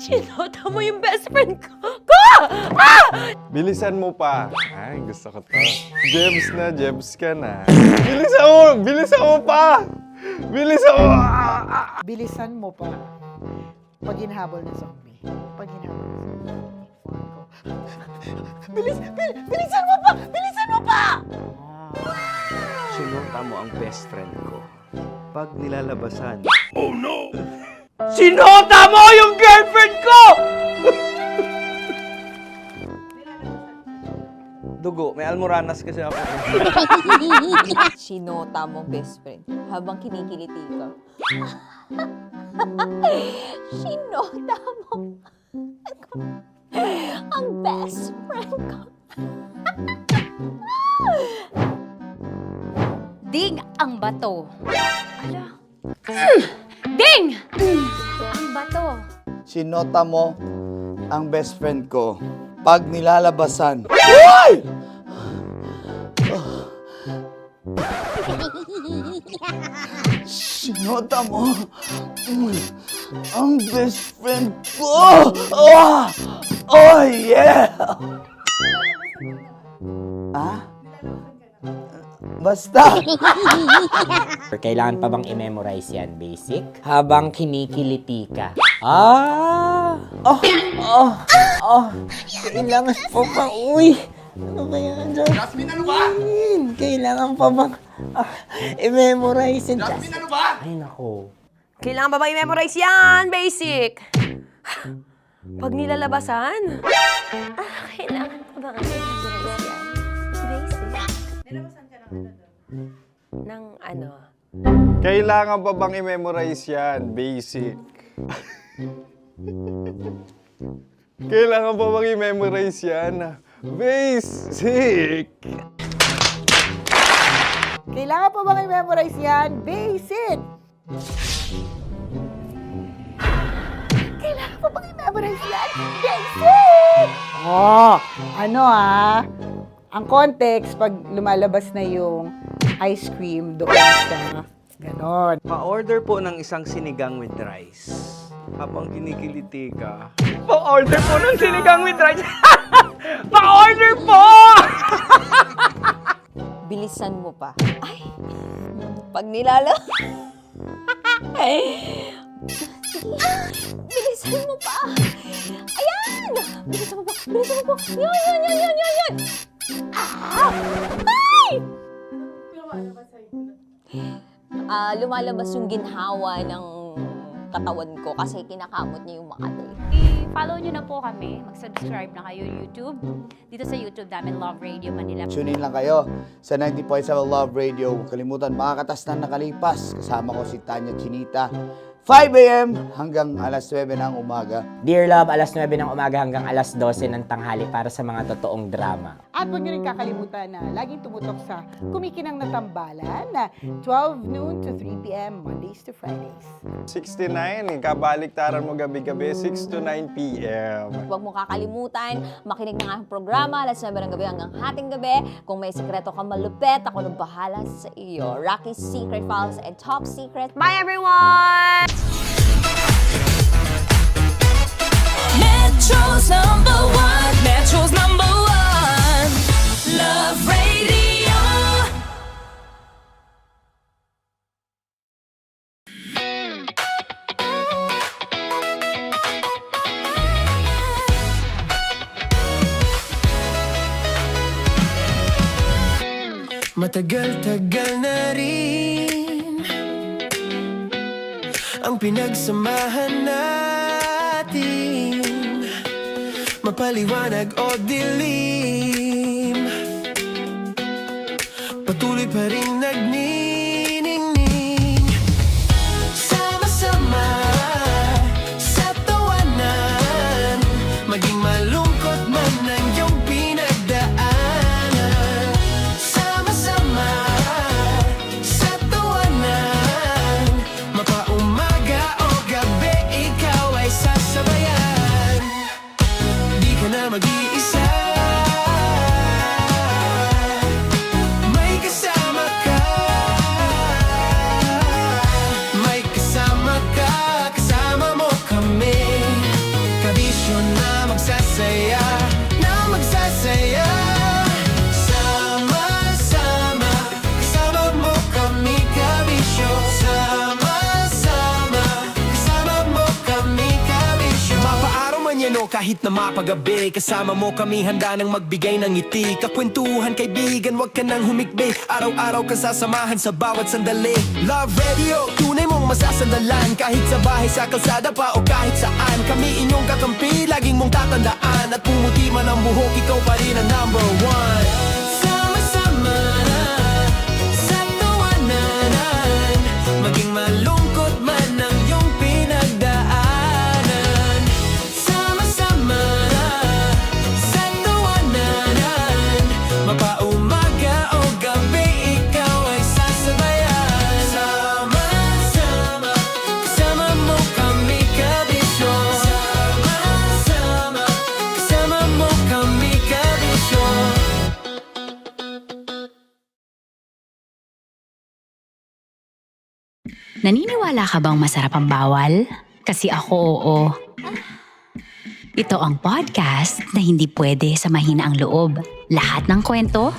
Sinota mo yung best friend ko! Bilisan mo pa. Ay, gusto ko to. Jebs na jebs ka na. Bilisan mo pa! Bilisan mo pa. Pag hinahabol ng zombie. Pag hinahabol ng zombie. Bilisan mo pa! Bilisan mo pa! Sinota mo ang best friend ko. Pag nilalabasan. Oh no! Sinota mo yung girlfriend ko! Dugo, may almoranas kasi ako. Sinota mo best friend habang kinikiliti ka. Sinota mo ang best friend ko. Ding ang bato. Ala. Ding! Ang bato. Sinota mo ang best friend ko. Pag nilalabasan. Uy! Nota mo, ang best friend ko! Oh, oh yeah! Ah? Basta! Kailangan pa bang i-memorize yan, basic? Habang kinikiliti ka. Ah! Kailangan pa ba? Uy! Ano kaya dyan? Jasmine, ano ba? Kailangan pa bang i-memorize yan? Jasmine, ano ba? Ay, nako. Kailangan ba bang i-memorize yan? Basic! Pag nilalabasan? Kailangan pa bang i-memorize yan? Basic? Nilabasan ka ng ano doon? Ng ano? Kailangan pa bang i-memorize yan? Basic. Kailangan pa bang i-memorize yan? Basic! Kailangan pa bang i-memorize yan? Basic! Kailangan pa bang i-memorize yan? Basic! Oh, ano ang context pag lumalabas na yung ice cream doon sa ganon. Pa-order po ng isang sinigang with rice. Habang kinikiliti ka. Pa-order po ng sinigang with rice! Pa-order po! Bilisan mo pa. Ay! Pag nilala... Bilisan mo pa! Ayan! Bilisan mo pa! Bilisan mo pa! Yan! Ah! Ay! Lumalabas yung ginhawa ng katawan ko kasi kinakamot niya yung Makati. I-follow nyo na po kami. Mag-subscribe na kayo YouTube. Dito sa YouTube namin, Love Radio Manila. Tune in lang kayo sa 90.7 Love Radio. Huwag kalimutan, makakatas na nakalipas. Kasama ko si Tanya Chinita. 5 a.m. hanggang alas 9 ng umaga. Dear Love, alas 9 ng umaga hanggang alas 12 ng tanghali para sa mga totoong drama. At huwag nyo rin kakalimutan na laging tumutok sa Kumikinang na Tambalan na 12 noon to 3 p.m. Mondays to Fridays. 69, kabaliktaran mo gabi-gabi, 6 to 9 p.m. Huwag mo kakalimutan, makinig ng aking programa, alas 9 ng gabi hanggang hating gabi. Kung may sekreto ka malupet, ako nang bahala sa iyo. Rocky's Secret Files and Top Secret. Bye everyone! Metro's number one. Metro's number one. Love Radio. Matagal-tagal na rin ang pinagsamahan natin, mapaliwanag o dilim, patuloy pa rin nagniningning. Sama-sama sa tawanan, maging malungkot man ang iyong pinagdaanan. Sama-sama sa tawanan, mapaumaga o gabi, ikaw ay sasabayan. Di ka na mag-iisa, may kasama ka. May kasama ka, kasama mo kami. Kabisyo na magsasaya, na magsasaya. Sama-sama, kasama mo kami, kabisyo. Sama-sama, kasama mo kami, kabisyo. Mapaaraw man yan o kahit na mapagabi, kasama mo kami, handa nang magbigay ng ngiti. Kakwentuhan, kaibigan, wag ka nang humikbi. Araw-araw ka sasamahan sa bawat sandali. Love Radio, tunay mong masasandalan. Kahit sa bahay, sa kalsada pa o kahit saan, kami inyong kakampi, laging mong tatandaan. At pumuti man ang buhok, ikaw pa rin ang number one. Sama-sama sa tawanan, maging malungkot man ang iyong pinagdaanan. Sama-sama sa tawanan, mapaumaga o gabi, ikaw ay sasabayan. Sama-sama, kasama mo kami, kabisyo. Sama-sama, kasama mo kami, kabisyo. Naniniwala ka bang masarap ang bawal? Kasi ako oo. Ito ang podcast na hindi pwede sa mahina ang loob. Lahat ng kwento,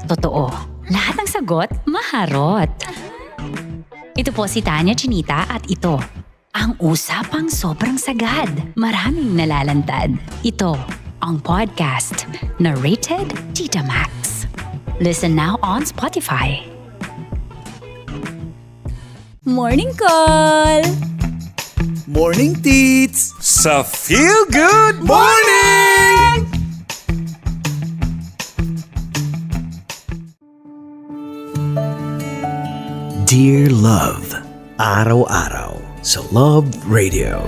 totoo. Lahat ng sagot, maharot. Ito po si Tanya Chinita at ito, ang usapang sobrang sagad. Maraming nalalantad. Ito, ang podcast na Rated Tita Max. Listen now on Spotify. Morning Call! Morning, Tits! Sa Feel Good Morning! Dear Love, araw-araw sa Love Radio.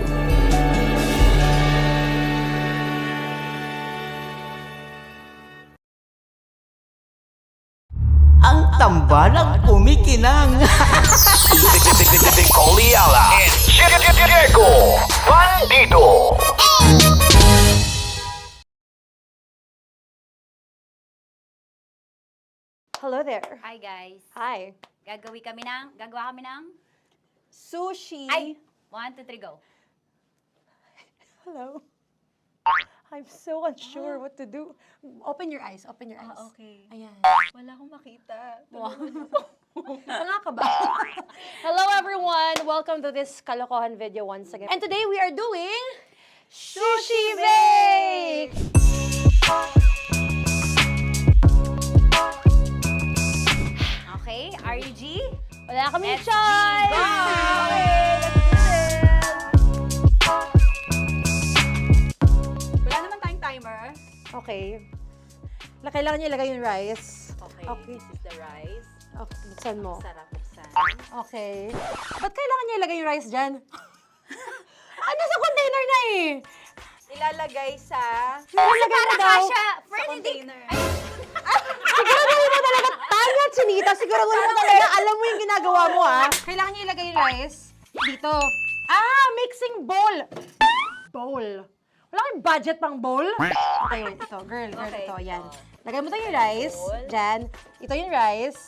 Ang tambalang kumikinang. Coliala and Diego Bandido. Hello there. Hi guys. Hi. Gagawa kami ng Sushi. Ay! 1, 2, 3, go. Hello. I'm so unsure what to do. Open your eyes. Open your eyes. Okay. Ayan. Wala akong makita. Tanga ka ba? Hello everyone! Welcome to this kalokohan video once again. And today we are doing Sushi Bake! Okay, RG? Wala kaming Let's choice! Go! Wala naman tayong timer. Okay. Kailangan niyo ilagay yung rice. Okay, this is the rice. Okay, buksan mo. Sarap buksan. Okay. Ba't kailangan niya ilagay yung rice dyan? Nasa container na eh! Ilalagay sa... Ilalagay mo daw. Sa container. Siguraduhin mo talaga, Tanya Chinita, siguraduhin mo talaga, alam mo yung ginagawa mo ah. Kailangan niya ilagay yung rice dito. Mixing bowl. Bowl. Wala kayong budget pang bowl? Okay, wait, ito. Girl, Okay. ito, yan. Lagay mo tayo yung rice. Dyan. Ito yung rice.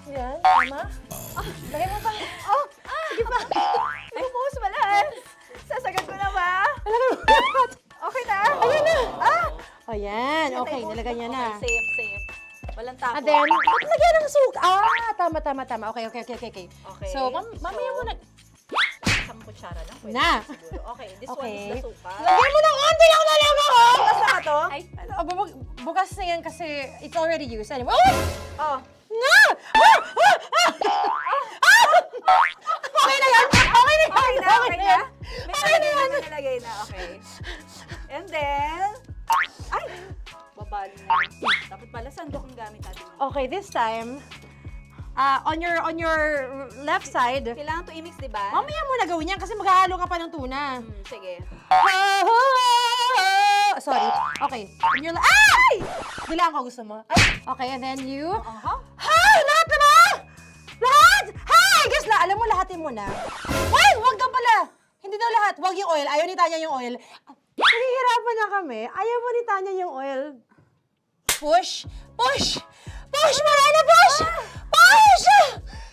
Yan, tama? Lagay mo pa. Sige pa. Ay, boss, malas. Sasagad ko na ba? Lagay mo lahat. Okay na. Ayan na. Ayan, okay, nilagay niya na. Okay, safe. Walang tapon. And then, ba't lagyan ng suka? Tama. Okay. Okay. So, mamaya mo na. Isang kutsara lang. Pwede Na. siguro. Okay, this one Okay. is the suka. Lagyan mo ng onti lang talaga, oh! Bukas na to? Ay, bukas na yan kasi it's already used. Anyway, Oh. Nga! Okay na yan! Okay na yan! May Okay na yan! nalagay na. Okay. And then, ay! Babali na. Dapat pala sandok ang gamit natin. Okay, this time, on your left side, Kailangan to i-mix, di ba? mamaya mo na gawin yan kasi maghahalo ka pa ng tuna. Sige. Sorry. Okay. On your ay! Bilang ko gusto mo. Ay! Okay, and then you... Hi! Lahat na ba? Lahat! Hi! Guys, alam mo, lahatin mo na. Wait! Wag daw pala! Hindi daw lahat. Wag yung oil. Ayaw ni Tanya yung oil. Nahihirapan na kami. Ayaw mo ni Tanya yung oil. Push! Push! Push! Marana! Push! Push!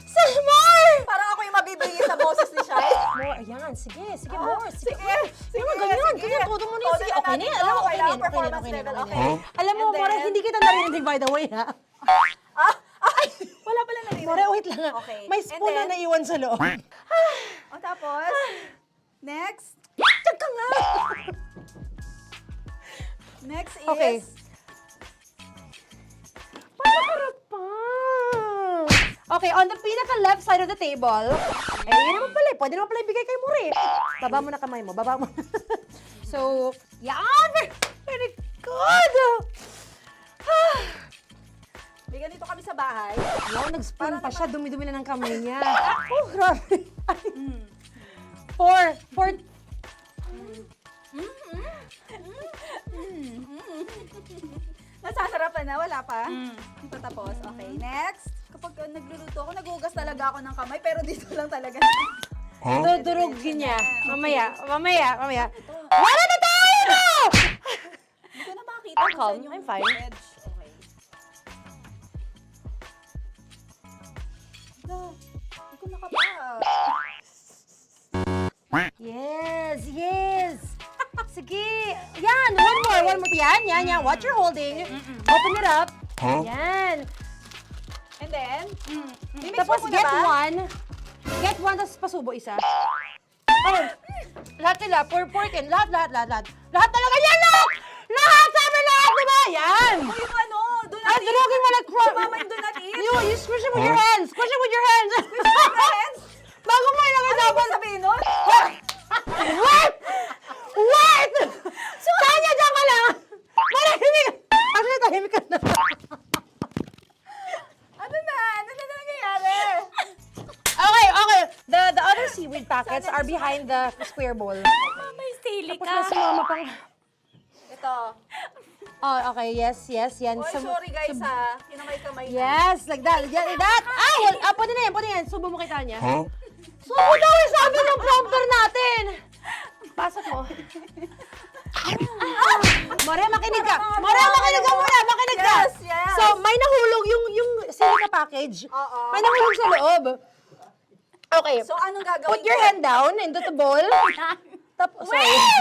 Some more! Parang ako yung mabibigay sa boses ni Shai. More. Ayan. Sige. More. Sige. Sige, Ganyan. sige. Todo mo na yun. Todo Sige. na Okay na natin yan. to. Alam mo, okay na Kailangan yan. performance Okay na level, yan. okay. Alam mo, And More, then- hindi kita narinig by the way, ha? Wala pala na More, wait lang. Okay. May And spoon na then- naiwan sa loob. O tapos, next. Tiyag ka nga! Next is... Okay. Panakarap pa! Okay, on the pinaka-left side of the table, yun naman pala, pwede naman pala ibigay kay More. Baba mo na kamay mo, baba mo. So, yan! Very good! May ganito kami sa bahay. Wow, nag-spoon pa siya, dumi-dumi na ng kamay niya. Oh, grabe. Four. Nasasarapan na, wala pa. Patapos. Okay, next. Kapag nagluluto ako, naghugas talaga ako ng kamay, pero dito lang talaga. Dudurugin niya. Mamaya. Wala na tayo! Hindi ko na makita. I'm calm. I'm fine. Edge. Okay. one more. Yan. What you're holding. Open it up. Huh? Yan. And then, Tapos get one, tapos pasubo isa. Oh, lahat sila, porkin, lahat. Lahat talaga yan, lahat! Lahat, sabi lahat, diba? Yan! O yung ano, do not Ay, durugin mo like Mama yung do not eat. You squish it with your hands. Squish it with your hands. Bago mo ilagay Ano dapat. yung sabihin nun? Wait! Tanya, dyan ka lang! Marahimik! Actually, tahimik ka na. Ano na nangyayari? Okay. The other seaweed packets are behind the square bowl. May sili Tapos ka. na sumama pang... Ito. Oh, okay. Yes. Yan. Oy, sorry guys ha. Kinamay-kamay na. Yes, like that. Ay, pwede na yan. Subo mo kay Tanya. Huh? Subo daw yung sabi ng prompter natin. Pasok mo. More, makinig ka. Makinig ka. Yes. So, may nahulog yung silica package. Oo. May nahulog sa loob. Okay. So, anong gagawin Put your ko? hand down into the bowl. Tapos, sorry. Yeah.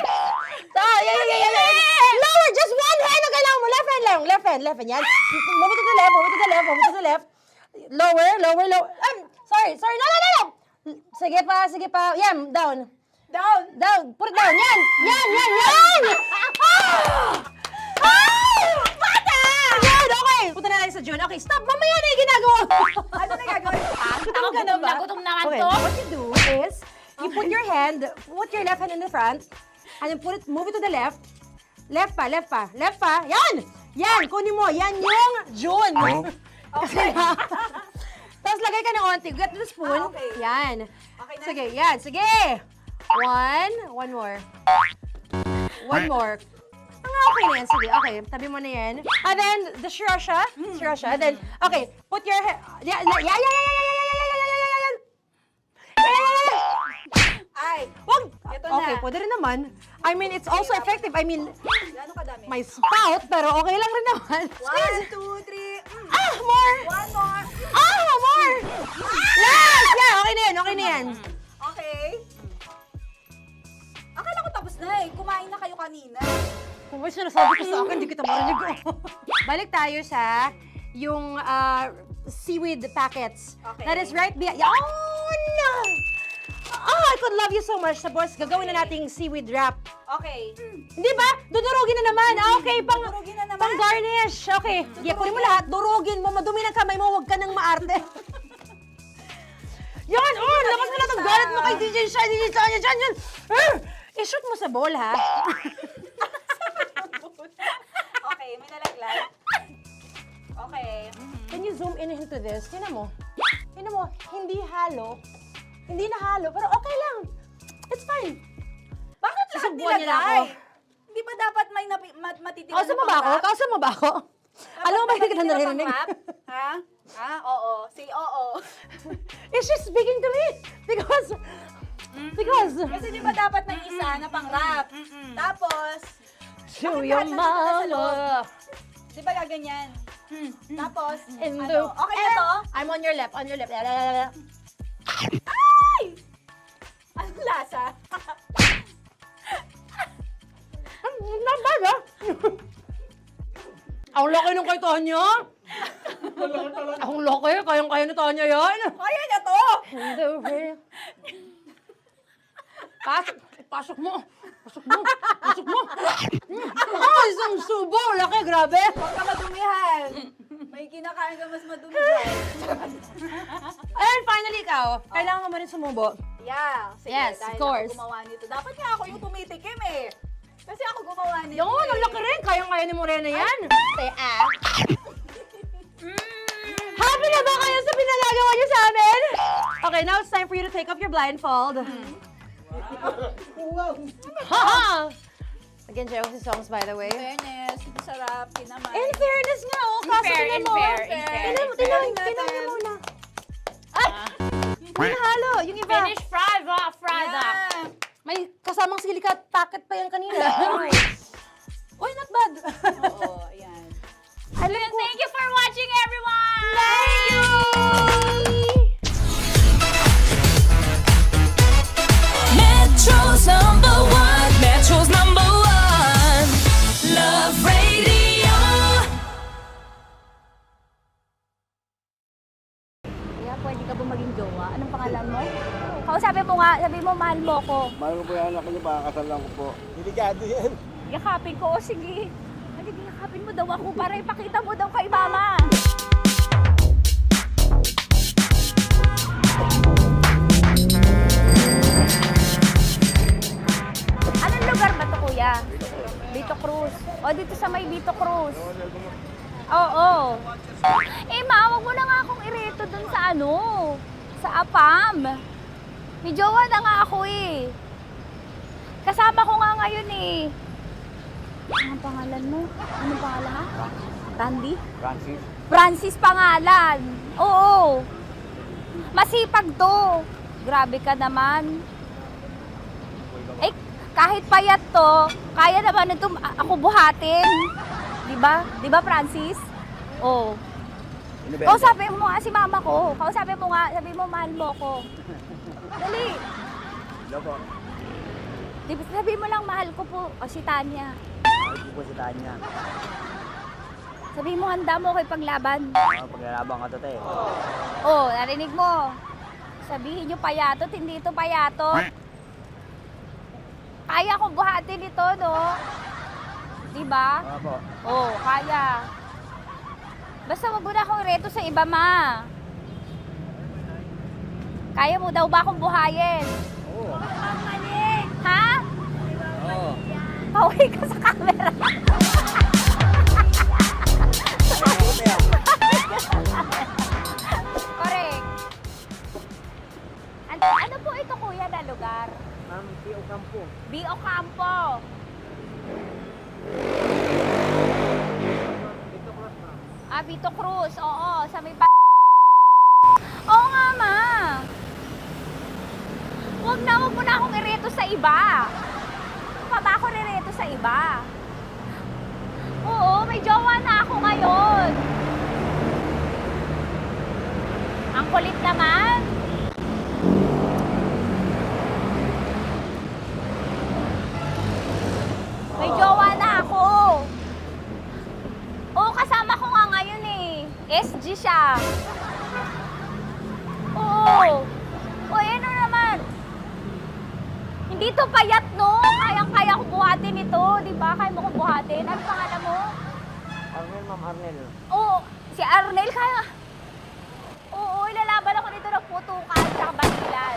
Lower, just one hand ang kailangan mo. Left hand. Yan. Move it to the left. Lower. Sorry. No. Sige pa. Yan, down. Put it down. Yan. Bata! Yan, okay. Punta na lang sa June. Okay, stop. Mamaya na yung ginagawa. Ano na gagawin? Gutom naman Okay, to. what you do is, you put your left hand in the front, and then move it to the left. Left pa. Yan, kunin mo. Yan yung June. Okay. Tapos lagay ka ng onti. Get the spoon. Okay. Yan. Okay na. Sige. One more. Okay na yan. Sige, okay. Tabi mo na yan. And then, the sriracha. And then, okay. Put your head. Yan. Ay, Wag. Ito Okay, na. pwede rin naman. I mean, it's also effective. I mean, Gano'ng kadami? may spout, pero okay lang rin naman. 1, 2, 3. More! One more. More! Yes! Yeah, okay na yan. Okay. Akala ko tapos na eh. Kumain na kayo kanina. Kung may sinasabi ko sa akin, hindi kita marinig ko. Balik tayo sa yung seaweed packets. Okay. That is right behind. Oh, no! Oh, I could love you so much. Tapos, gagawin na nating seaweed wrap. Okay. Hindi ba? Dudurugin na naman. Okay, Durugin na naman. pang garnish. Okay. Kunin mo lahat. Durugin mo. Madumi ng kamay mo. Huwag ka nang maarte. Yan! Oh, lakas mo na itong galit mo kay DJ Shiny. Yan. I-shoot mo sa bowl, ha? Okay, may nalaglag. Okay. Can you zoom in into this? Tingnan mo. Hindi halo. Hindi na halo, pero okay lang. It's fine. Bakit lahat Susubuan niya na nilagay? ako. Hindi ba dapat may matitira Kausa mo ba ako? Alam mo ba hindi kita naririnig? Ha? Oo. Say oo. Is she speaking to me? Because... Kasi di ba dapat may isa na pang-rap? Tapos, To bakit your lahat nandito na sa loob? mama. Di ba gaganyan? Tapos, In the... okay na to? I'm on your left. Ay! Anong lasa? Not bad, ha? Ang laki nung kay Tonya. Ang laki. Kayang-kaya ni Tonya yan. Kaya niya to! Pasok mo. Isang subo. Laki, grabe. Huwag ka madumihan. May kinakain ka mas madumi dyan. And finally, ikaw. Kailangan mo rin sumubo. Yeah. Sige, Yes, dahil of course. ako gumawa nito. Dapat nga ako yung tumitikim eh. Kasi ako gumawa nito. Yung ang laki rin. Kayang-kaya ni Morena yan. Happy na ba kayo sa pinagagawa niyo sa amin? Okay, now it's time for you to take off your blindfold. Haha! Again, Jay Oxy songs, by the way. Fairness, sarap, kinamay. In fairness nga, oh. Kaso tingnan mo. Tingnan mo muna. Ay! Hindi nahalo. Yung iba. Finish fried up. May kasamang silica packet pa yan kanina. Uy, not bad. Oo, ayan. Thank you for watching, everyone! Thank you! Metro's number one. Metro's number one. Love. pangalan mo? Kausapin mo nga, sabi mo, mahal mo ko. Mahal ko po yung anak niyo, pakakasal lang ko po. Delikado yan. Yakapin ko, o sige. Sige, yakapin mo daw ako para ipakita mo daw kay mama. Anong lugar ba to, kuya? Vito Cruz. O, dito sa may Vito Cruz. Oo. Eh, ma, wag mo na nga akong ireto dun sa ano, sa APAM. May jowa na nga ako eh. Kasama ko nga ngayon eh. Anong pangalan mo? Anong pangalan ha? Randy? Francis. Francis pangalan. Oo. Masipag to. Grabe ka naman. Eh, kahit payat to, kaya naman ito ako buhatin. Diba? Diba, Francis? Oo. Kausapin mo nga si mama ko. Kausapin mo nga, sabi mo, mahal mo ko. Dali. Hello po. Sabi mo lang, mahal ko po. O, si Tanya. Mahal ko po si Tanya. Sabi mo, handa mo ko ipaglaban. Paglalaban ka to, te. Oh, narinig mo. Sabihin nyo payatot, hindi ito payatot. Kaya kong buhatin ito, no? Diba? Opo. Oh, kaya. Basta wag mo na akong reto sa iba, ma. Kaya mo daw ba akong buhayin? Oo. Ha? Oo. Pauwi ka sa camera. Correct. Ano po ito, kuya, na lugar? Ma'am, P.O. Campo. B.O. Campo. Vito Cruz. Oo, sa may Oo nga, ma. Wag mo na akong ireto sa iba. Pa ba ako ireto sa iba? Oo, may jowa na ako ngayon. Ang kulit naman. May jowa na ako. Oo, kasama ko nga ngayon eh. SG siya. Oo. O, ano naman? Hindi to payat, no? Kayang-kaya ko buhatin ito, di ba? Kaya mo kong buhatin. Ano pangalan mo? Arnel, ma'am, Arnel. Oo, si Arnel kaya. Oo, ilalaban ako dito ng putukan sa basilan.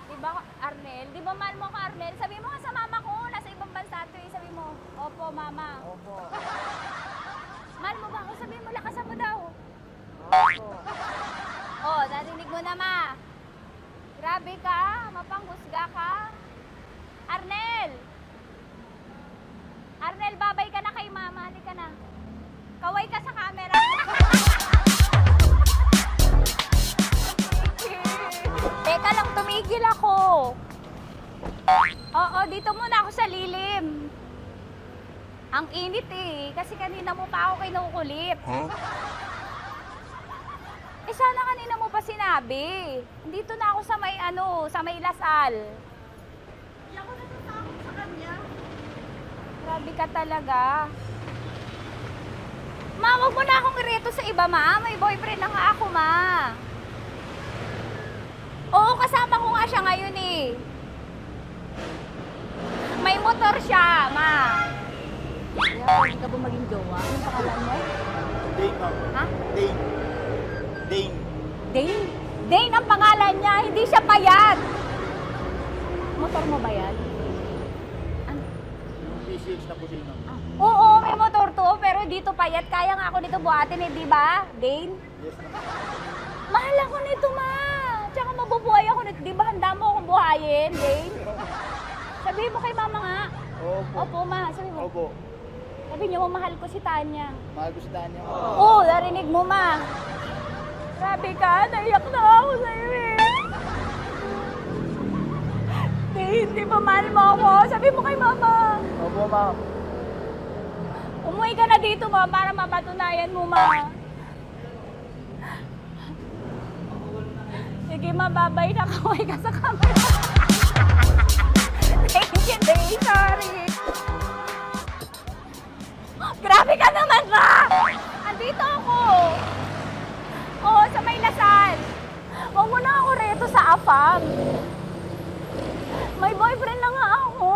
Di ba, Arnel? Di ba mahal mo ka, Arnel? Sabi mo nga sa mama ko, nasa ibang bansa ito eh. Sabi mo, opo, mama. Opo. Mahal mo ba ako? Sabi mo, lakasan mo daw. Opo. Oh, narinig mo na, ma. Grabe ka, mapanghusga ka. Arnel! Arnel, babay ka na kay mama. Halika na. Kaway ka sa camera. Teka lang, tumigil ako. Oo, dito muna ako sa lilim. Ang init eh, kasi kanina mo pa ako kinukulit. Huh? Eh sana kanina mo pa sinabi. Dito na ako sa may sa may Lasal. Hindi ako natatakot sa kanya. Grabe ka talaga. Ma, wag mo na akong ireto sa iba, ma. May boyfriend na nga ako, ma. Oo, kasama ko nga siya ngayon eh. May motor siya, ma. Kaya, hindi ka ba maging jowa? Anong pangalan mo? Dane, ma'am. Ha? Dane. Dane. Dane? Dane ang pangalan niya, hindi siya payat. Motor mo ba yan? Ano? Yung PCH na pusil, ma'am. Oo, may motor to, pero dito payat. Kaya nga ako nito buhatin eh, di ba? Dane? Yes, ma'am. Mahal ako nito, ma. Tsaka mabubuhay ako nito. Di ba handa mo akong buhayin, Dane? Sabihin mo kay mama nga. Opo. Opo, ma. Sabi mo. Opo. Sabi niyo, mahal ko si Tanya. Mahal ko si Tanya. Oo, narinig mo, ma. Grabe ka, naiyak na ako sa'yo eh. Hindi ba mahal mo ako? Sabi mo kay mama. Opo, ma'am. Umuwi ka na dito, ma, para mapatunayan mo, ma. Sige, ma, babay na. Kaway ka sa camera. Thank you, Day. Sorry. Grabe ka naman, ma! Andito ako. Oo, sa may Lasal. Huwag mo na ako reto sa afam. May boyfriend na nga ako.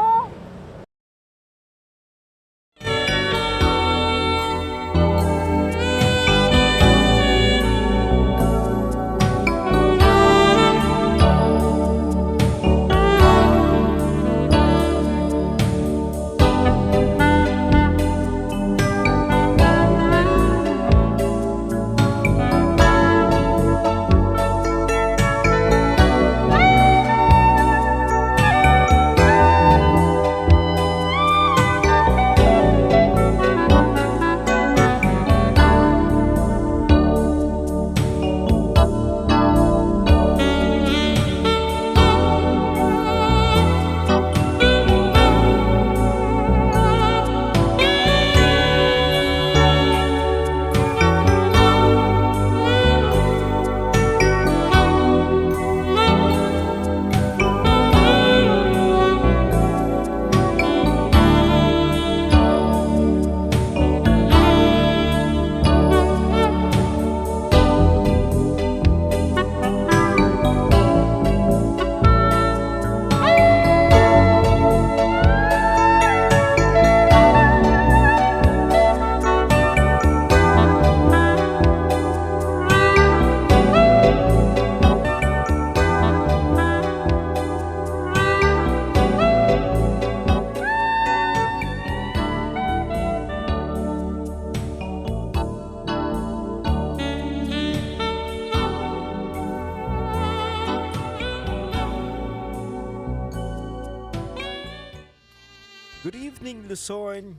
Good evening, Luzon,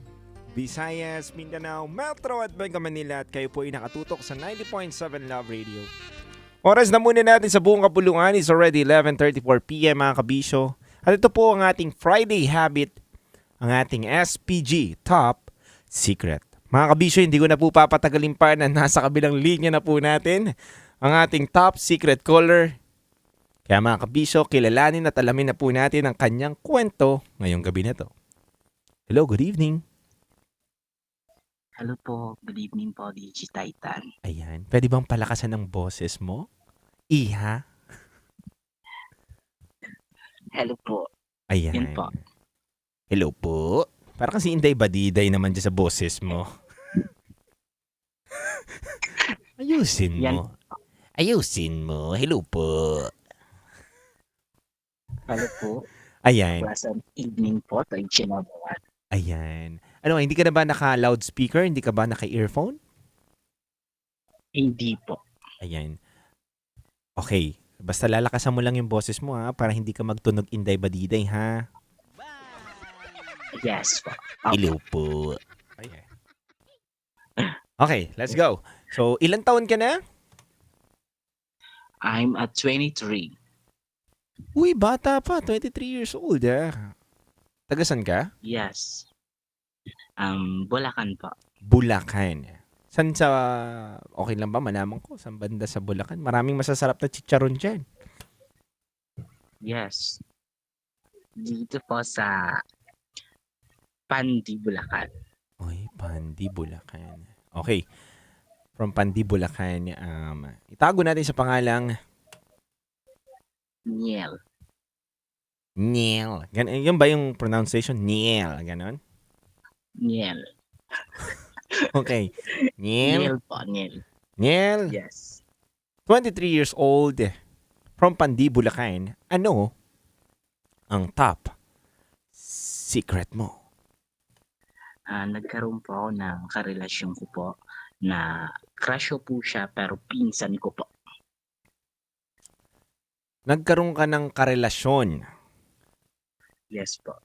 Visayas, Mindanao, Metro at Mega Manila at kayo po ay nakatutok sa 90.7 Love Radio. Oras na muna natin sa buong kapulungan is already 11:34 PM mga kabisyo. At ito po ang ating Friday habit, ang ating SPG Top Secret. Mga kabisyo, hindi ko na po papatagalin pa na nasa kabilang linya na po natin ang ating Top Secret caller. Kaya mga kabisyo, kilalanin at alamin na po natin ang kanyang kwento ngayong gabi na to. Hello, good evening. Hello po, good evening po, DJ Titan. Ayan, pwede bang palakasan ng boses mo? Iha? Hello po. Ayan. Yun po. Hello po. Parang kasi Inday Badiday naman dyan sa boses mo. Ayusin mo. Ayusin mo. Hello po. Hello po. Ayan. Pleasant evening po to each and everyone. Ayan. Ano, hindi ka na ba naka-loudspeaker? Hindi ka ba naka-earphone? Hindi po. Ayan. Okay. Basta lalakasan mo lang yung boses mo ha, para hindi ka magtunog Inday Badiday ha. Yes po. Hello po. Ayan. Okay, let's go. So, ilang taon ka na? I'm at 23. Uy, bata pa. 23 years old Tagasan ka? Yes. Bulacan po. Bulacan. San sa... Okay lang ba? Malaman ko. Saan banda sa Bulacan? Maraming masasarap na chicharon dyan. Yes. Dito po sa Pandi, Bulacan. Uy, Pandi, Bulacan. Okay. From Pandi, Bulacan. Itago natin sa pangalang... Niel. Niel. Yan ba yung pronunciation? Niel. Ganon? Niel. Okay. Niel. Niel po, Niel. Niel. Yes. 23 years old. From Pandi, Bulacan. Ano ang top secret mo? Nagkaroon po ako ng karelasyon ko po na crush ko po siya pero pinsan ko po. Nagkaroon ka ng karelasyon Yes po.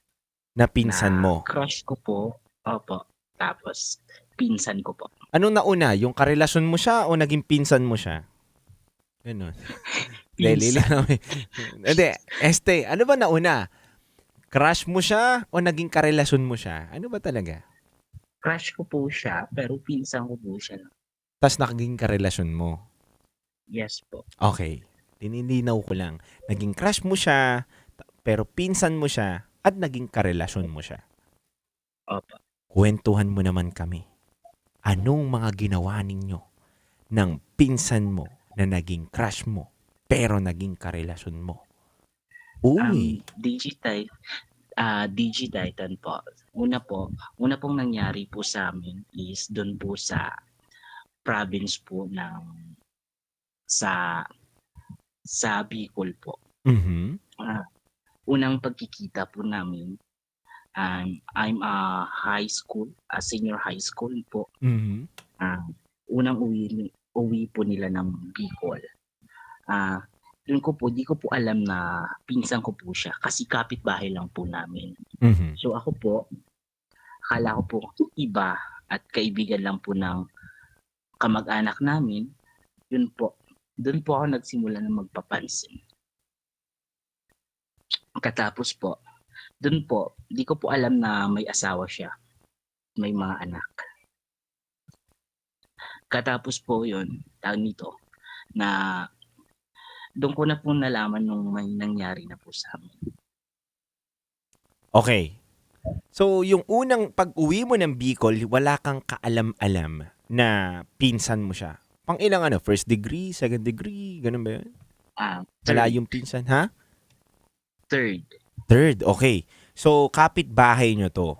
na pinsan Na mo. crush ko po. Opo. Tapos pinsan ko po. Anong nauna? Yung karelasyon mo siya o naging pinsan mo siya? Ganun. Dahil Hindi. Ano ba nauna? Crush mo siya o naging karelasyon mo siya? Ano ba talaga? Crush ko po siya pero pinsan ko po siya. Tapos naging karelasyon mo. Yes po. Okay. Linilinaw ko lang. Naging crush mo siya, pero pinsan mo siya, at naging karelasyon mo siya. Opo. Kwentuhan mo naman kami. Anong mga ginawa ninyo ng pinsan mo na naging crush mo pero naging karelasyon mo? Uy. Digititan po. Una pong nangyari po sa amin is doon po sa province po ng sa Bicol po. Mhm. Unang pagkikita po namin, I'm a senior high school po. Mhm. Unang uwi po nila ng Bicol. Doon di ko po alam na pinsan ko po siya kasi kapitbahay lang po namin. Mhm. So ako po, akala ko po iba at kaibigan lang po ng kamag-anak namin. Doon po ako nagsimula na magpapansin. Katapos po, doon po, di ko po alam na may asawa siya. May mga anak. Katapos po yun, tawag nito, na doon ko na po nalaman nung may nangyari na po sa amin. Okay. So, yung unang pag-uwi mo ng Bicol, wala kang kaalam-alam na pinsan mo siya. Pang ilang first degree, second degree, ganun ba yun? Wala yung pinsan, ha? Third, okay. So, kapitbahay nyo to.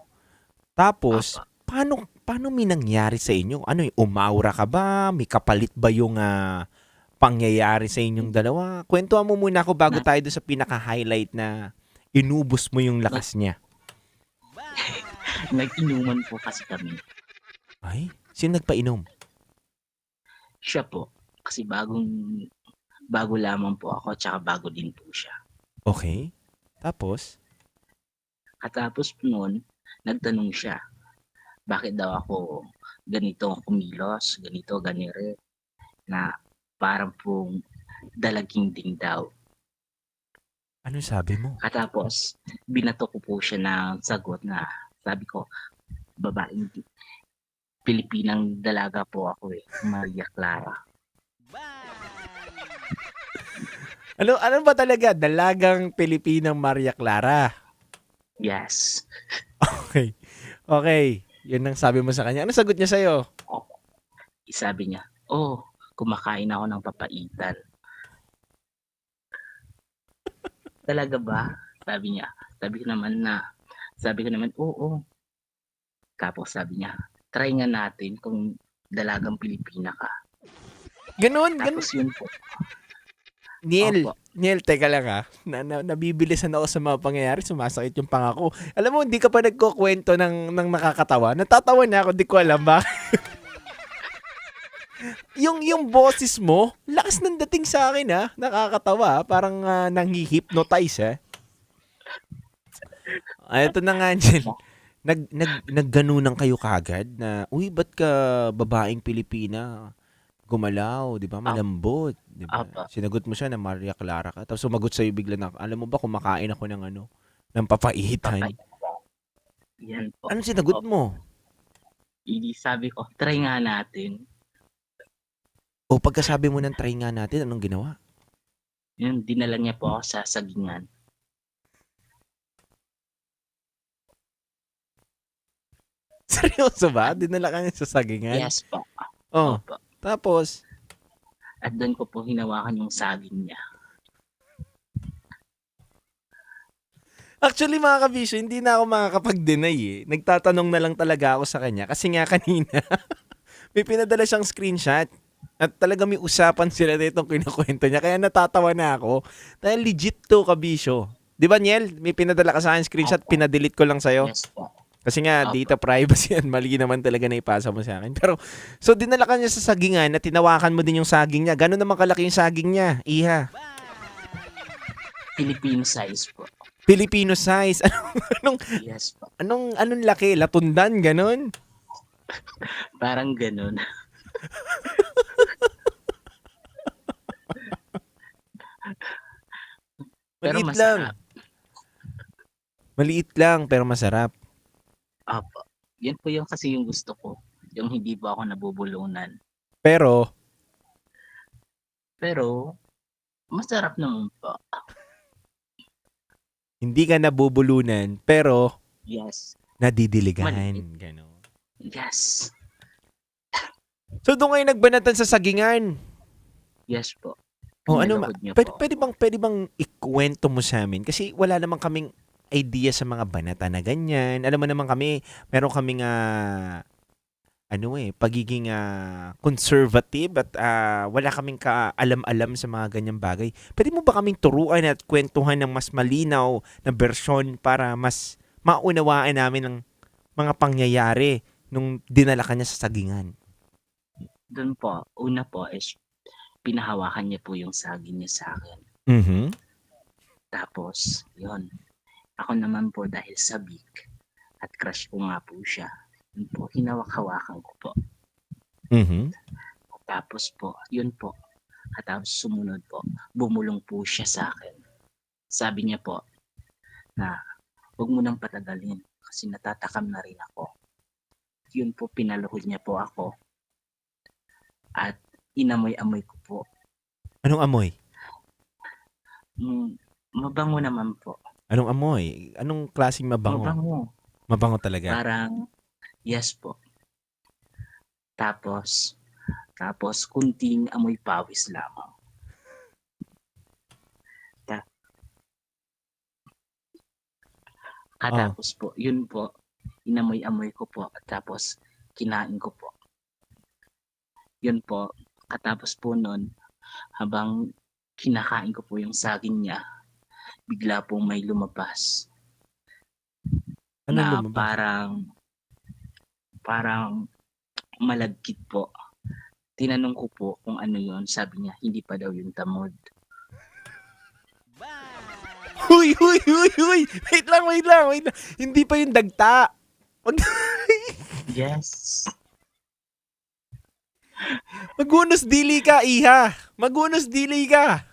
Tapos, paano may nangyari sa inyo? Umaura ka ba? May kapalit ba yung pangyayari sa inyong dalawa? Kwentuhan mo muna ako bago tayo doon sa pinaka-highlight na inubos mo yung lakas niya. Nag-inuman po kasi kami. Ay, sino nagpainom? Siya po. Kasi bago lamang po ako, tsaka bago din po siya. Okay. Tapos? Katapos noon, nagtanong siya, bakit daw ako ganito kumilos, ganito, ganire, na parang pong dalaging ding daw. Ano sabi mo? Katapos, binato ko po siya ng sagot na sabi ko, babaeng Pilipinang dalaga po ako Maria Clara. Ano ba talaga? Dalagang Pilipinang Maria Clara? Yes. Okay. Yun ang sabi mo sa kanya. Ano sagot niya sa'yo? Sabi niya, kumakain ako ng papaitan. Talaga ba? Sabi niya. Sabi ko naman, oo. Tapos sabi niya, try nga natin kung dalagang Pilipina ka. Ganun. Tapos yun po. Niel, teka lang ha. Nabibilisan ako sa mga pangyayari. Sumasakit yung pangako. Alam mo, hindi ka pa nagkukwento ng nakakatawa. Natatawa na ako, di ko alam ba? yung boses mo, lakas ng dating sa akin ha. Nakakatawa. Parang nanghi-hypnotize Ito na nga, Angel. Nagganunan kayo kagad na, uy, ba't ka babaeng Pilipina? Gumalaw, di ba? Malambot, di ba? Sinagot mo siya na Maria Clara ka. Tapos sumagot sa'yo bigla na, alam mo ba, kumakain ako ng papaitan. Yan po. Anong sinagot mo? Hindi, sabi ko, try nga natin. O pagkasabi mo ng try nga natin, anong ginawa? Yun, dinala niya po ako sa sagingan. Seryoso ba? Dinala ka niya sa sagingan? Yes po. Opo. Tapos? At doon ko po hinawakan yung saging niya. Actually, mga kabisyo, hindi na ako makakapag-deny Nagtatanong na lang talaga ako sa kanya. Kasi nga kanina, may pinadala siyang screenshot. At talaga may usapan sila dito kinukwento niya. Kaya natatawa na ako. Dahil legit to, kabisyo. Di ba, Niel? May pinadala ka sa akin screenshot, pinadelete ko lang sa'yo. Yes po. Kasi nga, data privacy yan. Mali naman talaga na ipasa mo sa akin. Pero, so dinala ka niya sa sagingan at tinawakan mo din yung saging niya. Gano'n naman kalaki yung saging niya, Iha? Filipino size po. Filipino size? Yes po. Anong laki? Latundan, gano'n? Parang gano'n. Pero Maliit masarap. lang. Maliit lang, pero masarap. Opo. Yan po yung kasi yung gusto ko. Yung hindi po ako nabubulunan. Pero, masarap naman po. hindi ka nabubulunan, pero, Yes. nadidiligan. Maliit. Gano'n. Yes. So, doon kayo nagbanatan sa sagingan? Yes po. Oh, ano, Pinaluhod niyo po. pwede bang ikwento mo sa amin? Kasi wala naman kaming idea sa mga banata na ganyan. Alam mo naman kami, meron kaming pagiging conservative at wala kaming kaalam-alam sa mga ganyang bagay. Pwede mo ba kaming turuan at kwentuhan ng mas malinaw na bersyon para mas maunawaan namin ang mga pangyayari nung dinala ka niya sa sagingan? Doon po, una po is pinahawakan niya po yung saging niya sa akin. Mhm. Tapos, yun. Ako naman po dahil sabik at crush ko nga po siya. Yun po, hinawak-hawakan ko po. Mhm. Tapos po, yun po. At tapos sumunod po, bumulong po siya sa akin. Sabi niya po na huwag mo nang patagalin kasi natatakam na rin ako. Yun po, pinaluhod niya po ako. At inamoy-amoy ko po. Anong amoy? Mabango naman po. Anong amoy? Anong klaseng mabango? Mabango. Mabango talaga. Parang, yes po. Tapos kunting amoy pawis lamang. Tapos po, yun po, inamoy-amoy ko po. Tapos, kinain ko po. Yun po, katapos po nun, habang kinakain ko po yung saging niya, bigla po may lumabas. Ano Na lumabas? parang malagkit po. Tinanong ko po kung ano yun. Sabi niya, hindi pa daw yung tamod. Huy! Wait lang. Hindi pa yung dagta. Yes. Magunos dili ka, iha. Magunos dili ka.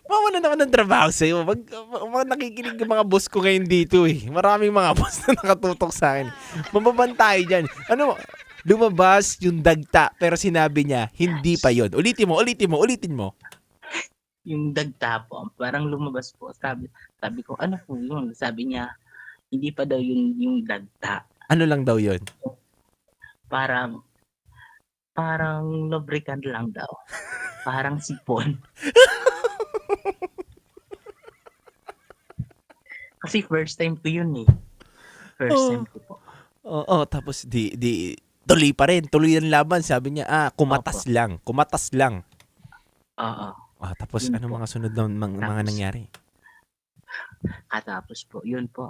Mawalan ako ng trabaho sa'yo. Nakikinig yung mga boss ko ngayon dito eh. Maraming mga boss na nakatutok sa akin. Mababantay dyan. Ano, lumabas yung dagta pero sinabi niya, hindi pa yon. Ulitin mo. Yung dagta po, parang lumabas po. Sabi ko, ano po yun? Sabi niya, hindi pa daw yun yung dagta. Ano lang daw yon? Parang lubricant lang daw. Parang sipon. Kasi first time ko yun eh. First time ko po. Oo, tapos di tuloy pa rin. Tuloy ang laban. Sabi niya, kumatas lang. Oo. Tapos Yun ano po. mga sunod na mga nangyari? Tapos po, yun po.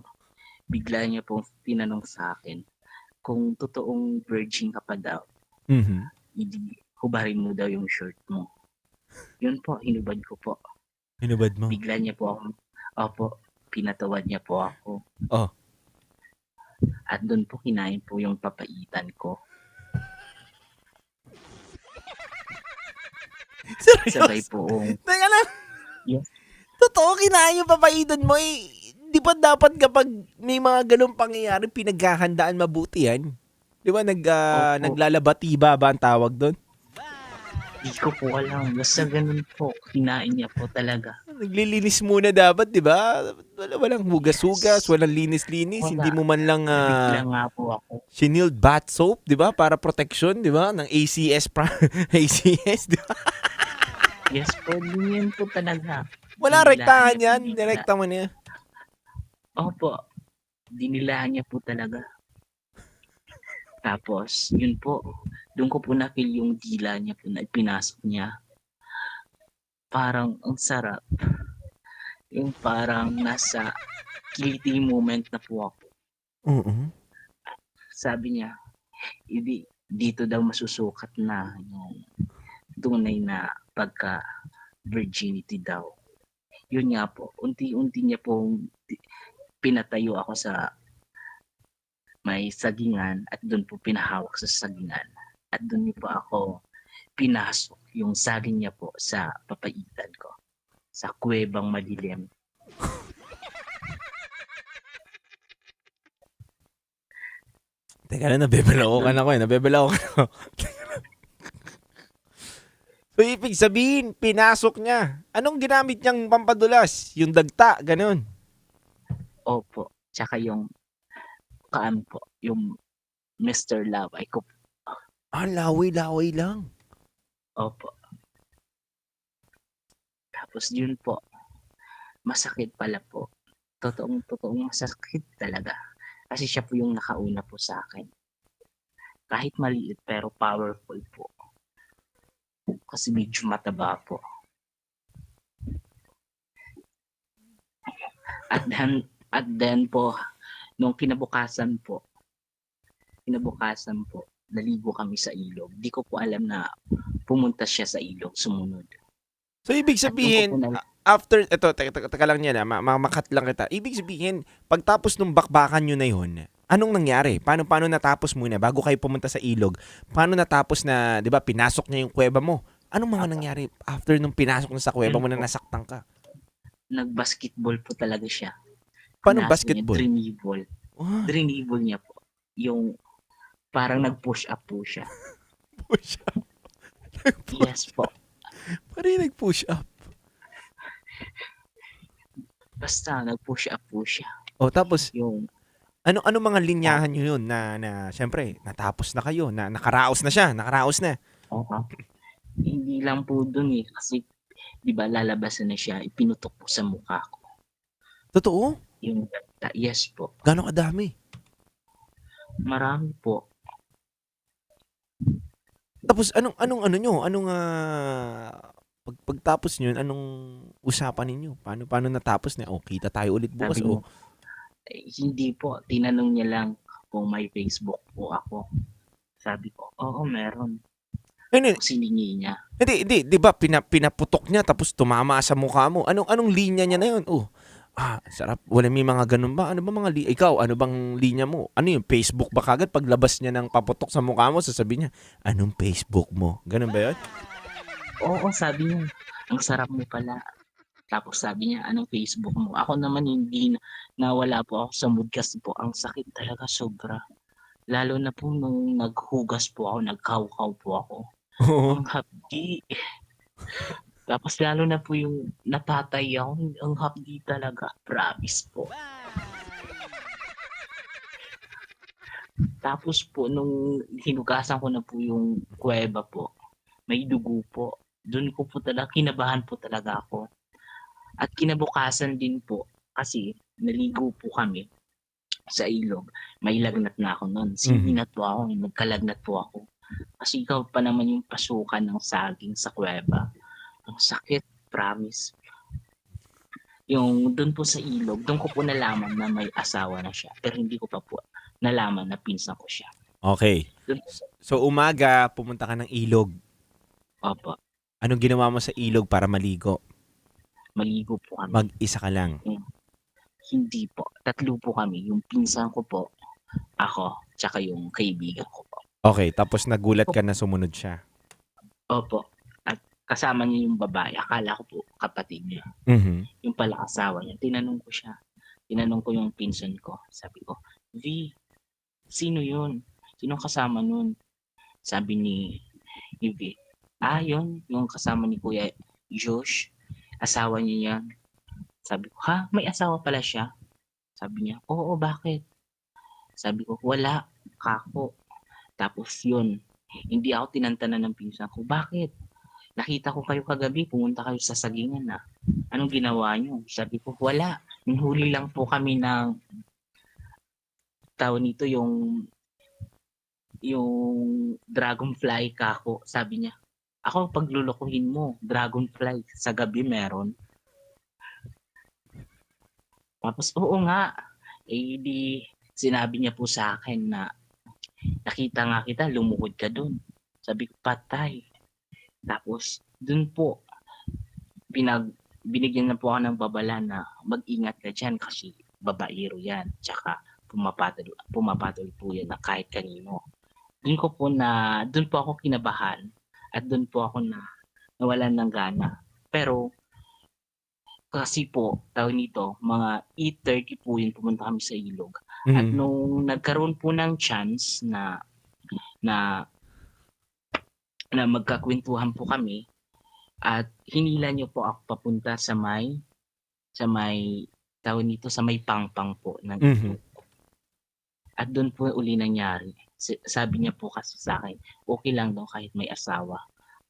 Bigla niya po tinanong sa akin kung totoong virgin ka pa daw. Mhm. Hindi, hubarin mo daw yung shirt mo. Yun po, hinubad ko po. Hinubad mo? Bigla niya po ako, pinatawad niya po ako. Oh. At doon po kinain po yung papaitan ko. Sabay po. Teka lang. Yes. Totoo, kinain yung papaitan mo eh. Di ba dapat kapag may mga ganong pangyayari, pinaghahandaan mabuti yan? Di ba naglalabatiba ba ang tawag doon? Hindi ko po alam. Basta ganun po. Kinain niya po talaga. Naglilinis muna dapat, di ba? Walang hugas-hugas, walang linis-linis. Wala. Hindi mo man lang Bigla nga po ako. shinilled bath soap, di ba? Para protection, di ba? Ng ACS, ACS, di ba? Yes po, yun po talaga. Wala rektahan yan. Direkta mo niya. Opo. Dinilaan niya po talaga. Tapos, yun po. Doon ko po na-feel yung dila niya po na ipinasok niya. Parang ang sarap. Yung parang nasa kiliti moment na po ako. Sabi niya, dito daw masusukat na yung tunay na pagka-virginity daw. Yun nga po, unti-unti niya po pinatayo ako sa may sagingan at doon po pinahawak sa sagingan. At doon niyo po ako pinasok yung saging niya po sa papaitan ko. Sa kuwebang madilim. Teka na, nabebalaw ka na ako eh. So, ibig sabihin, pinasok niya. Anong ginamit niyang pampadulas? Yung dagta, ganun. Opo. Tsaka yung kaan po, yung Mr. Laway ko. Laway-laway lang. Opo. Tapos yun po, masakit pala po. Totoong masakit talaga. Kasi siya po yung nakauna po sa akin. Kahit maliit pero powerful po. Kasi medyo mataba po. At then po, nung kinabukasan po, naligo kami sa ilog. Di ko po alam na pumunta siya sa ilog, sumunod. So, ibig sabihin, after, teka lang yan, makat lang kita. Ibig sabihin, pagtapos nung bakbakan nyo na yun, anong nangyari? Paano natapos muna? Bago kayo pumunta sa ilog, paano natapos na, di ba, pinasok niya yung kuweba mo? Anong mga nangyari after nung pinasok na sa kuweba mo na nasaktan ka? Nag-basketball po talaga siya. Paano basketball? Driniball niya po. Yung parang nag-push up po siya. Push up? Yes po. Parang nag-push up? Basta nag-push up po siya. O tapos, yung ano mga linyahan nyo yun na syempre, natapos na kayo, na nakaraos na siya, Oo. Hindi lang po dun kasi di ba lalabasan na siya, ipinutok po sa mukha ko. Totoo? Yung yes po. Gano'ng kadami? Marami po. Tapos anong pagtapos niyo, anong usapan ninyo? Paano natapos na? Kita tayo ulit bukas. Hindi po, tinanong niya lang kung may Facebook po ako. Sabi ko, oo, meron. Siningi niya. Hindi, di ba pinaputok niya tapos tumama sa mukha mo. Anong linya niya na yun? Sarap. Wala may mga ganun ba? Ano ba mga ikaw, ano bang linya mo? Ano yung Facebook ba kagad paglabas niya ng paputok sa mukha mo, sasabihin niya, anong Facebook mo? Ganun ba yun? Oo, sabi niya, ang sarap mo pala. Tapos sabi niya, anong Facebook mo? Ako naman hindi nawala po ako sa mood kasi po ang sakit talaga sobra. Lalo na po nung naghugas po ako, nagkaw-kaw po ako. Ang hapdi. Tapos lalo na po yung natatay ako, ang hapdi talaga. Promise po. Tapos po nung hinugasan ko na po yung kuweba po, may dugo po. Doon ko po talaga, kinabahan po talaga ako. At kinabukasan din po, kasi naligo po kami sa ilog. May lagnat na ako noon. Singinat po ako, nagkalagnat po ako. Kasi ikaw pa naman yung pasukan ng saging sa kuweba. Ang sakit, promise. Yung doon po sa ilog, doon ko po nalaman na may asawa na siya. Pero hindi ko pa po nalaman na pinsan ko siya. Okay. So umaga, pumunta ka ng ilog. Opo. Anong ginawa mo sa ilog para maligo? Maligo po kami. Mag-isa ka lang? Hindi po. 3 po kami. Yung pinsan ko po, ako, tsaka yung kaibigan ko po. Okay, tapos nagulat ka na sumunod siya. Opo. At kasama niya yung babae. Akala ko po kapatid niya. Mhm. Yung pala asawa niya. Tinanong ko siya. Tinanong ko yung pinsan ko. Sabi ko, V, sino yun? Sinong kasama nun? Sabi ni V, yun. Yung kasama ni Kuya Josh. Asawa niya yan. Sabi ko, ha? May asawa pala siya? Sabi niya, oo, bakit? Sabi ko, wala. Kako. Tapos yun, hindi ako tinantanan ng pinsan ko. Bakit? Nakita ko kayo kagabi, pumunta kayo sa sagingan na. Anong ginawa niyo? Sabi ko, wala. Minhuli lang po kami ng tao nito, yung dragonfly kako. Sabi niya, ako paglulukuhin mo, dragonfly. Sa gabi meron. Tapos, oo nga. Di sinabi niya po sa akin na nakita nga kita, lumukod ka dun. Sabi ko, patay. Tapos, dun po, binigyan na po ako ng babala na mag-ingat ka dyan kasi babaero yan. Tsaka pumapatol po yan na kahit kanino. Dun po ako kinabahan at dun po ako nawalan ng gana. Pero, kasi po, tawag nito, mga 8:30 po yun, pumunta kami sa ilog. At nung nagkaroon po ng chance na magkakwentuhan po kami, at hinila niyo po ako papunta sa may tawag nito, sa may pangpang po ng ilog. At doon po uli nangyari. Sabi niya po kasi sa akin, okay lang daw kahit may asawa.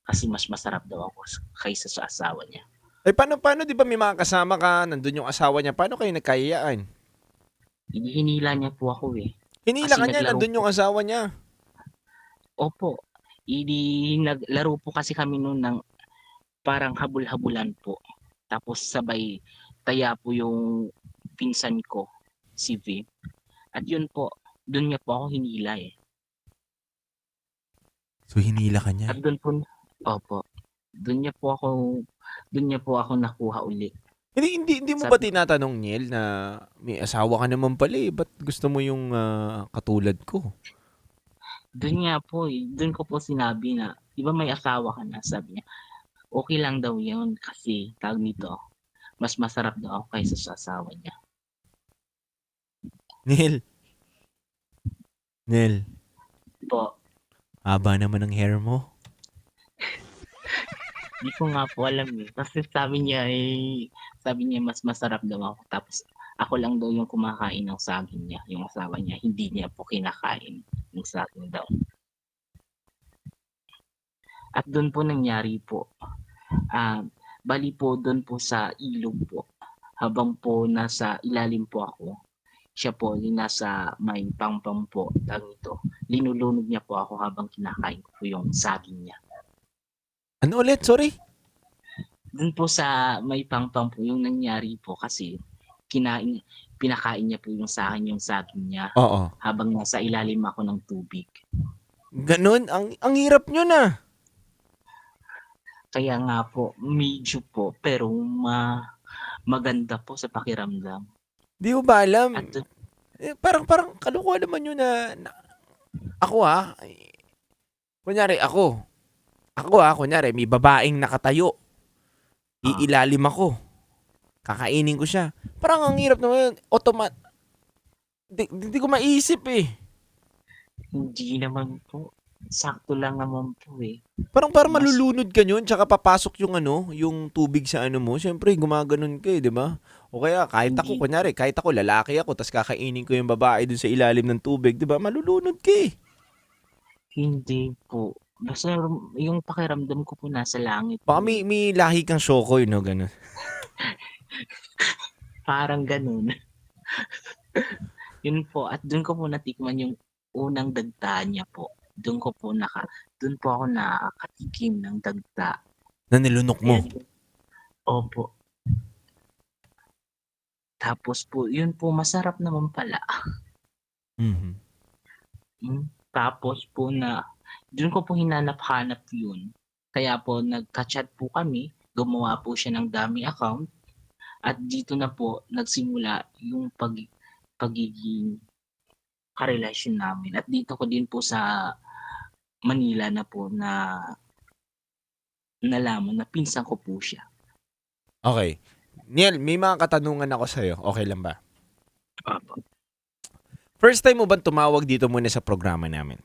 Kasi mas masarap daw ako kaysa sa asawa niya. Eh, paano, di ba may mga kasama ka, nandun yung asawa niya, paano kayo nagkayayaan? Hinila niya po ako eh. Hinila Kasi ka niya, naglaro nandun yung asawa niya. Opo. Naglaro po kasi kami noon ng parang habul-habulan po. Tapos sabay taya po yung pinsan ko, si Viv. At yun po, doon niya po ako hinila eh. So, hinila ka niya? At doon po, opo. Doon niya po ako nakuha uli. Hindi mo ba tinatanong, Niel, na may asawa ka naman pala eh, ba't gusto mo yung katulad ko? Doon nga po eh, doon ko po sinabi na, di ba may asawa ka na, sabi niya, okay lang daw yun kasi tawag nito, mas masarap daw ako kaysa sa asawa niya. Nel. Po, Haba naman ang hair mo. di ko nga po alam eh. Kasi sabi niya mas masarap daw ako. Tapos ako lang daw yung kumakain ng saging niya. Yung asawa niya, hindi niya po kinakain yung saging daw. At doon po nangyari po. Bali po doon po sa ilog po. Habang po nasa ilalim po ako, siya po yung nasa may pangpang po. Ito, linulunod niya po ako habang kinakain ko po yung saging niya. Ano ulit? Sorry? Doon po sa may pangpang po yung nangyari po kasi pinakain niya po yung sa akin yung saging niya. Oo. Habang nasa ilalim ako ng tubig. Ganun? Ang hirap nyo na. Kaya nga po, medyo po, pero maganda po sa pakiramdam. Di mo ba alam? Parang kalukuhan naman yun na ako kunyari kunyari may babaeng nakatayo. Iilalim ako. Kakainin ko siya. Parang ang hirap naman yun. Hindi ko maisip eh. Hindi naman po. Sakto lang naman po eh. Parang malulunod ka yun, tsaka papasok yung tubig sa mo. Siyempre, gumaganon ka eh, di ba? O kaya, kahit ako, lalaki ako, tas kakainin ko yung babae dun sa ilalim ng tubig, di ba? Malulunod ka eh. Hindi po. Basta yung pakiramdam ko po nasa langit. Baka may lahi kang shokoy, no? Ganun. Parang ganun. Yun po. At dun ko po natikman yung unang dagta niya po. Doon ko po doon po ako nakakatikim ng dagta. Na nilunok mo? Opo. Tapos po, yun po, masarap naman pala. Tapos po doon ko po hinanap-hanap yun. Kaya po, nagka-chat po kami, gumawa po siya ng dummy account, at dito na po, nagsimula yung pagiging karelasyon namin. At dito ko din po sa Manila na po na nalaman na pinsan ko po siya. Okay. Niel, may mga katanungan ako sa'yo. Okay lang ba? Opo. First time mo ba tumawag dito muna sa programa namin?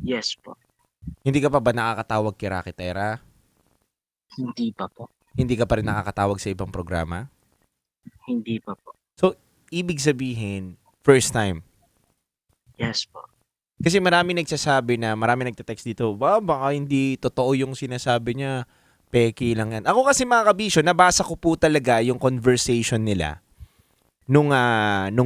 Yes po. Hindi ka pa ba nakakatawag kay Rocky Tera? Hindi pa po. Hindi ka pa rin nakakatawag sa ibang programa? Hindi pa po. So, ibig sabihin, first time? Yes po. Kasi marami nagte-text dito, baka hindi totoo yung sinasabi niya, peki lang yan. Ako kasi mga kabisyo, nabasa ko po talaga yung conversation nila nung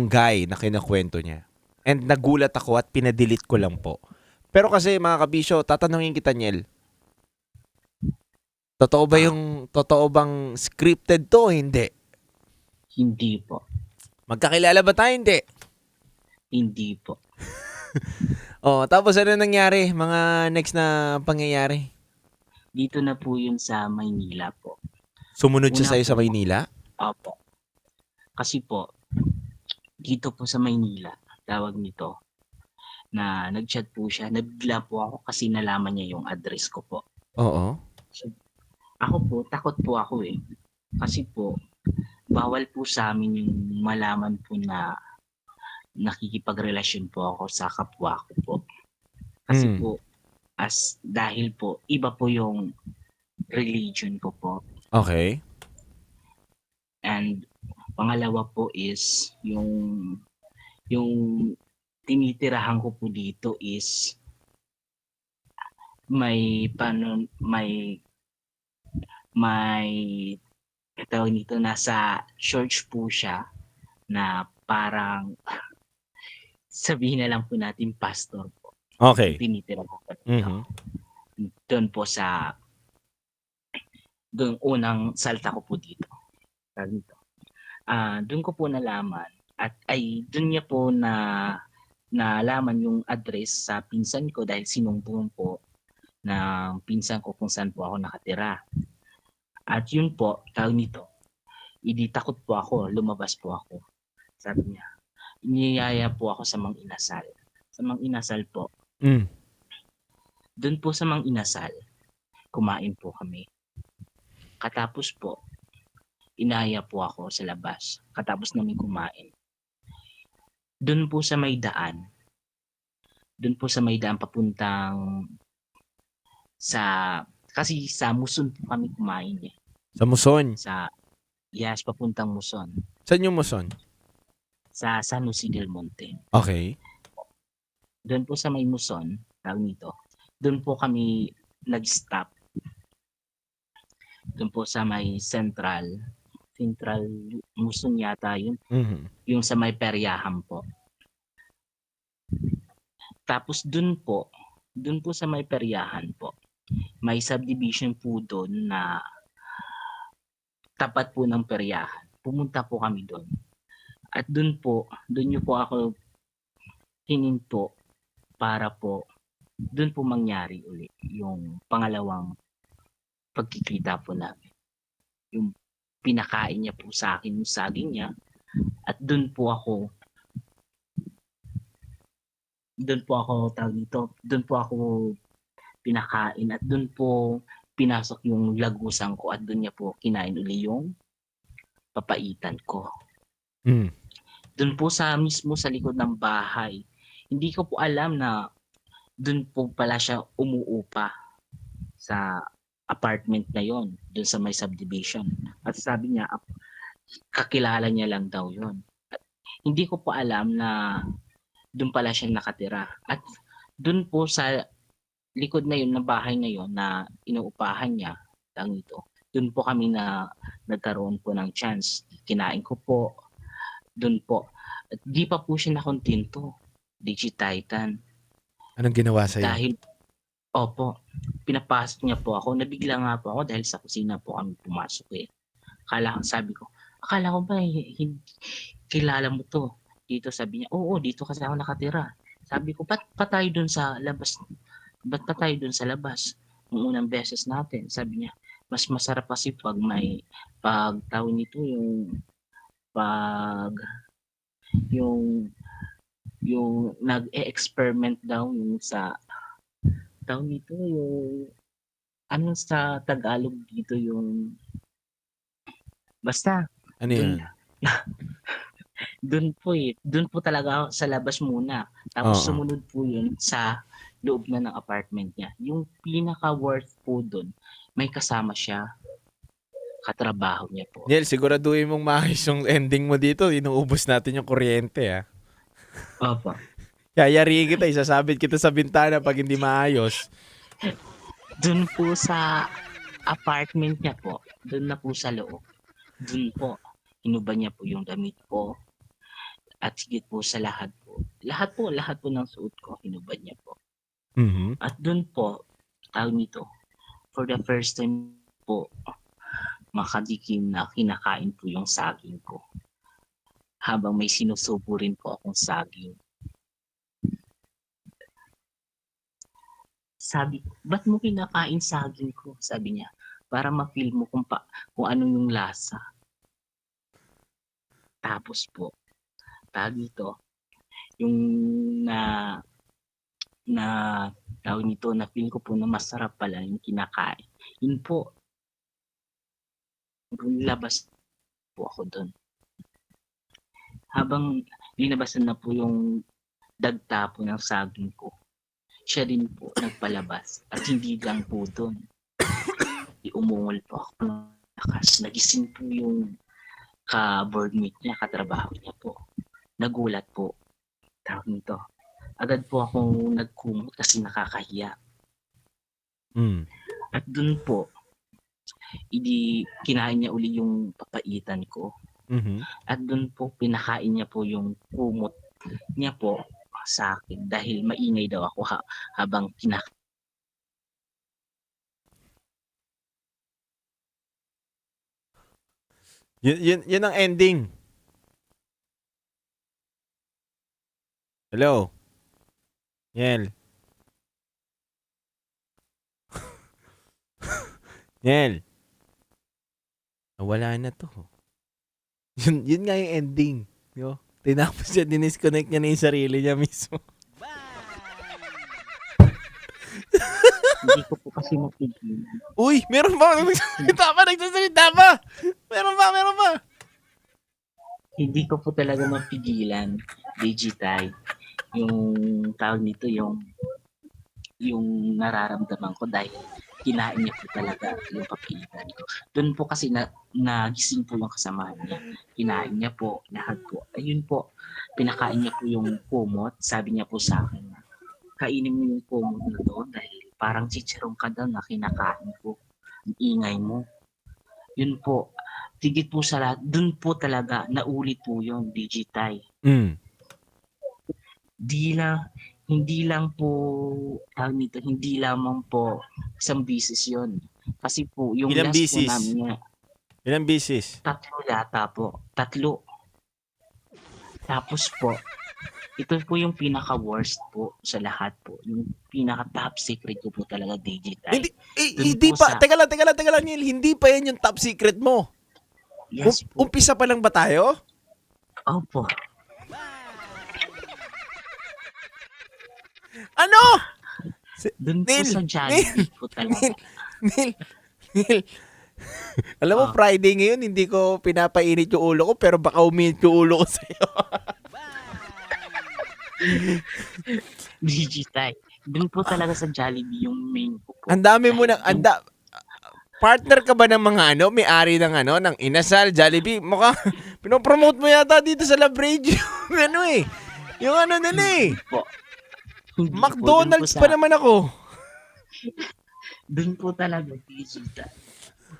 guy na kinukwento niya. And nagulat ako at pinadelete ko lang po. Pero kasi mga kabisyo, tatanungin kita, Niel, totoo bang scripted to o hindi? Hindi po. Magkakilala ba tayo? Hindi. Hindi po. Tapos ano nangyari? Mga next na pangyayari? Dito na po yun sa Maynila po. Sumunod siya sa'yo sa Maynila? Opo. Kasi po, dito po sa Maynila, tawag nito, na nag-chat po siya. Nabigla po ako kasi nalaman niya yung address ko po. Oo. So, ako po, takot po ako eh. Kasi po, bawal po sa amin yung malaman po na nakikipagrelasyon po ako sa kapwa ko po. Kasi po, dahil po, iba po yung religion ko po. Okay. And pangalawa po is yung tinitirahan ko po dito is may tawag nito, nasa church po siya na parang sabihin na lang po natin pastor po. Okay. Tinitira ko po dito. Mhm. Doon po doon unang salta ko po dito. Doon ko po nalaman at doon niya po nalaman yung address sa pinsan ko dahil sinumbong po ng pinsan ko kung saan po ako nakatira. At yun po, tawag nito, takot po ako, lumabas po ako. Sabi niya, iniyaya po ako sa Mang Inasal. Sa Mang Inasal po. Doon po sa Mang Inasal, kumain po kami. Katapos po, inaya po ako sa labas. Katapos namin kumain. Doon po sa may daan papuntang kasi sa Muson po kami kumain eh. Sa Muson? Yes, papuntang Muson. Saan yung Muson? Sa San Jose del Monte. Okay. Doon po sa may Muson, tawag nito, doon po kami nag-stop. Doon po sa may Central Muson yata yun. Yung sa may Peryahan po. Tapos doon po sa may Peryahan po, may subdivision po doon na tapat po ng Peryahan. Pumunta po kami doon. At doon niyo po ako hininto para po doon po mangyari uli yung pangalawang pagkikita po namin. Yung pinakain niya po sa akin yung saging niya at doon po ako pinakain at doon po pinasok yung lagusan ko at doon niya po kinain uli yung papaitan ko. Doon po mismo sa likod ng bahay. Hindi ko po alam na doon po pala siya umuupa sa apartment na yon, doon sa may subdivision. At sabi niya, kakilala niya lang daw yon. Hindi ko po alam na doon pala siya nakatira. At doon po sa likod na yun, na bahay na yun, na inuupahan niya, doon po kami nagkaroon po ng chance. Kinain ko po, doon po. At di pa po siya nakontinto, Digititan. Anong ginawa sa'yo? Dahil, pinapasok niya po ako. Nabigla nga po ako dahil sa kusina po kami pumasok eh. Sabi ko, akala ko ba kilala mo to? Dito sabi niya, oo, dito kasi ako nakatira. Sabi ko, ba't pa tayo dun sa labas? Nung unang beses natin, sabi niya, mas masarap kasi pag tawag nito yung nag-e-experiment daw yung sa tawag nito yung sa Tagalog dito yung basta ano yun? Doon po talaga sa labas muna. Tapos sumunod po yun sa loob na ng apartment niya. Yung pinaka-worth po doon, may kasama siya, katrabaho niya po. Niel, siguraduhin mong maayos yung ending mo dito. Inuubos natin yung kuryente, ah. Opo. Yayari kita, isasabit kita sa bintana pag hindi maayos. Doon po sa apartment niya po, doon na po sa loob. Doon po, inuba niya po yung damit ko. At higit po sa lahat po ng suot ko, hinubad niya po. At doon po, tawag nito, for the first time po, makadikim na kinakain po yung saging ko. Habang may sinusubo rin po akong saging. Sabi ko, ba't mo kinakain saging ko? Sabi niya, para ma-feel mo kung ano yung lasa. Tapos po, tawag nito, yung tawag nito, na feel ko po na masarap pala yung kinakain. Yun po, labas po ako doon. Habang linabasan na po yung dagta po ng saging ko, siya din po nagpalabas. At hindi lang po doon. Umungol po ako ng lakas. Nagising po yung ka-boardmate niya, katrabaho niya po. Nagulat po. Tawag nito, agad po akong nagkumot kasi nakakahiya. At dun po, kinain niya uli yung papaitan ko. At dun po, pinakain niya po yung kumot niya po sa akin dahil maingay daw ako habang kinakain. Yun ang ending. Hello? Yel. Yel. Wala na to. Yun nga yung ending. Yo. Tinapos siya, dinisconnect niya na yung sarili niya mismo. Hindi ko po kasi mapigilan. Uy, meron ba? Nagsasalita pa! Meron ba? Hindi ko po talaga mapigilan, Digitay. Yung tawag nito, yung nararamdaman ko dahil kinain niya po talaga yung papaitan ko. Doon po kasi nagising po yung kasamahan niya. Kinain niya po, lahat po. Ayun po, pinakain niya po yung kumot. Sabi niya po sa akin, kainin mo yung kumot na to dahil parang chichirong ka daw na kinakain ko. Ang ingay mo. Yun po, tigit po sa lahat. Doon po talaga, naulit po yung Digitay. Hindi lang po, hindi lamang po isang bisis yon. Kasi po, yung Ilang last bisis? po namin Ilang bisis? 3 yata po. 3. Tapos po, ito po yung pinaka-worst po sa lahat po. Yung pinaka-top secret ko po talaga, Digitay. Hindi pa. Teka lang, Neil. Hindi pa yan yung top secret mo. Yes po. Umpisa pa lang ba tayo? Opo. Ano? Doon po sa Jollibee po talaga. Neil. Alam mo, Friday ngayon, hindi ko pinapainit yung ulo ko, pero baka uminit yung ulo ko sa'yo. Digitay. Doon po talaga sa Jollibee yung main ko po. Ang dami mo ng... Partner ka ba ng mga may-ari ng ng Inasal, Jollibee? Mukha, pinopromote mo yata dito sa Love Radio. Yung nila McDonald's pa naman ako. Doon po talaga, Digitay.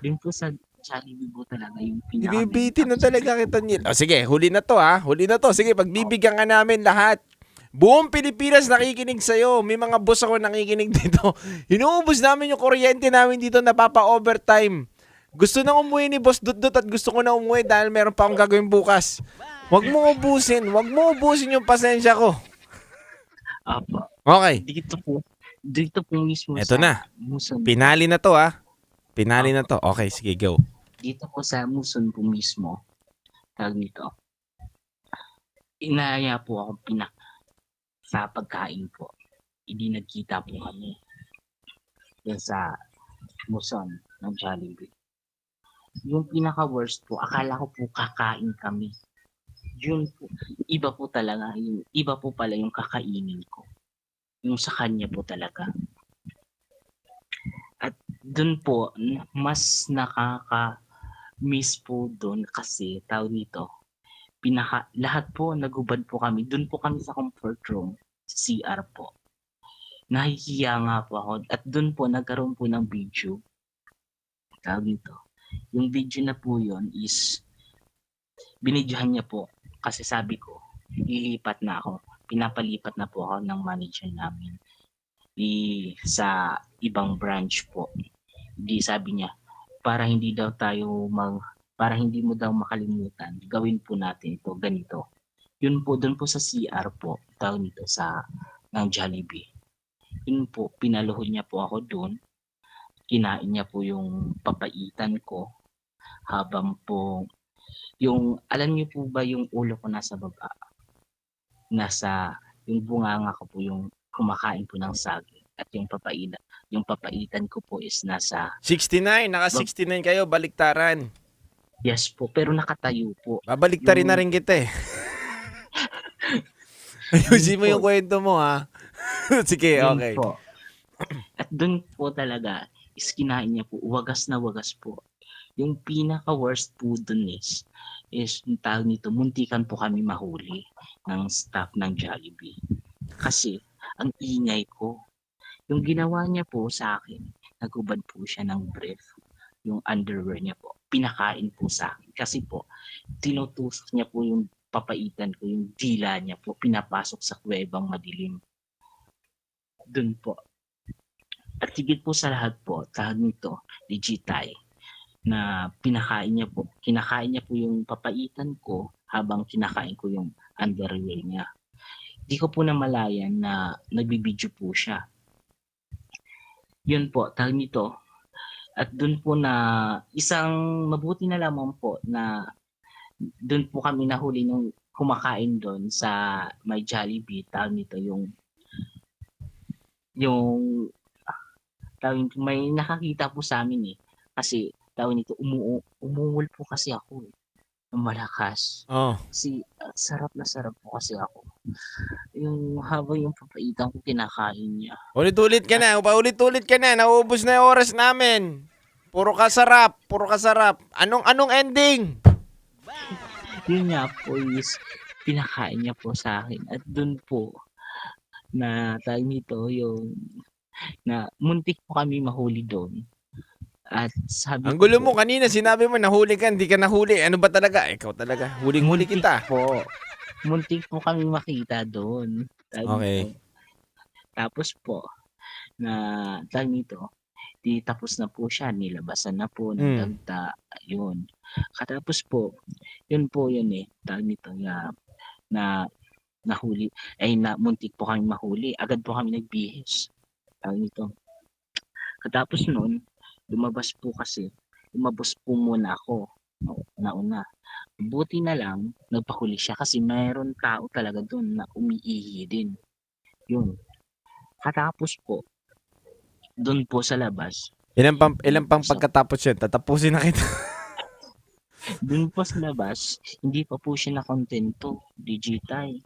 Doon po sa Jollibee po talaga yung pinaka... Ibibitin na talaga kita, Neil. Sige, huli na to. Sige, pagbibigyan ka namin lahat. Buong Pilipinas nakikinig sa'yo. May mga boss ako nakikinig dito. Inuubos namin yung kuryente namin dito, napapa-overtime. Gusto nang umuwi ni Boss Dutdut at gusto ko na umuwi dahil meron pa akong gagawin bukas. Huwag mo ubusin yung pasensya ko. Apo. Okay. Dito po mismo Eto sa na. Muson. Pinali na to. Pinali na to. Okay, sige, go. Dito po sa Muson po mismo. Tawag nito. Inaya po ako sa pagkain po. Hindi nagkita po kami. Yan sa Muson ng Jollibee. Yung pinaka-worst po, akala ko po kakain kami. Yun po, iba po talaga. Iba po pala yung kakainin ko. Yung sa kanya po talaga. At dun po, mas nakaka-miss po dun kasi, tawag nito, lahat po, nagubad po kami. Dun po kami sa comfort room, CR po. Nahihiya nga po ako. At dun po, nagkaroon po ng video. Tawag nito. Yung video na po yun is, binidyohan niya po. Kasi sabi ko, lilipat na ako. Pinapalipat na po ako ng manager namin sa ibang branch po. Di sabi niya, para hindi mo daw makalimutan, gawin po natin ito, ganito. Yun po, doon po sa CR po, tawag nito ng Jollibee. Yun po, pinaluhod niya po ako doon. Kinain niya po yung papaitan ko habang po alam niyo po ba yung ulo ko nasa baba? Yung bunganga ko po yung kumakain po ng saging at yung papaitan ko po is nasa 69, naka 69 kayo, baliktaran. Yes po, pero nakatayo po. Babaliktarin na rin kita eh. Ayusin mo yung kwento mo Sige, okay. Po. At doon po talaga is kinain niya po, wagas na wagas po. Yung pinaka-worst po dun is yung tawag nito, muntikan po kami mahuli ng staff ng Jollibee. Kasi ang ingay ko. Yung ginawa niya po sa akin, nagubad po siya ng brief. Yung underwear niya po, pinakain po sa akin. Kasi po, tinutusok niya po yung papaitan ko, yung dila niya po, pinapasok sa kuwebang madilim. Doon po. At higit po sa lahat po, tawag nito, Digitay, na kinakain niya po yung papaitan ko habang kinakain ko yung underwear niya. Di ko po namalayan na nagbibideo po siya. Yun po, tawag nito. At dun po na isang mabuti na lamang po na dun po kami nahuli nung kumakain doon sa may Jollibee, tawag nito yung tawag nito, may nakakita po sa amin eh. Kasi tawag nito, umuungol po kasi ako eh. Ng malakas. Oh. Kasi sarap na sarap po kasi ako. Yung habang yung papaitan ko kinakain niya. Ulit-ulit ka na. Paulit-ulit ka na. Nauubos na yung oras namin. Puro ka sarap. Anong ending? Yun nga po is pinakain niya po sa akin. At dun po na tawag nito yung na muntik po kami mahuli doon. At sabi Ang gulo mo kanina, sinabi mo nahuli ka, hindi ka nahuli. Ano ba talaga? Ikaw talaga. Huling-huli kita. Muntik po kami makita doon. Okay. Tapos po, na tawag nito, di tapos na po siya, nilabasan na po ng dagta, yun. Katapos po, yun eh, tawag nito, na nahuli, na muntik po kami mahuli, agad po kami nagbihis. Tawag nito. Katapos nun, lumabas po muna ako, nauna. Buti na lang, nagpahuli siya kasi mayroon tao talaga doon na umiihi din. Yun. Katapos po, doon po sa labas. Ilan pang pagkatapos yun? Tatapusin na kita. Doon po sa labas, hindi pa po siya nakontento, Digitay.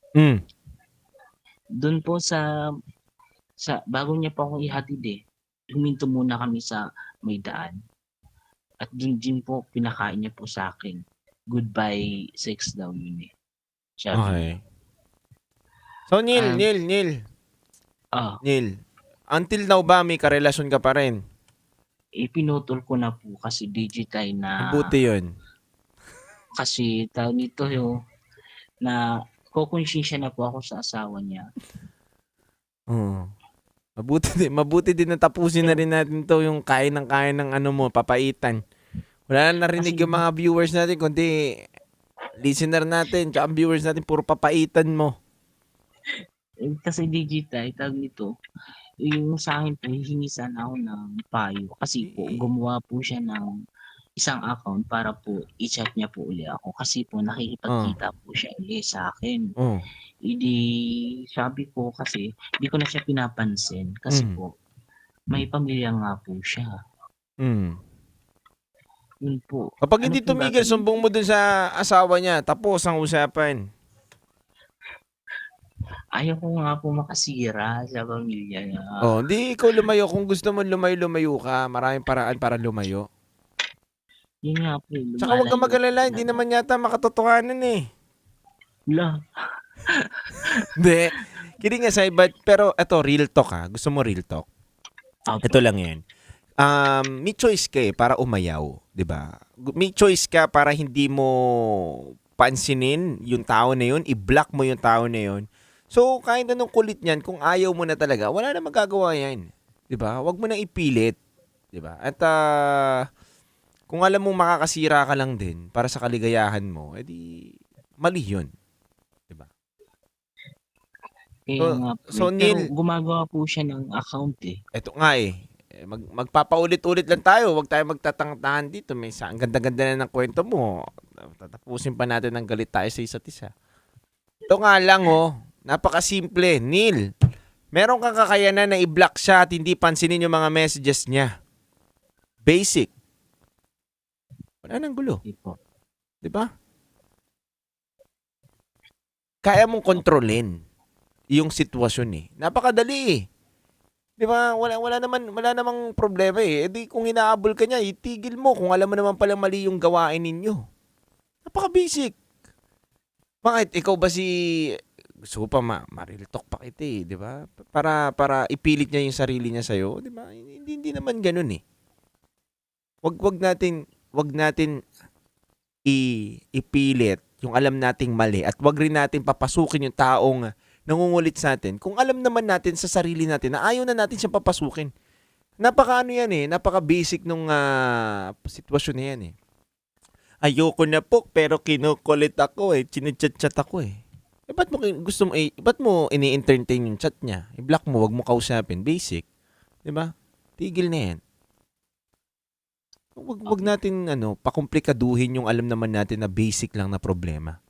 Doon po sa bago niya pa akong ihatid eh, huminto muna kami sa may daan. At din po, pinakain niya po sa akin. Goodbye sex daw yun eh. Okay. So, Neil. Neil, until now ba may karelasyon ka pa rin? Pinutol ko na po kasi Digitay na... Buti yun. Kasi tawag nito yung na kukonsensya na po ako sa asawa niya. Mabuti din na tapusin na rin natin to yung kain ng papaitan. Wala na narinig yung mga viewers natin, kundi listener natin, tsaka viewers natin, puro papaitan mo. Kasi Digitay, tawag nito, yung sa akin po, hihingi sana ako ng payo. Kasi po, gumawa po siya ng isang account para po i-chat niya po uli ako. Kasi po, nakikipagkita po siya uli sa akin. Hindi, sabi ko kasi, hindi ko na siya pinapansin. Kasi po, may pamilya nga po siya. Yun po. Kapag hindi tumigil, sumbong mo dun sa asawa niya, tapos ang usapan. Ayaw ko nga po makasira sa pamilya niya. Hindi ikaw lumayo. Kung gusto mo lumayo ka. Maraming paraan para lumayo. Yun nga po. Tsaka huwag kang mag-alala, hindi naman yata makatotohanan eh. Hindi. Kidding aside, pero ito, real talk ha. Gusto mo real talk? Ito lang yan. May choice ka eh, para umayaw. Diba? May choice ka para hindi mo pansinin yung tao na yun, i-block mo yung tao na yun. So, kahit anong kulit niyan, kung ayaw mo na talaga, wala na magagawa yan. Diba? Huwag mo nang ipilit. Diba? At kung alam mong makakasira ka lang din para sa kaligayahan mo, edi mali yun. Diba? So Neil, gumagawa po siya ng account eh. Ito nga eh. Magpapaulit-ulit lang tayo. Huwag tayo magtatangtahan dito. Ang ganda-ganda na ng kwento mo. Tatapusin pa natin ng galit tayo sa isa't isa. Ito nga lang napakasimple. Neil, meron kang kakayanan na i-block siya at hindi pansinin yung mga messages niya. Basic. Wala nang gulo. Diba? Kaya mong kontrolin yung sitwasyon eh. Napakadali eh. Diba? Wala namang problema eh. Edi kung inaabol ka niya, itigil mo kung alam mo naman palang mali yung gawain ninyo. Napaka-basic. Bakit? Ikaw ba si gusto ko pa ma-real talk pa kita eh, di ba? Para ipilit niya yung sarili niya sa'yo, di ba? Hindi naman ganun eh. Wag natin ipilit yung alam nating mali at wag rin natin papasukin yung taong nangungulit sa atin kung alam naman natin sa sarili natin na ayaw na natin siyang papasukin. Napaka-ano yan eh, napaka-basic nung sitwasyon na yan eh. Ayoko na po pero kinukulit ako eh, chinachat-chat ako eh. Ba't mo ini-entertain yung chat niya? I-block mo, wag mo kausapin. Basic. 'Di ba? Tigil na 'yan. Wag natin pakomplikaduhin yung alam naman natin na basic lang na problema.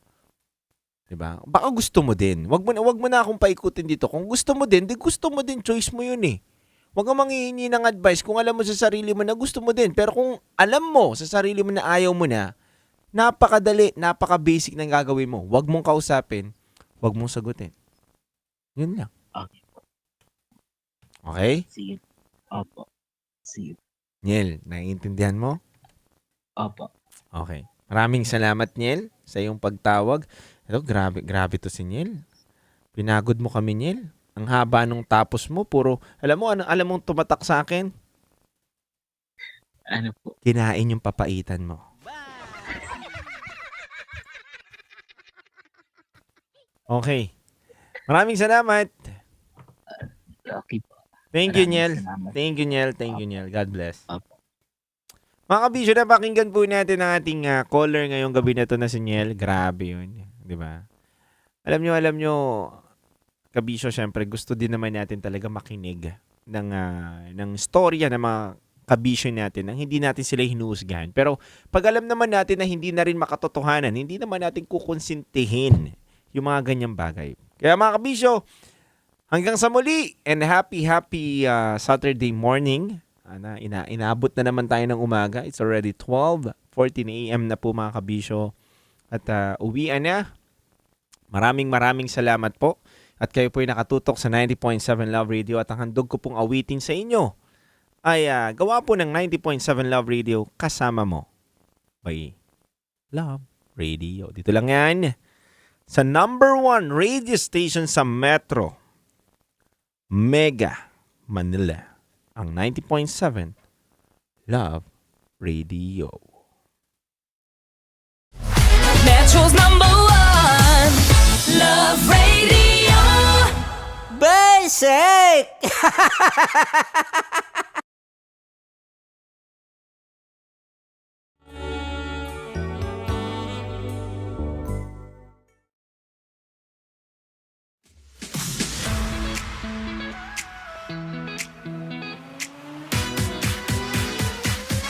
'Di ba? Baka gusto mo din. Wag mo na akong paikutin dito. Kung gusto mo din, gusto mo din, choice mo 'yun eh. Wag kang manghihingi ng advice kung alam mo sa sarili mo na gusto mo din. Pero kung alam mo sa sarili mo na ayaw mo na, napakadali, napaka-basic ng gagawin mo. Wag mong kausapin, wag mong sagutin. 'Yun lang. Okay. Okay? Sige. Opo. Sige. Niel, naiintindihan mo? Opo. Okay. Maraming salamat, Niel, sa iyong pagtawag. Ito, grabe to si Niel. Pinagod mo kami, Niel. Ang haba nung tapos mo, alam mong tumatak sa akin? Ano po? Kinain yung papaitan mo. Okay. Maraming salamat. Okay po. Thank you, Niel. Thank you, Niel. God bless. Mga kabisyo, napakinggan po natin ang ating caller ngayong gabi na to na si Niel. Grabe yun. Di ba? Alam nyo, kabisyo, syempre, gusto din naman natin talaga makinig ng storya ng mga kabisyo natin nang hindi natin sila hinuhusgahan. Pero pag alam naman natin na hindi na rin makatotohanan, hindi naman natin kukonsintihin yung mga ganyang bagay. Kaya mga kabisyo, hanggang sa muli and happy Saturday morning. Inaabot na naman tayo ng umaga. It's already 12:14 a.m. na po mga kabisyo. At uwian na. Maraming salamat po. At kayo po ay nakatutok sa 90.7 Love Radio. At ang handog ko pong awitin sa inyo ay gawa po ng 90.7 Love Radio kasama mo by Love Radio. Dito lang yan sa number 1 radio station sa Metro Mega Manila, ang 90.7 Love Radio. Metro's number 1 Love Radio. Basic!